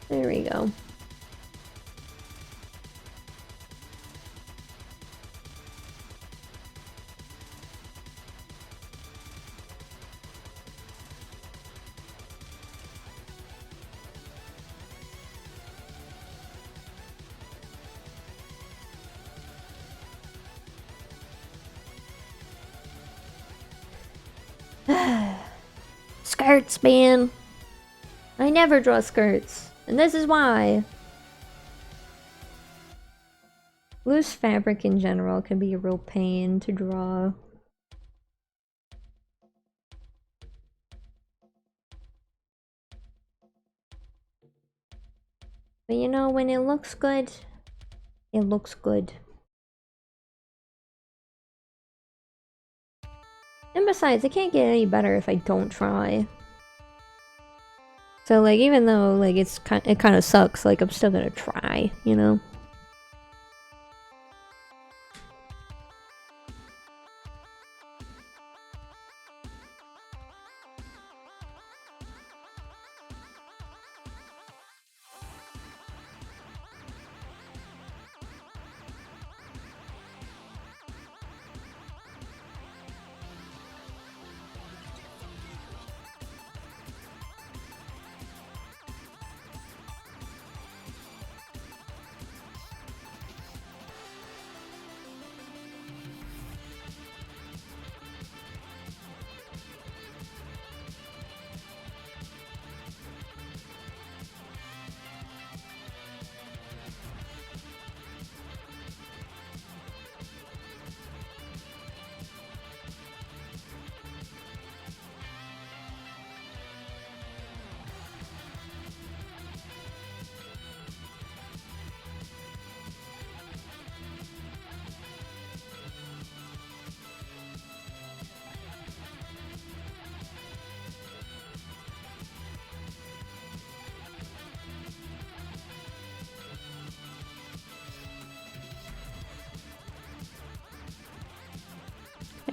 There we go. Skirts, man. I never draw skirts, and this is why. Loose fabric in general can be a real pain to draw. But you know, when it looks good, it looks good. And besides, it can't get any better if I don't try. So like, even though like it kind of sucks, like I'm still gonna try, you know?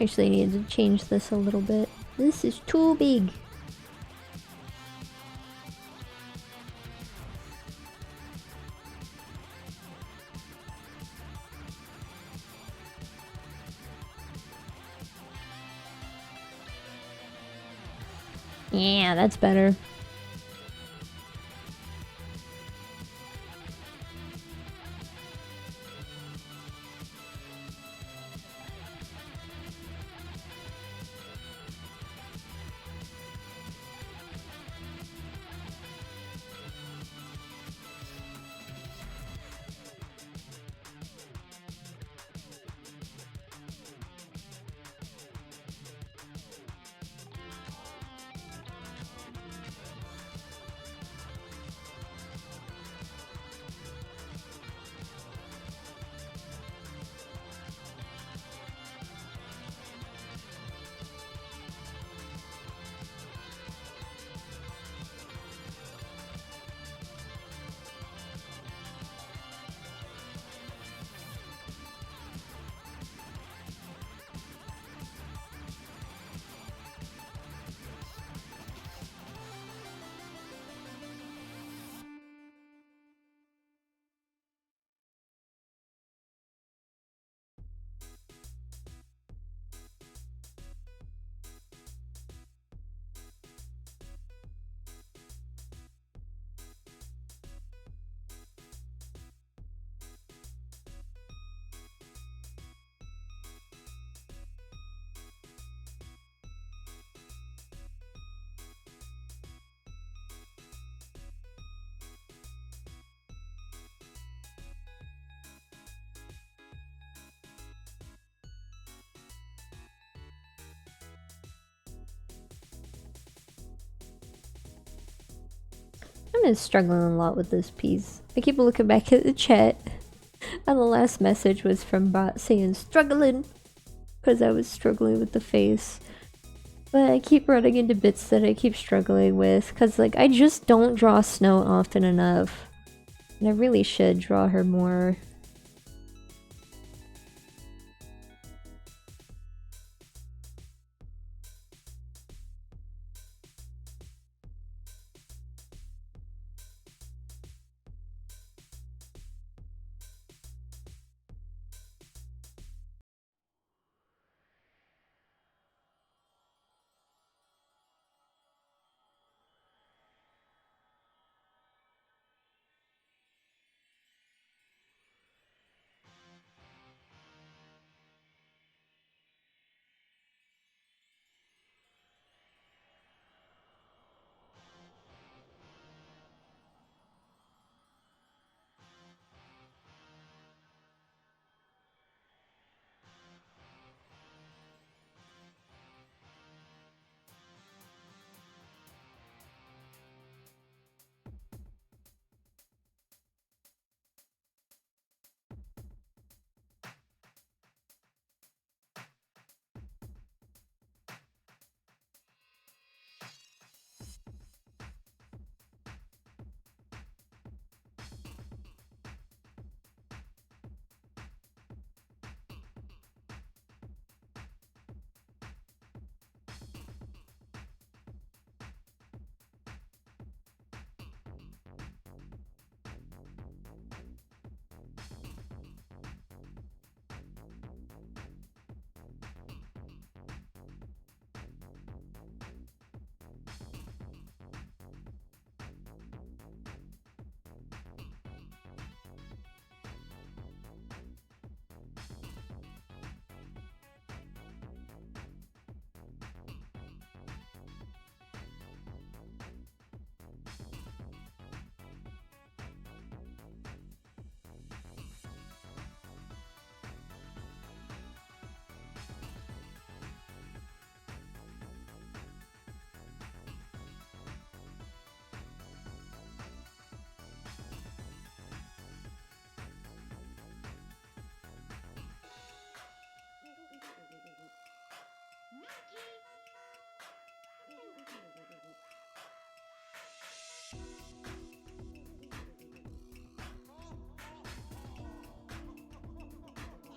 Actually, I need to change this a little bit. This is too big. Yeah, that's better. I've been struggling a lot with this piece. I keep looking back at the chat, and the last message was from Bot saying struggling, because I was struggling with the face. But I keep running into bits that I keep struggling with, because like I just don't draw Snow often enough. And I really should draw her more.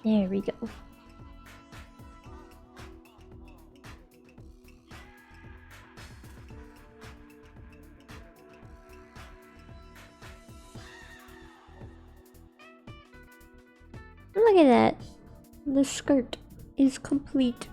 There we go. Look at that. The skirt is complete.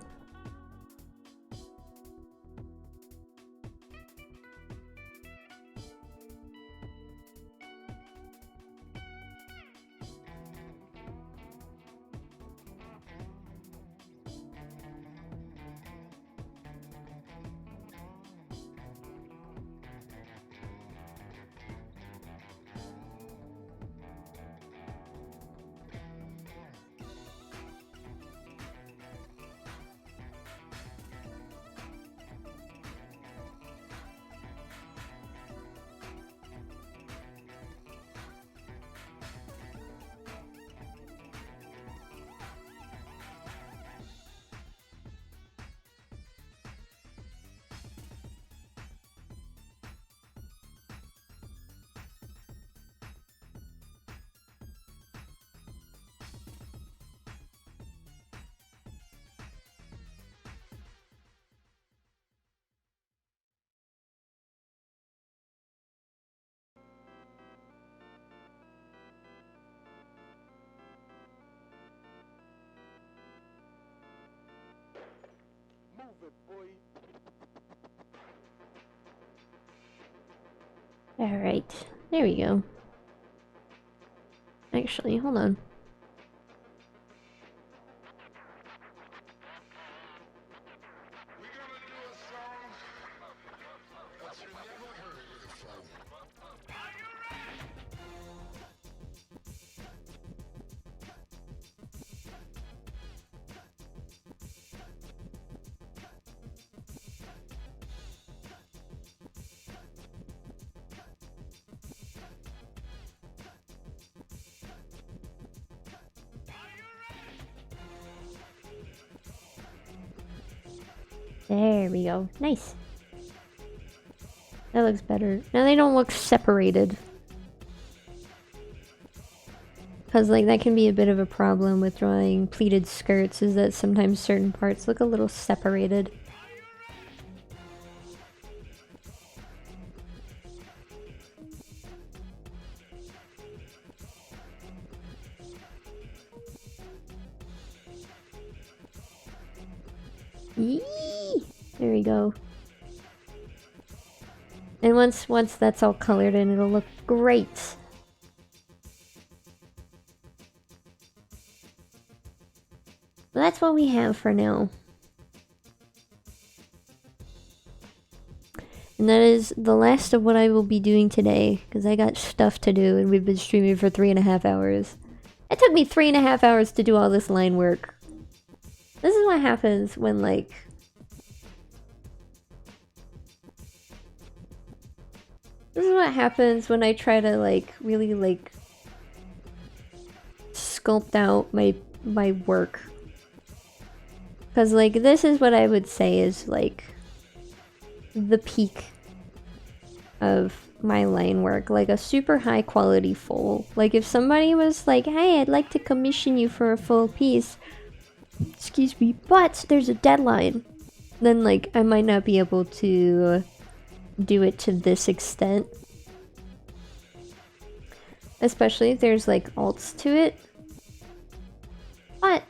Alright, there we go. Actually, hold on. We're gonna do a song that you never heard before. Are you ready? There we go. Nice. That looks better. Now they don't look separated. Because, like, that can be a bit of a problem with drawing pleated skirts, is that sometimes certain parts look a little separated. Yee! There we go. And once that's all colored in, it'll look great. Well, that's what we have for now. And that is the last of what I will be doing today, because I got stuff to do and we've been streaming for 3.5 hours. It took me 3.5 hours to do all this line work. This is what happens when, like... This is what happens when I try to, like, really, like... sculpt out my work. Because, like, this is what I would say is, like, the peak of my line work. Like, a super high quality full. Like, if somebody was like, hey, I'd like to commission you for a full piece, excuse me, but there's a deadline, then, like, I might not be able to do it to this extent. Especially if there's, like, alts to it. But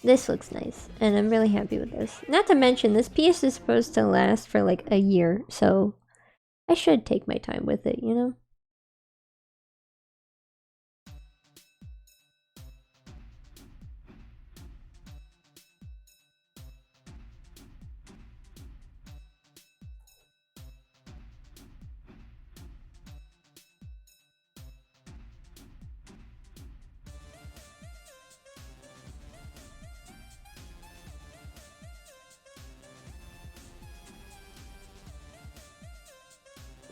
this looks nice, and I'm really happy with this. Not to mention, this piece is supposed to last for like a year, so I should take my time with it, you know?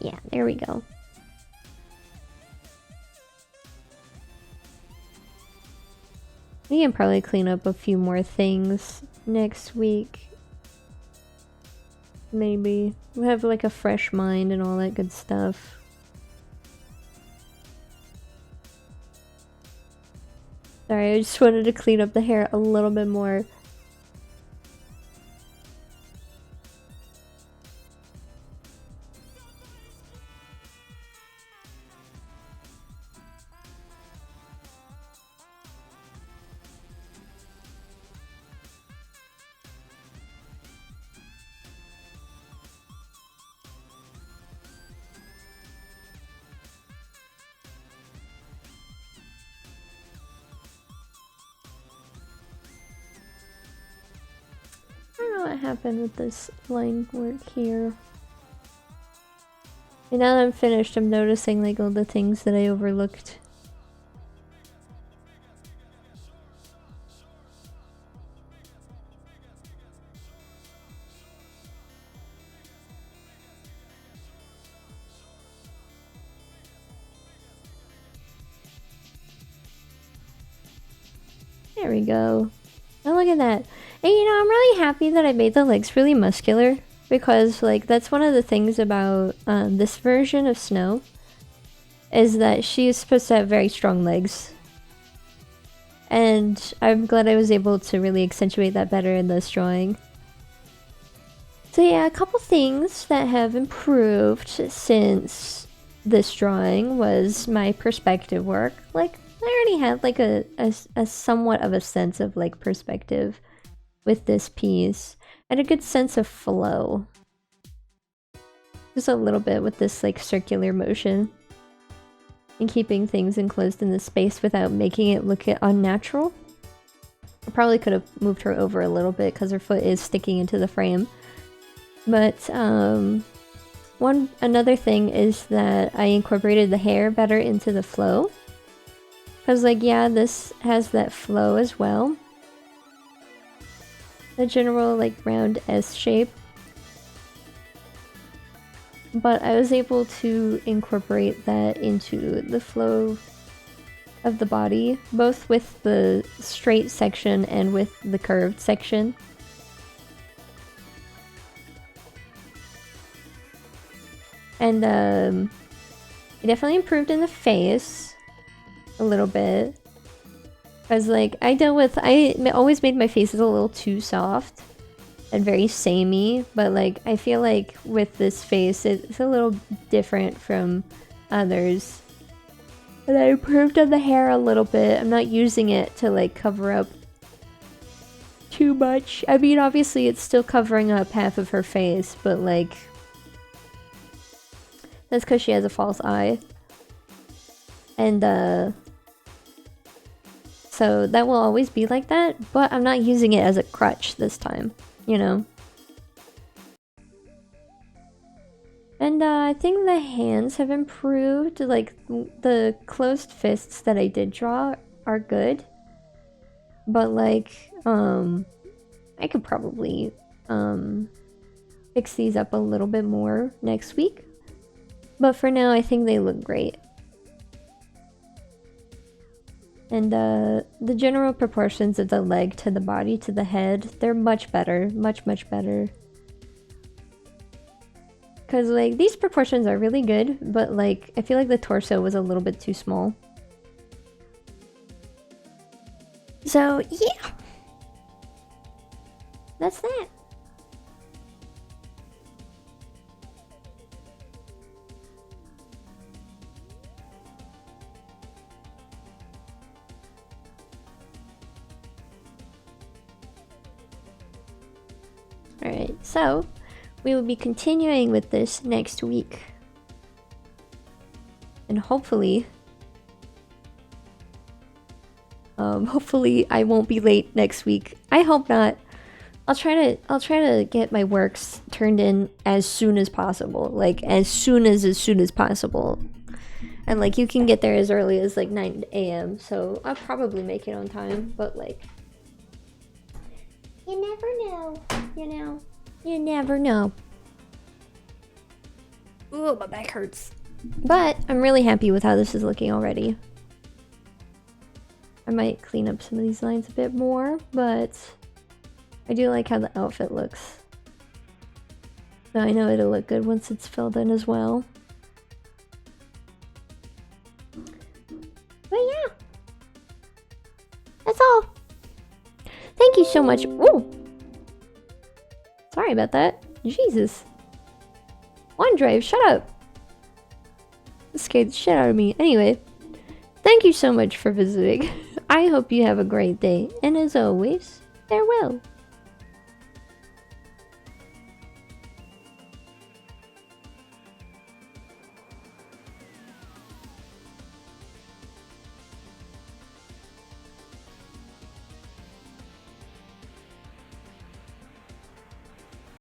Yeah, there we go. We can probably clean up a few more things next week. Maybe. We have like a fresh mind and all that good stuff. Sorry, I just wanted to clean up the hair a little bit more. I don't know what happened with this line work here. And now that I'm finished, I'm noticing like all the things that I overlooked. There we go. Oh, look at that. And you know, I'm really happy that I made the legs really muscular, because like that's one of the things about this version of Snow, is that she is supposed to have very strong legs. And I'm glad I was able to really accentuate that better in this drawing. So yeah, a couple things that have improved since this drawing was my perspective work. Like, I already had like a somewhat of a sense of like perspective with this piece, and a good sense of flow. Just a little bit with this like circular motion. And keeping things enclosed in the space without making it look unnatural. I probably could have moved her over a little bit because her foot is sticking into the frame. But another thing is that I incorporated the hair better into the flow. Because like, yeah, this has that flow as well. The general like round S shape. But I was able to incorporate that into the flow of the body, both with the straight section and with the curved section. And it definitely improved in the face a little bit. Cause like I always made my faces a little too soft and very samey, but like I feel like with this face it's a little different from others. And I improved on the hair a little bit. I'm not using it to like cover up too much. I mean, obviously it's still covering up half of her face, but like that's because she has a false eye. And so that will always be like that, but I'm not using it as a crutch this time, you know? And I think the hands have improved, like the closed fists that I did draw are good. But like, I could probably fix these up a little bit more next week. But for now, I think they look great. And the general proportions of the leg to the body to the head, they're much better. Much, much better. Because, like, these proportions are really good, but, like, I feel like the torso was a little bit too small. So, yeah! That's that. Alright, so we will be continuing with this next week. And hopefully I won't be late next week. I hope not. I'll try to get my works turned in as soon as possible. Like as soon as possible. And like you can get there as early as like 9 AM, so I'll probably make it on time, but like you never know, you know? You never know. Ooh, my back hurts. But I'm really happy with how this is looking already. I might clean up some of these lines a bit more, but I do like how the outfit looks. So I know it'll look good once it's filled in as well. But yeah. That's all. Thank you so much. Ooh! Sorry about that. Jesus. OneDrive, shut up! That scared the shit out of me. Anyway, thank you so much for visiting. I hope you have a great day. And as always, farewell.